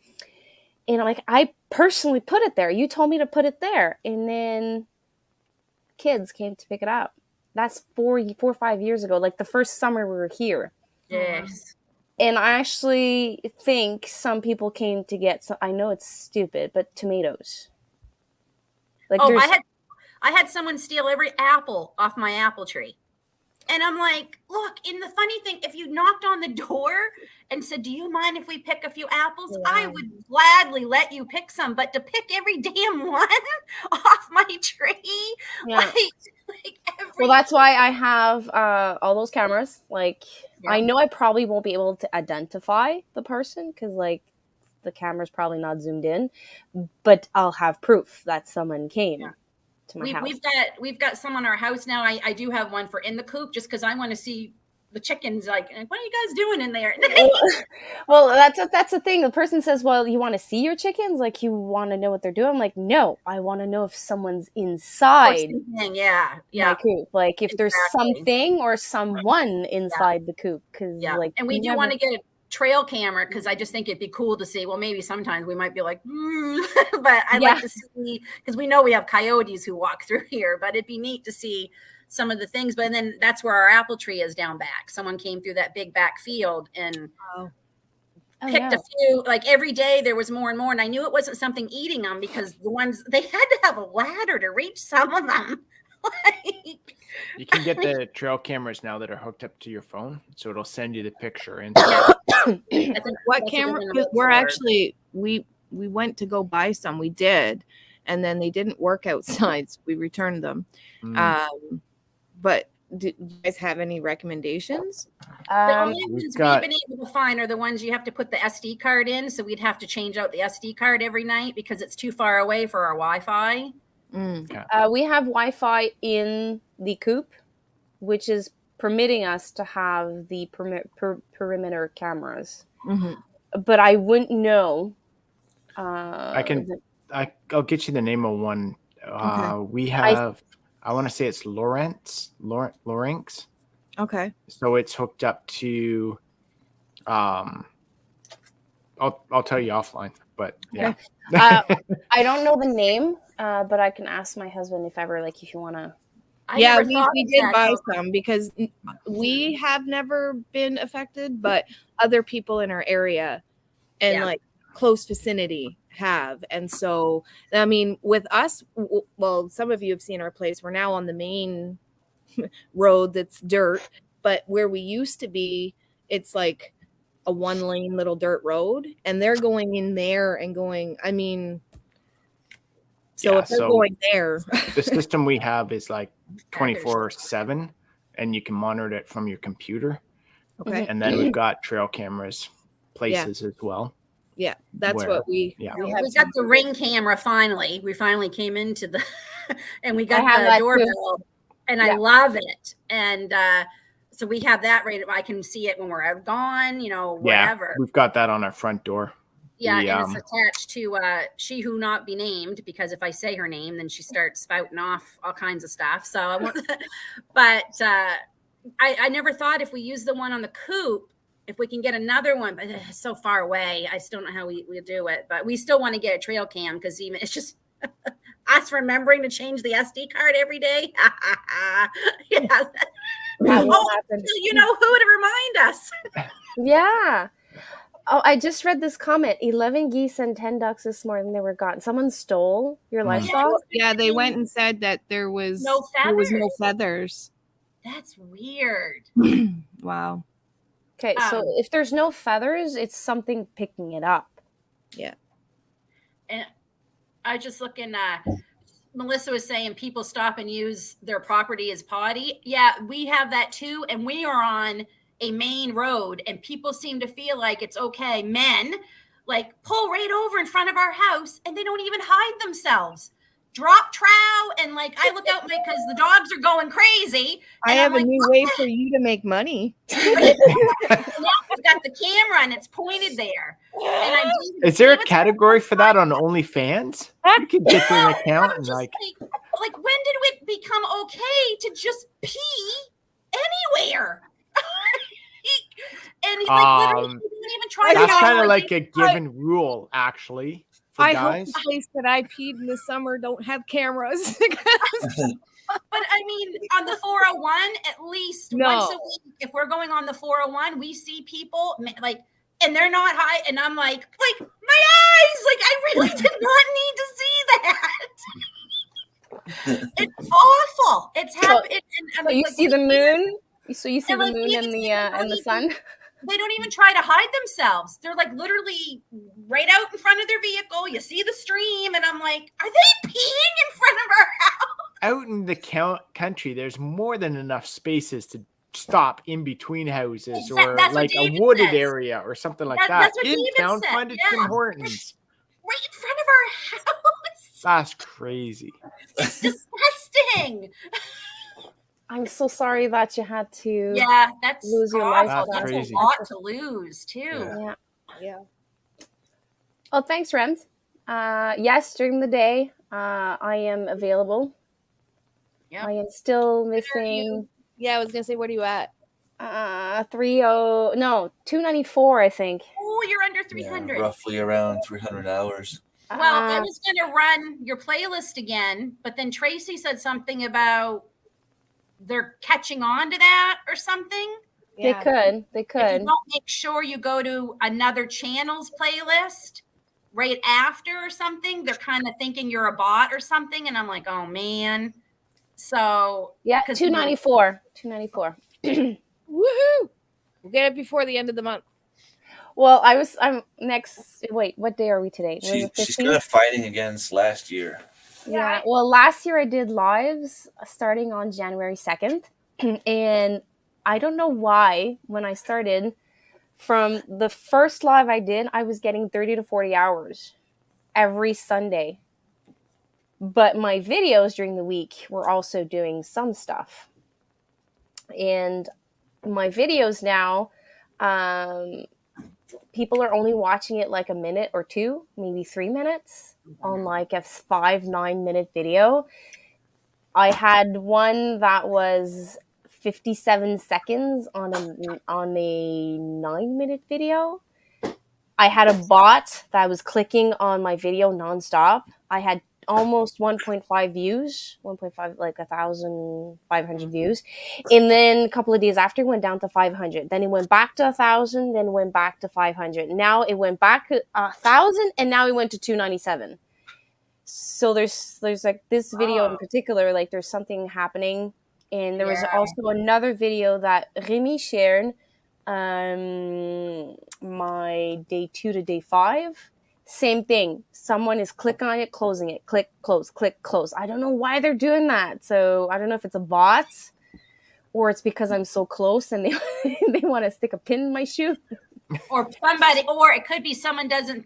And I'm like, "I personally put it there. You told me to put it there." And then kids came to pick it up. That's 4 or 5 years ago, like the first summer we were here. Yes. And I actually think some people came to get some, I know it's stupid, but tomatoes. Like I had someone steal every apple off my apple tree. And I'm like, look, and the funny thing, if you knocked on the door and said, do you mind if we pick a few apples? Yeah. I would gladly let you pick some, but to pick every damn one off my tree, Yeah. like every. Well, that's why I have all those cameras. Like, Yeah. I know I probably won't be able to identify the person because, like, the camera's probably not zoomed in, but I'll have proof that someone came to my house. We've got some on our house now. I do have one for in the coop just because I want to see the chickens. Like, what are you guys doing in there? Well, that's the thing. The person says, "Well, you want to see your chickens? Like, you want to know what they're doing?" I'm like, "No, I want to know if someone's inside my coop. Like, if there's something or someone inside the coop." Because like, and we do want to get a trail camera because I just think it'd be cool to see. Well, maybe sometimes we might be like, but I'd like to see, because we know we have coyotes who walk through here, but it'd be neat to see some of the things. But then that's where our apple tree is down back. Someone came through that big back field and picked a few. Like every day there was more and more, and I knew it wasn't something eating them because the ones, they had to have a ladder to reach some of them. Like, you can get the trail cameras now that are hooked up to your phone, so it'll send you the picture. And what camera? We're actually we went to go buy some. We did, and then they didn't work outside, so we returned them. But do you guys have any recommendations? The only ones we've been able to find are the ones you have to put the SD card in. So we'd have to change out the SD card every night because it's too far away for our Wi-Fi. We have Wi-Fi in the coop, which is permitting us to have the perimeter cameras. But I wouldn't know. I'll get you the name of one. We have. I want to say it's Lawrence. Okay. So it's hooked up to. I'll tell you offline, but yeah. I don't know the name, but I can ask my husband if ever, like, if you want to. Yeah, we did buy some because we have never been affected, but other people in our area and like close vicinity have. And so, I mean, with us, well, some of you have seen our place. We're now on the main road that's dirt, but where we used to be, it's like a 1-lane little dirt road, and they're going in there and going, I mean, so if they're going there. The system we have is like 24/7, and you can monitor it from your computer. Okay. And then we've got trail cameras places as well. Yeah, that's what we we got the Ring camera finally. We finally came into the and we got the doorbell and I love it. And so we have that right. I can see it when we're out gone, you know, whatever. Yeah, we've got that on our front door. Yeah, and it's attached to she who not be named, because if I say her name, then she starts spouting off all kinds of stuff. So I want, but I never thought if we use the one on the coop, if we can get another one, but it's so far away. I still don't know how we do it, but we still want to get a trail cam because even it's just us remembering to change the SD card every day. You know who to remind us. Yeah. Oh, I just read this comment. 11 geese and 10 ducks this morning. They were gone. Someone stole your Mm. livestock. Yeah, they went and said that there was No no feathers. feathers. That's weird. Wow. Okay, so Um, if there's no feathers, it's something picking it up. Yeah. And I just looking. Melissa was saying people stop and use their property as potty. Yeah, we have that too, and we are on a main road, and people seem to feel like it's okay. Men like pull right over in front of our house, and they don't even hide themselves. Drop trow, and like I look out because the dogs are going crazy. I And have I'm a like, new what way the for you to make money. now I've got the camera and it's pointed there. And I'm Is there a category for that on OnlyFans? You can get to an account I'm and just like, like, when did it become okay to just pee anywhere? And he like literally didn't even try that's to kind of hide. like a given rule, actually, for I hope guys. the place that I peed in the summer don't have cameras. But I mean, on the 401, at least once a week, if we're going on the 401, we see people like, and they're not high, and I'm like my eyes, like I really did not need to see that. It's awful. It's happening. So you see the moon. So you see And, the like, moon even and the sun. They don't even try to hide themselves. They're like literally right out in front of their vehicle. You see the stream, and I'm like, are they peeing in front of our house? Out in the country, there's more than enough spaces to stop in between houses or That's what like a David wooded says. area or something like that. That's what In David town, said. find it Yeah. Tim Hortons. Right in front of our house. That's crazy. It's disgusting. I'm so sorry that you had to Yeah, that's lose your awful. life. That's That's crazy. a lot to lose too. Yeah. Yeah. Oh, thanks, Rems. Yes, during the day, I am available. Yep. I am still missing Yeah, I was gonna say, what are you at? 294, I think. Oh, you're under 300. Yeah, roughly around 300 hours. Well, I was going to run your playlist again, but then Tracy said something about they're catching on to that or something. They could. If you don't make sure you go to another channel's playlist right after or something, they're kind of thinking you're a bot or something. And I'm like, oh man. So yeah, 294. 294. Woohoo! We'll get it before the end of the month. Well, I'm next. Wait, what day are we today? She's kind of fighting against last year. Yeah. Well, last year I did lives starting on January 2nd. And I don't know why, when I started, from the first live I did, I was getting 30 to 40 hours every Sunday. But my videos during the week were also doing some stuff. And my videos now, people are only watching it like a minute or two, maybe 3 minutes on like a 5-9 minute video. I had one that was 57 seconds on a 9-minute video. I had a bot that was clicking on my video nonstop. I had almost 1.5 views, 1.5, like 1,500 views. And then a couple of days after, it went down to 500. Then it went back to 1,000, then went back to 500. Now it went back to 1,000, and now it went to 297. So there's like this video in particular, like there's something happening. And there was also another video that Remi shared, my day 2 to day 5. Same thing. Someone is clicking on it, closing it, click, close, click, close. I don't know why they're doing that. So I don't know if it's a bot or it's because I'm so close and they want to stick a pin in my shoe. Or somebody, or it could be someone doesn't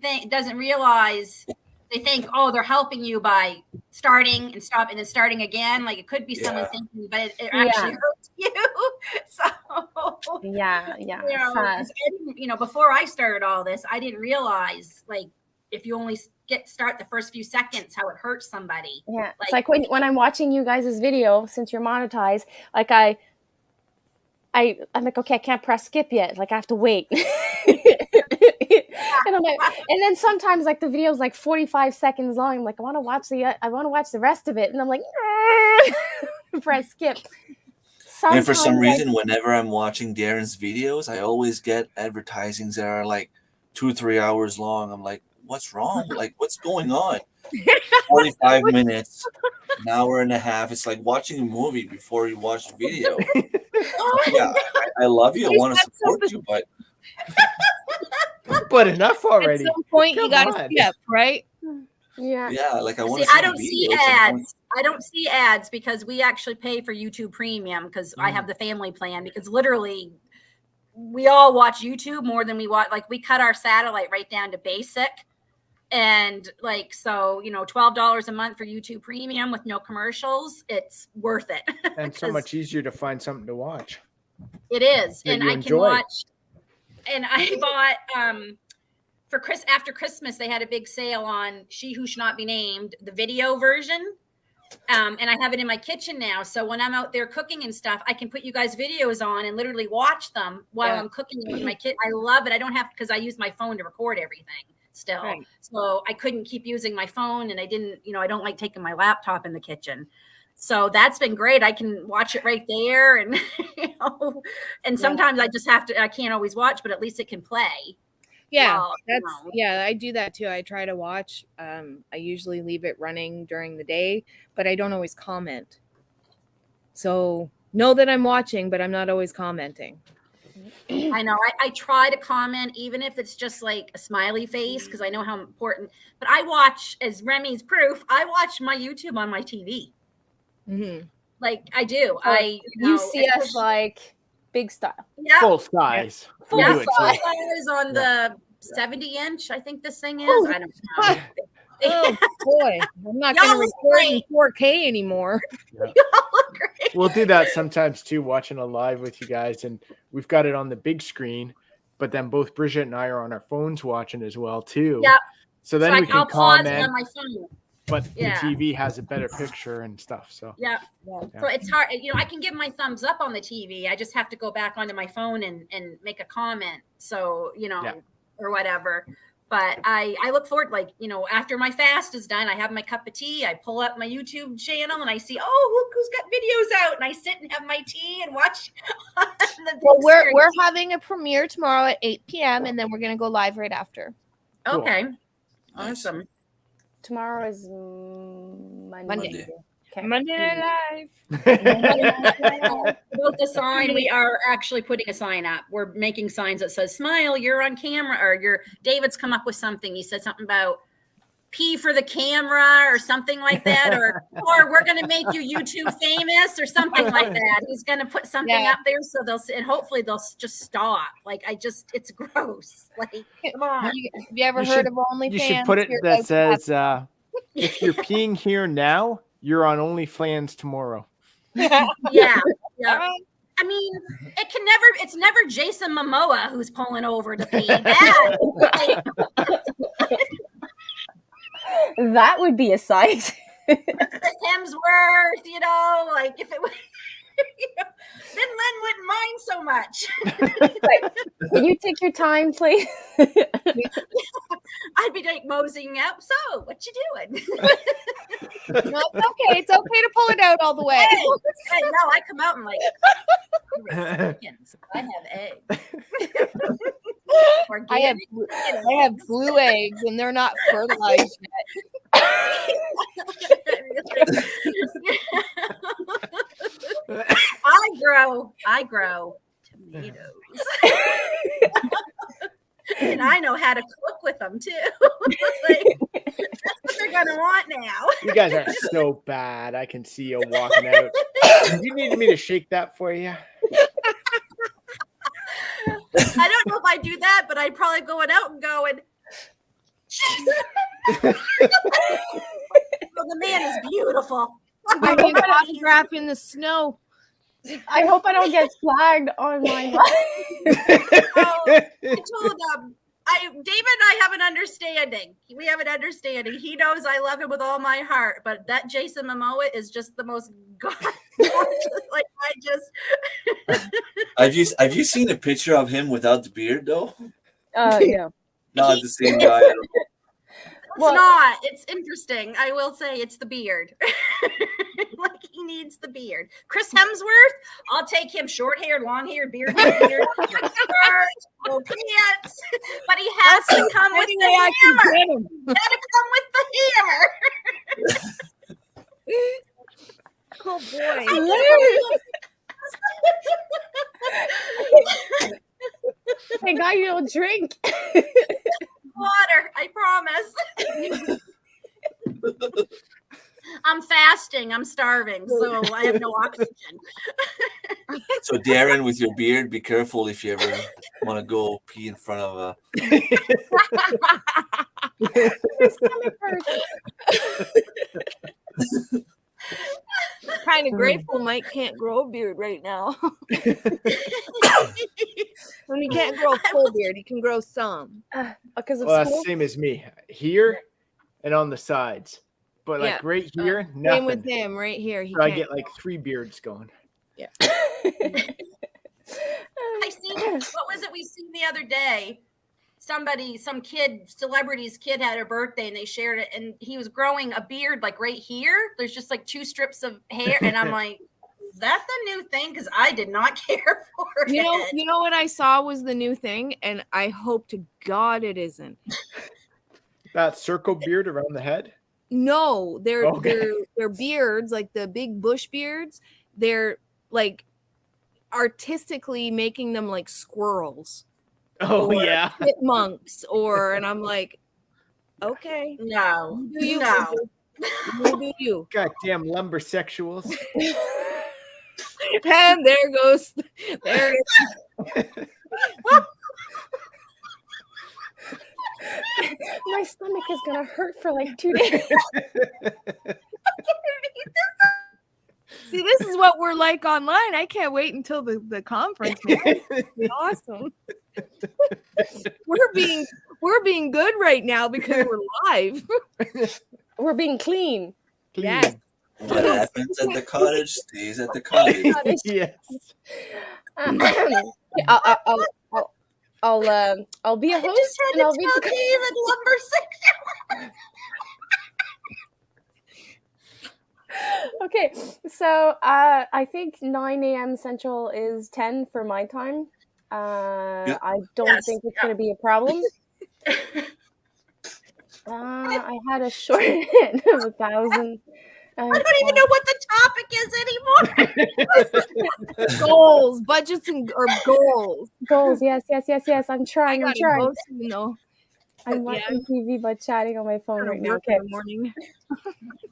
realize. They think, oh, they're helping you by starting and stopping and then starting again. Like it could be someone thinking, but it actually hurts you. So yeah. Before I started all this, I didn't realize like if you only start the first few seconds, how it hurts somebody. Yeah, like, it's like when I'm watching you guys' video, since you're monetized, like I'm like, okay, I can't press skip yet. Like I have to wait. And I'm like, and then sometimes like the video is like 45 seconds long. I'm like, I want to watch the rest of it. And I'm like, press skip. And for some reason, whenever I'm watching Daren's videos, I always get advertisings that are like 2-3 hours long. I'm like, what's wrong? Like, what's going on? 45 minutes, an hour and a half. It's like watching a movie before you watch the video. Yeah, I love you. I want to support you, but enough already. At some point, you Come got to on. skip, right? yeah, like I want See, to see I don't the see video. It's like, ads. I don't see ads because we actually pay for YouTube Premium because I have the family plan because literally we all watch YouTube more than we watch. Like we cut our satellite right down to basic. And like, so, you know, $12 a month for YouTube Premium with no commercials, it's worth it. And so much easier to find something to watch. It is. that And you I enjoy. can watch. And I bought for after Christmas, they had a big sale on She Who Should Not Be Named, the video version. And I have it in my kitchen now. So when I'm out there cooking and stuff, I can put you guys videos on and literally watch them while I'm cooking with my kid. I love it. I don't have, because I use my phone to record everything still. Right. So I couldn't keep using my phone, and I didn't, you know, I don't like taking my laptop in the kitchen. So that's been great. I can watch it right there. And, you know, and sometimes I just have to, I can't always watch, but at least it can play. Yeah, Well, that's you know. yeah, I do that too. I try to watch. I usually leave it running during the day, but I don't always comment. So know that I'm watching, but I'm not always commenting. I know. I try to comment, even if it's just like a smiley face, because I know how important. But I watch, as Remi's proof, I watch my YouTube on my TV. Mm-hmm. Like I do. So you see us especially- like big style. yeah, Full size. Full We yeah. do it size. too. Is on the 70-inch. I think this thing is. I don't know. Oh boy, I'm not Y'all going to look record in great. 4K anymore. Y'all look great. We'll do that sometimes too, watching a live with you guys, and we've got it on the big screen, but then both Bridget and I are on our phones watching as well too. Yep. So then So we I'll can pause it comment, on my phone. but Yeah. the TV has a better picture and stuff. So Yeah. So it's hard. You know, I can give my thumbs up on the TV. I just have to go back onto my phone and make a comment. So, you know, or whatever. But I look forward, like, you know, after my fast is done, I have my cup of tea. I pull up my YouTube channel and I see, oh, look who's got videos out. And I sit and have my tea and watch. Well, we're having a premiere tomorrow at 8 p.m. and then we're going to go live right after. Okay. Nice. Awesome. Tomorrow is Monday. Monday. Okay. Monday Night Live. About the sign, we are actually putting a sign up. We're making signs that says "Smile, you're on camera," or David's come up with something. He said something about "P for the camera" or something like that, or we're going to make you YouTube famous or something like that. He's going to put something up there so they'll and hopefully they'll just stop. Like it's gross. Like come on. Have you ever heard of OnlyFans? you should put it that says, if you're peeing here now, you're on OnlyFans tomorrow. Yeah. I mean, it's never Jason Momoa who's pulling over to pee. That would be a sight. Hemsworth, you know, like if it was, then Lynn wouldn't mind so much. Can you take your time, please? I'd be like moseying up. So, what you doing? No, it's okay. It's okay to pull it out all the way. Hey, no, I come out and like, chickens. I have eggs. I have blue eggs and they're not fertilized yet. I grow tomatoes. And I know how to cook with them too. Like, that's what they're gonna want now. You guys are so bad. I can see you walking out. You need me to shake that for you? I don't know if I do that, but I'd probably going out and going, well, the man is beautiful. I mean, photograph in the snow. I hope I don't get flagged on my live. I told him, David and I have an understanding. We have an understanding. He knows I love him with all my heart, but that Jason Momoa is just the most god. Like Have you seen a picture of him without the beard though? Yeah. Not the same guy. It's not. It's interesting. I will say it's the beard. Like he needs the beard. Chris Hemsworth, I'll take him short-haired, long-haired, bearded, beard. No can't. But he has to come with the I can hammer. get him. Gotta come with the hammer. Oh boy. I got you a drink. Water, I promise. I'm fasting. I'm starving, so I have no oxygen. So Darren, with your beard, be careful if you ever want to go pee in front of a. My stomach hurts. Kind of grateful Mike can't grow a beard right now. When he can't grow a full beard, he can grow some. Because of Well, that's school. the same as me here and on the sides. But like Yeah. right here, Same nothing. with him right here. He So I can't. get like 3 beards going. I seen, what was it we seen the other day? Some celebrity's kid had a birthday and they shared it, and he was growing a beard like right here. There's just like 2 strips of hair, and I'm like, is that the new thing? Because I did not care for it. You know what I saw was the new thing, and I hope to God it isn't. That circle beard around the head. No, they're Okay. they're beards, like the big bush beards. They're like artistically making them like squirrels. Oh or yeah. chipmunks, and I'm like, okay, No, you do you, no. you do you. Goddamn lumbersexuals. And there goes, there it is. My stomach is gonna hurt for like 2 days. See, this is what we're like online. I can't wait until the conference. Man. It's awesome. We're being good right now because we're live. We're being clean. Yes. What happens at the cottage stays at the cottage. Yes. I'll be a I host just had and I'll to be tell the David lumber Okay, so I think 9 a.m. Central is 10 for my time. I don't think it's going to be a problem. I had a short hit of 1,000. I don't even know what the topic is anymore. Goals, budgets, or goals. Goals, yes. I'm I trying. got emotional, though. I'm watching TV but chatting on my phone right now. Work in the morning.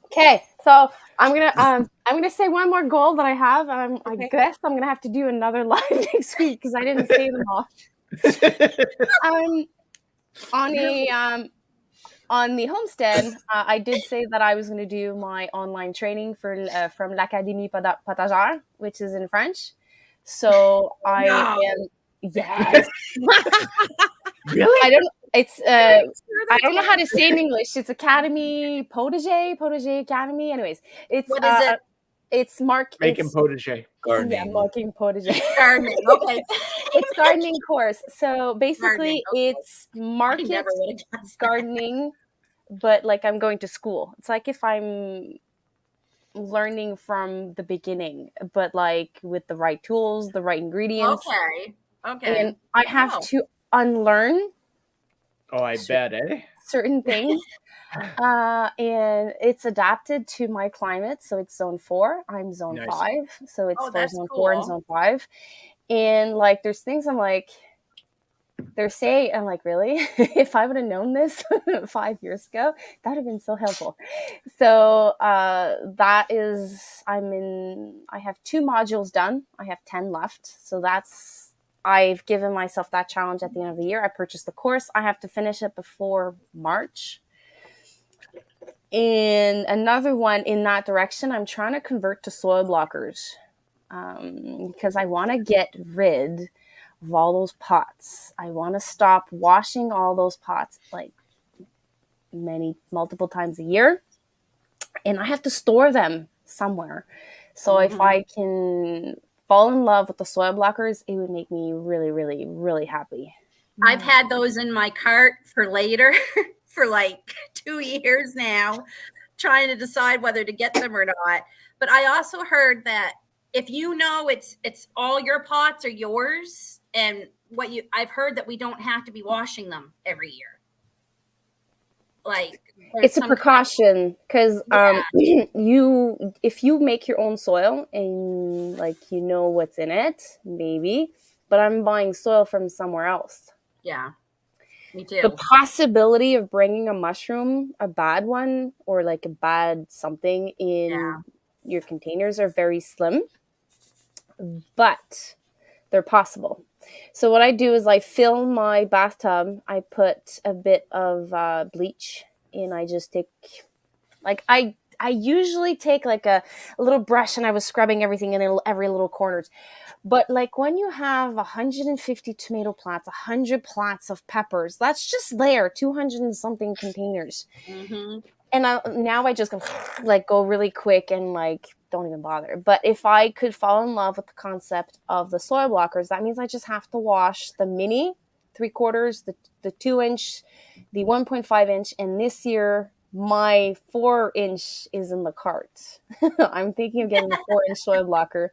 Okay, so I'm gonna say one more goal that I have. I guess I'm gonna have to do another live next week because I didn't say them all. On the Homestead, I did say that I was going to do my online training from l'Académie Potagère, which is in French. So I am yes. Really? I don't know how to say in English. It's Academy Potager Academy. Anyways, it's What is it? It's Making potager. Gardening. Yeah, making potager. Gardening. Okay. It's gardening course. So basically, Gardening, okay. it's I market never would have guessed that. gardening, but like I'm going to school. It's like if I'm learning from the beginning, but like with the right tools, the right ingredients. Okay. And I have to unlearn Oh, I bet, eh? certain things. And it's adapted to my climate. So it's zone 4. I'm zone Nice. 5. So it's for that's zone 4 and cool. zone 5. And like there's things I'm like, they're saying, I'm like, really? If I would have known this 5 years ago, that would have been so helpful. So I have 2 modules done. I have 10 left. So I've given myself that challenge at the end of the year. I purchased the course. I have to finish it before March. And another one in that direction, I'm trying to convert to soil blockers because I want to get rid of all those pots. I want to stop washing all those pots like multiple times a year. And I have to store them somewhere. So if I can fall in love with the soil blockers, it would make me really, really, really happy. I've had those in my cart for later for like 2 years now, trying to decide whether to get them or not. But I also heard that if you know it's all your pots are yours And I've heard that we don't have to be washing them every year. Like it's a precaution because if you make your own soil and like you know what's in it, maybe, but I'm buying soil from somewhere else. Yeah, me too. The possibility of bringing a mushroom, a bad one, or like a bad something in your containers are very slim, but they're possible. So what I do is I fill my bathtub, I put a bit of bleach, and I just take, like, I usually take like a little brush and I was scrubbing everything in every little corner. But like when you have 150 tomato plants, 100 plants of peppers, that's just there, 200 and something containers. Mm-hmm. And now I just go really quick and like don't even bother. But if I could fall in love with the concept of the soil blockers, that means I just have to wash the mini 3/4, the 2-inch, the 1.5-inch, and this year my 4-inch is in the cart. I'm thinking of getting a 4-inch soil blocker.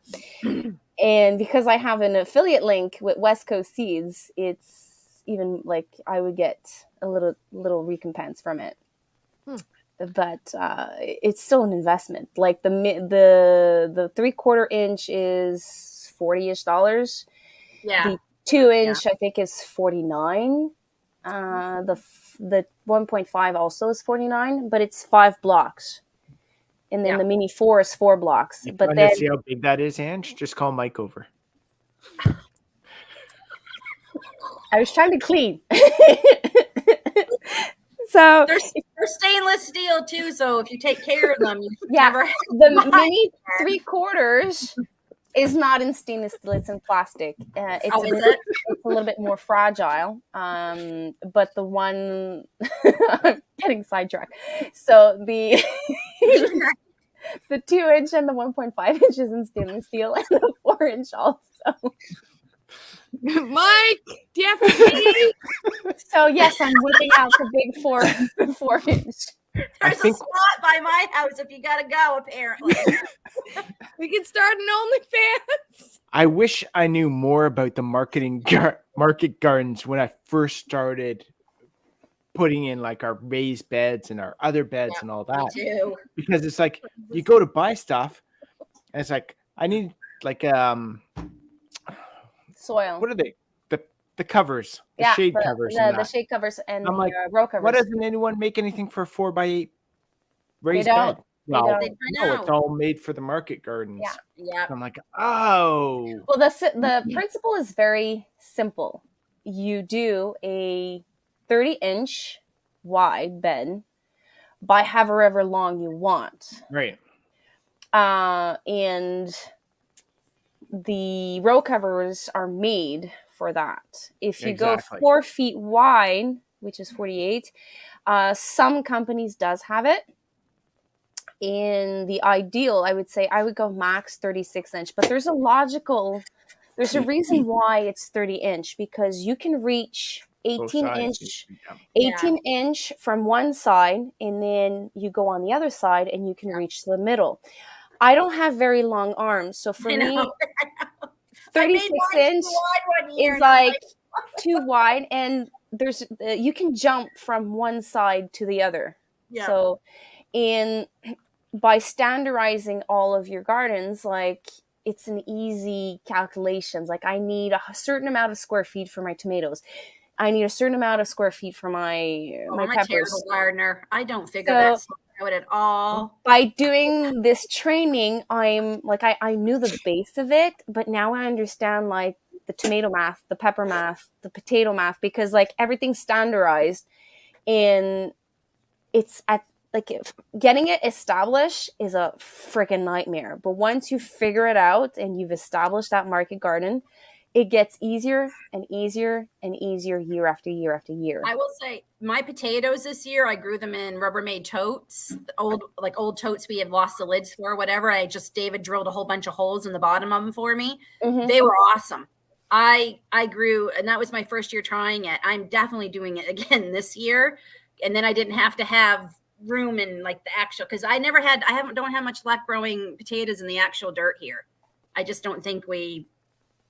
And because I have an affiliate link with West Coast Seeds, it's even like I would get a little recompense from it. But it's still an investment. Like the 3/4 inch is $40-ish. Yeah. The 2-inch I think is $49. The 1.5 also is $49, but it's 5 blocks. And then the mini 4 is 4 blocks. If but you then want to see how big that is, Ange, just call Mike over. I was trying to clean. So they're stainless steel too. So if you take care of them, you the mini 3/4 is not in stainless steel; it's in plastic. It's a little bit more fragile. But the one I'm getting sidetracked. So the 2-inch and the 1.5 inch is in stainless steel, and the 4-inch also. Mike, do you have to pee? So yes, I'm whipping out the big 4-inch. There's a spot by my house if you gotta go, apparently. We can start an OnlyFans. I wish I knew more about the market gardens when I first started putting in like our raised beds and our other beds and all that. Me too. Because it's like you go to buy stuff and it's like I need like soil. What are they? The covers, the shade covers. The shade covers and I'm the like, row covers. why doesn't anyone make anything for a 4x8 raised bed? No, it's all made for the market gardens. Yeah. I'm like, oh. Well, the principle is very simple. You do a 30-inch wide bed by however long you want. Right. And the row covers are made for that. If you go 4 feet wide, which is 48, some companies does have it. In the ideal, I would say I would go max 36-inch, but there's a reason why it's 30-inch, because you can reach 18-inch from one side, and then you go on the other side and you can reach the middle. I don't have very long arms, so for me 36-inch is like too wide, and there's you can jump from one side to the other. So by standardizing all of your gardens, like it's an easy calculations. Like I need a certain amount of square feet for my tomatoes. I need a certain amount of square feet for my I'm peppers. a terrible gardener. I don't figure that stuff out at all. By doing this training, I'm like I knew the base of it, but now I understand like the tomato math, the pepper math, the potato math, because like everything's standardized, and it's at like getting it established is a freaking nightmare. But once you figure it out and you've established that market garden, it gets easier and easier and easier year after year after year. I will say my potatoes this year, I grew them in Rubbermaid totes, old totes we had lost the lids for, whatever. David drilled a whole bunch of holes in the bottom of them for me. Mm-hmm. They were awesome. I grew, and that was my first year trying it. I'm definitely doing it again this year. And then I didn't have to have room in like the actual, because don't have much luck growing potatoes in the actual dirt here. I just don't think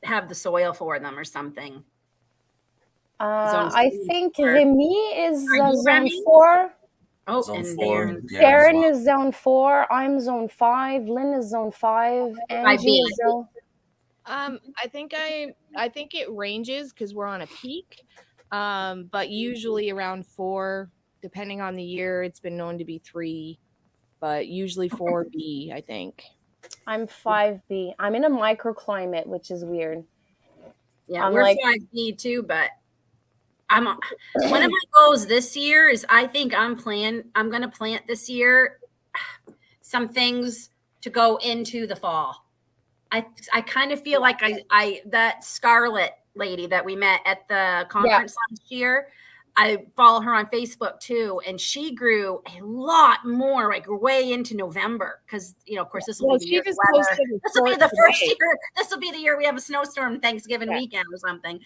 have the soil for them or something. I think Or- Remi is Are you zone Remi? 4. Oh, Zone and 4. Darren. Yeah, as Darren well. is zone 4. I'm zone 5. Lynn is zone 5. Angie B. is zone. I think it ranges because we're on a peak. But usually around 4, depending on the year, it's been known to be 3, but usually 4B, I think. I'm 5B. I'm in a microclimate, which is weird. Yeah, I'm we're like- 5B too, but one of my goals this year is I think I'm going to plant this year some things to go into the fall. I kind of feel like I that Scarlet lady that we met at the conference last year, I follow her on Facebook too, and she grew a lot more, like way into November, because of course this will be the year. This will be the first year. This will be the year we have a snowstorm Thanksgiving weekend or something.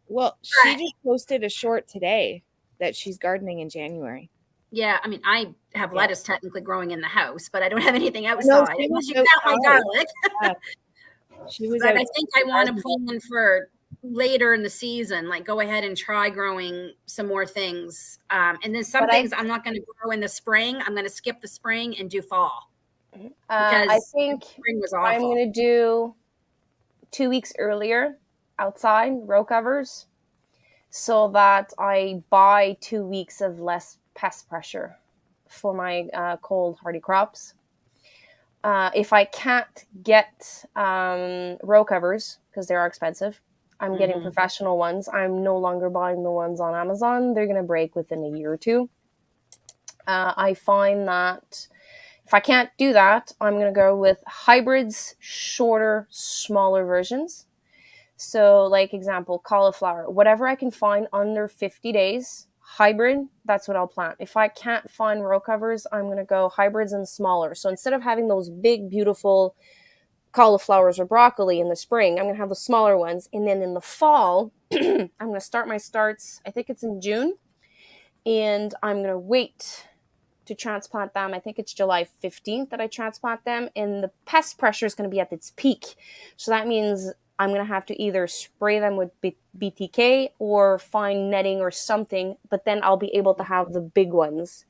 Well, she just posted a short today that she's gardening in January. Yeah, I mean, I have lettuce technically growing in the house, but I don't have anything outside. Unless you count my garlic. She was. But I think I want to plan for later in the season, like go ahead and try growing some more things. And then some things I'm not going to grow in the spring. I'm going to skip the spring and do fall. I think spring was awful. I'm going to do 2 weeks earlier outside row covers so that I buy 2 weeks of less pest pressure for my cold hardy crops. If I can't get row covers because they are expensive, I'm getting professional ones. I'm no longer buying the ones on Amazon. They're going to break within a year or two. I find that if I can't do that, I'm going to go with hybrids, shorter, smaller versions. So, like example, cauliflower, whatever I can find under 50 days, hybrid, that's what I'll plant. If I can't find row covers, I'm going to go hybrids and smaller. So instead of having those big, beautiful cauliflowers or broccoli in the spring, I'm going to have the smaller ones. And then in the fall, I'm going to start my starts, I think it's in June. And I'm going to wait to transplant them. I think it's July 15th that I transplant them. And the pest pressure is going to be at its peak. So that means I'm going to have to either spray them with BTK or find netting or something, but then I'll be able to have the big ones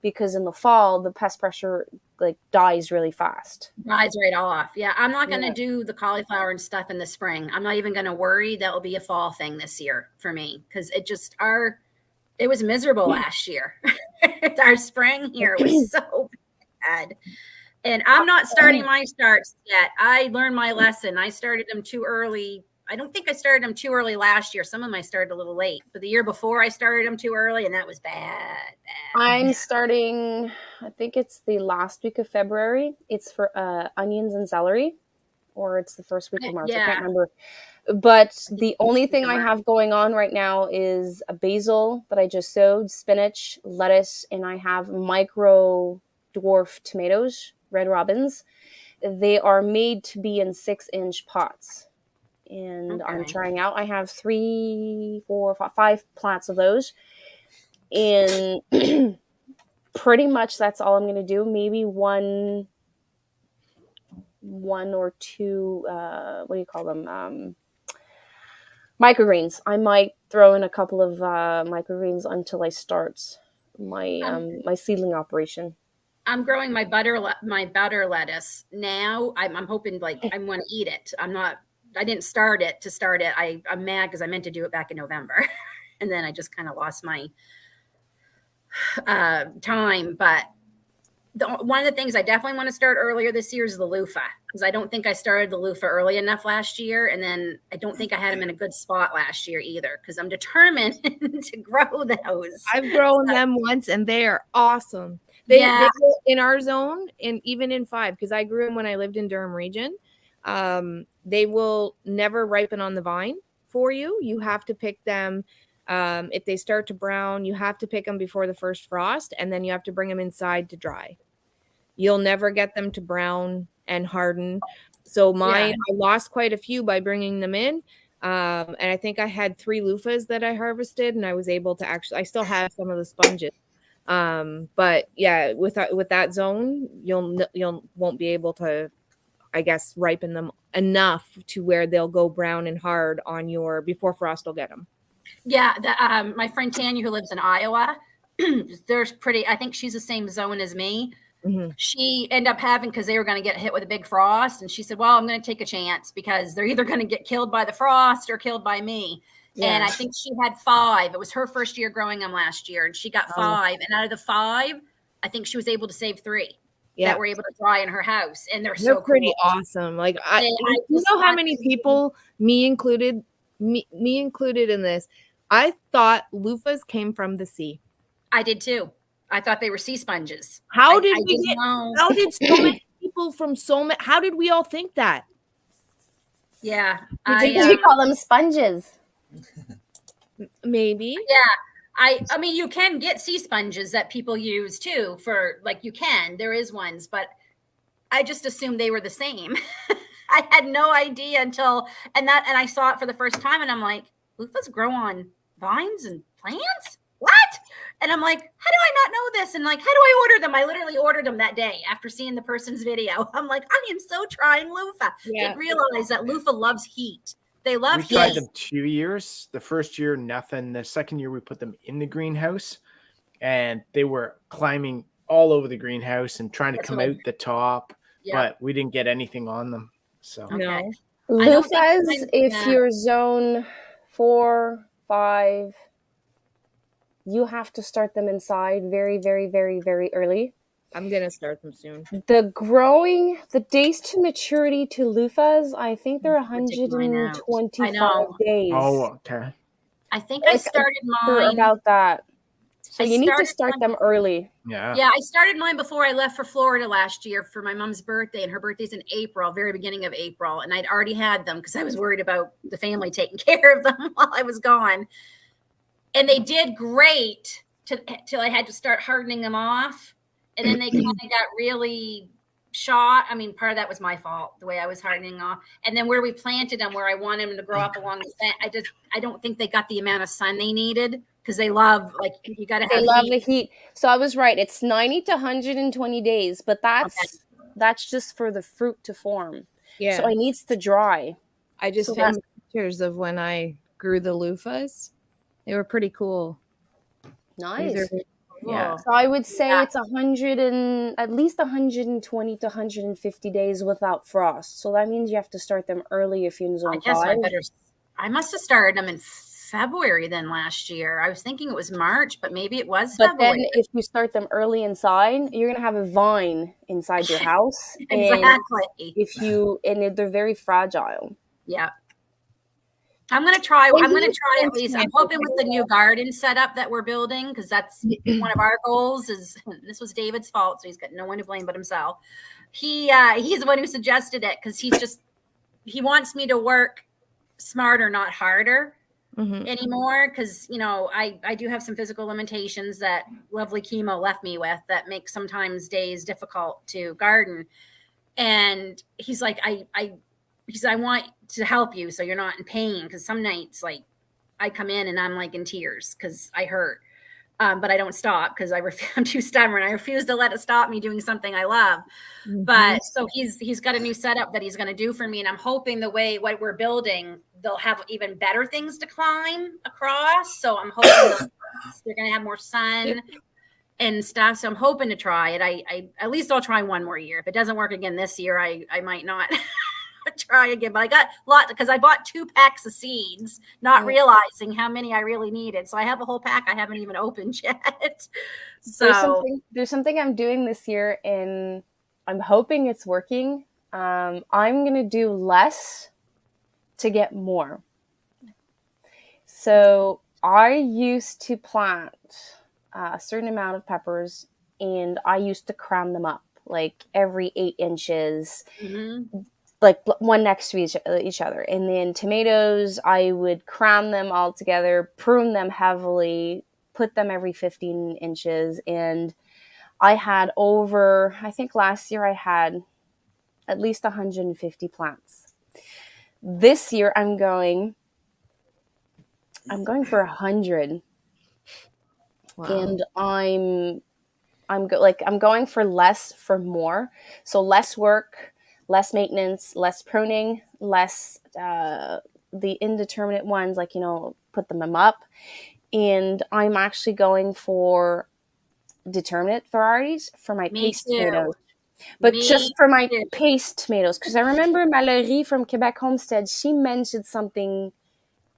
because in the fall, the pest pressure dies really fast. Dies right off. Yeah, I'm not going to do the cauliflower and stuff in the spring. I'm not even going to worry. That will be a fall thing this year for me because it was miserable last year. Our spring here was so bad. And I'm not starting my starts yet. I learned my lesson. I started them too early. I don't think I started them too early last year. Some of them I started a little late. But the year before I started them too early, and that was bad. I'm starting, I think it's the last week of February. It's for onions and celery, or it's the first week of March. I can't remember. But the only thing I have going on right now is a basil that I just sowed, spinach, lettuce, and I have micro dwarf tomatoes, Red Robins. They are made to be in 6-inch pots. And I'm trying out. I have 3, 4, 5 plants of those. And pretty much that's all I'm going to do. Maybe one or two, what do you call them? Microgreens. I might throw in a couple of microgreens until I start my my seedling operation. I'm growing my butter lettuce now. I'm hoping I want to eat it. I didn't start it to start it. I'm mad because I meant to do it back in November, and then I just kind of lost my time. But one of the things I definitely want to start earlier this year is the loofah, because I don't think I started the loofah early enough last year, and then I don't think I had them in a good spot last year either, because I'm determined to grow those. I've grown them once, and they are awesome. They go in our zone, and even in 5, because I grew them when I lived in Durham region. They will never ripen on the vine for you. You have to pick them. If they start to brown, you have to pick them before the first frost, and then you have to bring them inside to dry. You'll never get them to brown and harden. So I lost quite a few by bringing them in. And I think I had 3 loofahs that I harvested, and I was able to I still have some of the sponges. But yeah, with that zone, you'll won't be able to I guess, ripen them enough to where they'll go brown and hard on your before frost will get them. Yeah, my friend Tanya, who lives in Iowa, there's pretty. I think she's the same zone as me. Mm-hmm. She ended up having, because they were going to get hit with a big frost, and she said, "Well, I'm going to take a chance because they're either going to get killed by the frost or killed by me." Yeah. And I think she had 5. It was her first year growing them last year, and she got 5. And out of the 5, I think she was able to save 3 that were able to dry in her house, and they're so pretty cool. Awesome. Like you know how many people, me included in this, I thought loofahs came from the sea. I did too. I thought they were sea sponges. How did so many people from how did we all think that? Yeah. Because we call them sponges. Maybe. Yeah. I mean, you can get sea sponges that people use too for, like, there is ones, but I just assumed they were the same. I had no idea until, and I saw it for the first time, and I'm like, loofahs grow on vines and plants? What? And I'm like, how do I not know this? And like, how do I order them? I literally ordered them that day after seeing the person's video. I'm like, I am so trying loofah. Didn't realize that loofah loves heat. They love heat. We tried them 2 years. The first year, nothing. The second year, we put them in the greenhouse, and they were climbing all over the greenhouse and trying to come out the top, but we didn't get anything on them. So no. Loofahs, if you're zone 4, 5, you have to start them inside very, very, very, very early. I'm going to start them soon. The days to maturity to loofahs, I think they're 125 days. Oh, okay. I think I started mine about that. So you need to start them early. Yeah, I started mine before I left for Florida last year for my mom's birthday, and her birthday's in April, very beginning of April, and I'd already had them because I was worried about the family taking care of them while I was gone. And they did great till I had to start hardening them off. And then they kind of got really shot. I mean, part of that was my fault, the way I was hardening off. And then where we planted them, where I wanted them to grow up along the fence, I don't think they got the amount of sun they needed, because they love, like, you got to have heat. They love the heat. So I was right. It's 90 to 120 days, but that's just for the fruit to form. Yeah. So it needs to dry. I just found pictures of when I grew the loofahs. They were pretty cool. Nice. Yeah. So I would say it's at least 120 to 150 days without frost. So that means you have to start them early if you're in zone 5. I must have started them in February then last year. I was thinking it was March, but maybe it was February. But then if you start them early inside, you're going to have a vine inside your house. Exactly. And they're very fragile. Yeah. I'm going to try at least. I'm hoping with the new garden setup that we're building, because that's one of our goals. This was David's fault, so he's got no one to blame but himself. He's the one who suggested it, because he wants me to work smarter, not harder anymore, because I do have some physical limitations that lovely chemo left me with that make sometimes days difficult to garden. And he's like, I want to help you so you're not in pain, because some nights, like, I come in and I'm like in tears because I hurt, but I don't stop because I'm too stubborn. I refuse to let it stop me doing something I love. But so he's got a new setup that he's going to do for me, and I'm hoping what we're building, they'll have even better things to climb across. So I'm hoping they're going to have more sun and stuff. So I'm hoping to try it. I at least I'll try one more year. If it doesn't work again this year, I might not try again. But I got a lot, because I bought 2 packs of seeds, not realizing how many I really needed. So I have a whole pack I haven't even opened yet. So there's something I'm doing this year, and I'm hoping it's working. I'm going to do less to get more. So I used to plant a certain amount of peppers, and I used to cram them up like every 8 inches, like one next to each other. And then tomatoes, I would cram them all together, prune them heavily, put them every 15 inches. And I think last year I had at least 150 plants. This year I'm going for 100. Wow. And I'm going for less for more. So less work, less maintenance, less pruning, less the indeterminate ones, like, put them up. And I'm actually going for determinate varieties for my Me paste too. tomatoes. But Me just for my too. paste tomatoes, because I remember Mallory from Quebec Homestead, she mentioned something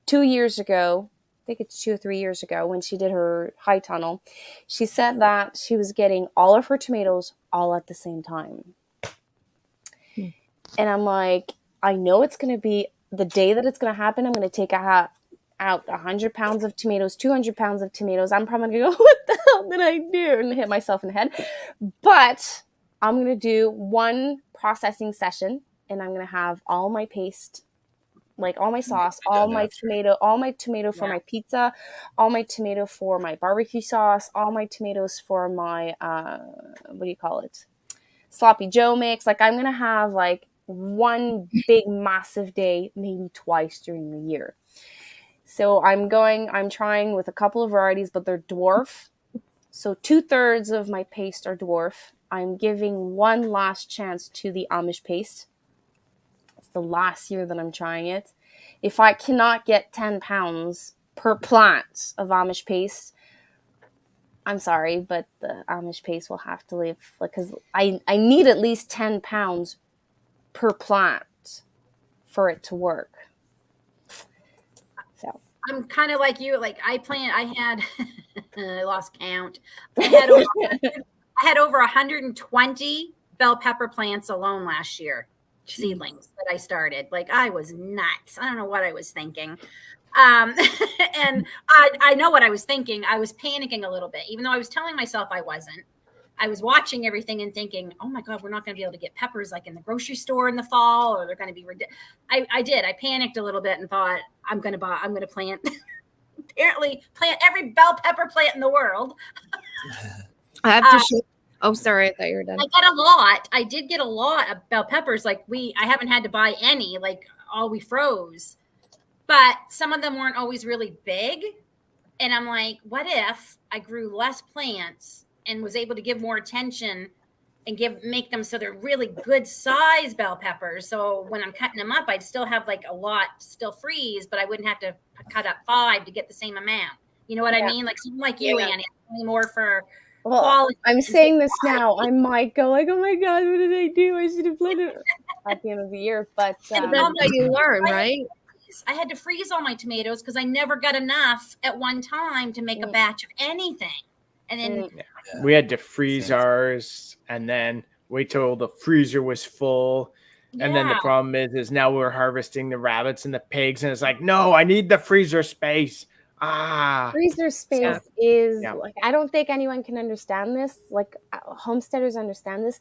2 years ago. I think it's 2 or 3 years ago when she did her high tunnel. She said that she was getting all of her tomatoes all at the same time. And I'm like, I know it's going to be the day that it's going to happen. I'm going to take out 100 pounds of tomatoes, 200 pounds of tomatoes. I'm probably going to go, what the hell did I do? And hit myself in the head. But I'm going to do one processing session, and I'm going to have all my paste, like all my sauce, all my tomato for my pizza, all my tomato for my barbecue sauce, all my tomatoes for my, what do you call it? Sloppy Joe mix. Like, I'm going to have like one big massive day, maybe twice during the year. So I'm trying with a couple of varieties, but they're dwarf. So 2/3 of my paste are dwarf. I'm giving one last chance to the Amish paste. It's the last year that I'm trying it. If I cannot get 10 pounds per plant of Amish paste, I'm sorry, but the Amish paste will have to leave, because I need at least 10 pounds per plant for it to work. So I'm kind of like you. Like I had, I lost count. I had over 120 bell pepper plants alone last year, seedlings that I started. Like I was nuts. I don't know what I was thinking. And I know what I was thinking. I was panicking a little bit, even though I was telling myself I wasn't. I was watching everything and thinking, oh my God, we're not going to be able to get peppers like in the grocery store in the fall, or they're going to be I did. I panicked a little bit and thought, I'm going to plant, apparently plant every bell pepper plant in the world. I have to show. Oh, sorry. I thought you were done. I got a lot. I did get a lot of bell peppers. Like I haven't had to buy any, like all we froze, but some of them weren't always really big. And I'm like, what if I grew less plants and was able to give more attention and make them so they're really good size bell peppers. So when I'm cutting them up, I'd still have like a lot still freeze, but I wouldn't have to cut up 5 to get the same amount. You know what I mean? Like something like you, Annie, more for quality. I'm saying this now. I might go like, oh my God, what did I do? I should have planted it at the end of the year. But that's how you learn, right? I had to freeze all my tomatoes because I never got enough at one time to make a batch of anything. And then we had to freeze ours and then wait till the freezer was full. And then the problem is now we're harvesting the rabbits and the pigs. And it's like, no, I need the freezer space. Freezer space is like, I don't think anyone can understand this. Like homesteaders understand this.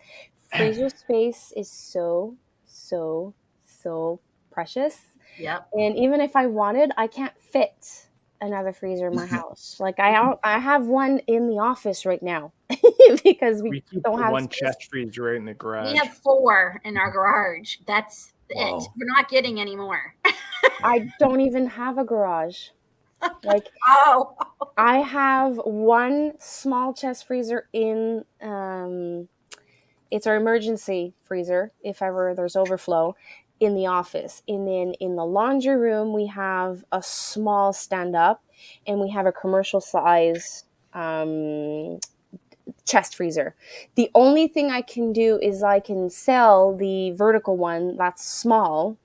Freezer space is so, so, so precious. Yep. And even if I wanted, I can't fit another freezer in my house. Like I have one in the office right now because we don't have one chest freezer right in the garage. We have 4 in our garage. That's it. We're not getting any more. I don't even have a garage. Like I have one small chest freezer in it's our emergency freezer if ever there's overflow in the office. And then in the laundry room, we have a small stand-up, and we have a commercial size chest freezer. The only thing I can do is I can sell the vertical one that's small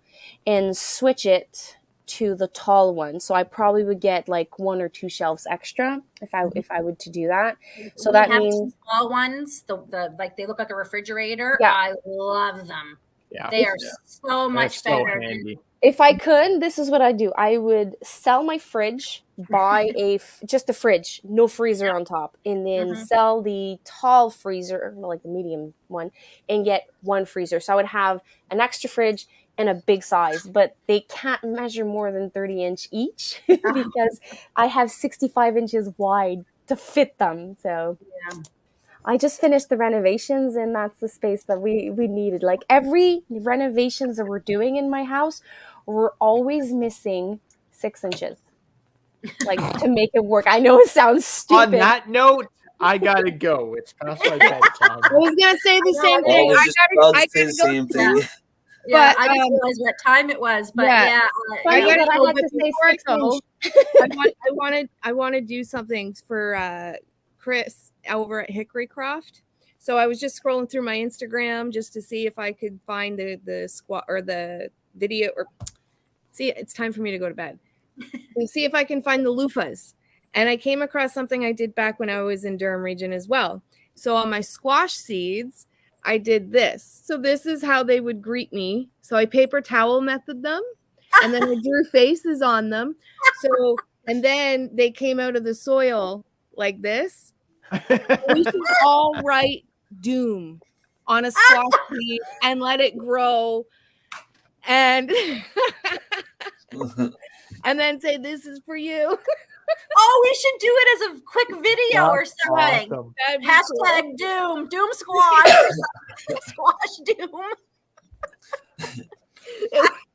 and switch it to the tall one. So I probably would get like 1 or 2 shelves extra if I would to do that. So that means small ones, the like they look like a refrigerator. Yeah. I love them. Yeah. They are so much better. If I could, this is what I do. I would sell my fridge, buy just a fridge, no freezer on top, and then sell the tall freezer, like the medium one, and get 1 freezer. So I would have an extra fridge and a big size, but they can't measure more than 30-inch each because I have 65 inches wide to fit them. So I just finished the renovations, and that's the space that we needed. Like every renovations that we're doing in my house, we're always missing 6 inches, like to make it work. I know it sounds stupid. On that note, I gotta go. It's past my bedtime. I was gonna say the same thing. Always just proud to say the go same thing. Yeah, But, I just realized what time it was. But yeah. yeah, Funny, gotta but I go, like but to say before I 6 go, inch. I want to do something for Chris over at Hickory Croft. So I was just scrolling through my Instagram just to see if I could find the squat or the video, or see, it's time for me to go to bed. And see if I can find the loofahs. And I came across something I did back when I was in Durham region as well. So on my squash seeds, I did this. So this is how they would greet me. So I paper towel method them, and then I drew faces on them. So, and then they came out of the soil like this. We should all write doom on a squash seed and let it grow. And and then say, this is for you. oh, we should do it as a quick video or That's something. awesome. That'd be Hashtag cool. doom squash. Squash doom.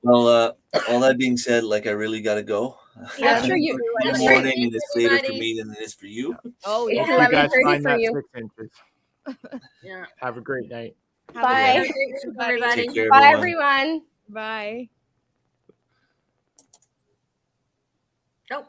Well, all that being said, like I really gotta go. Yeah, sure you. Good That's morning, right. and it's later for Everybody. me than it is for you. Oh, It's yeah. Hope you guys 11:30 find for that you. 6 inches. Yeah. Have a great night. Have a Bye. good night, everybody. Take care, Bye, everyone. everyone. Bye. Oh.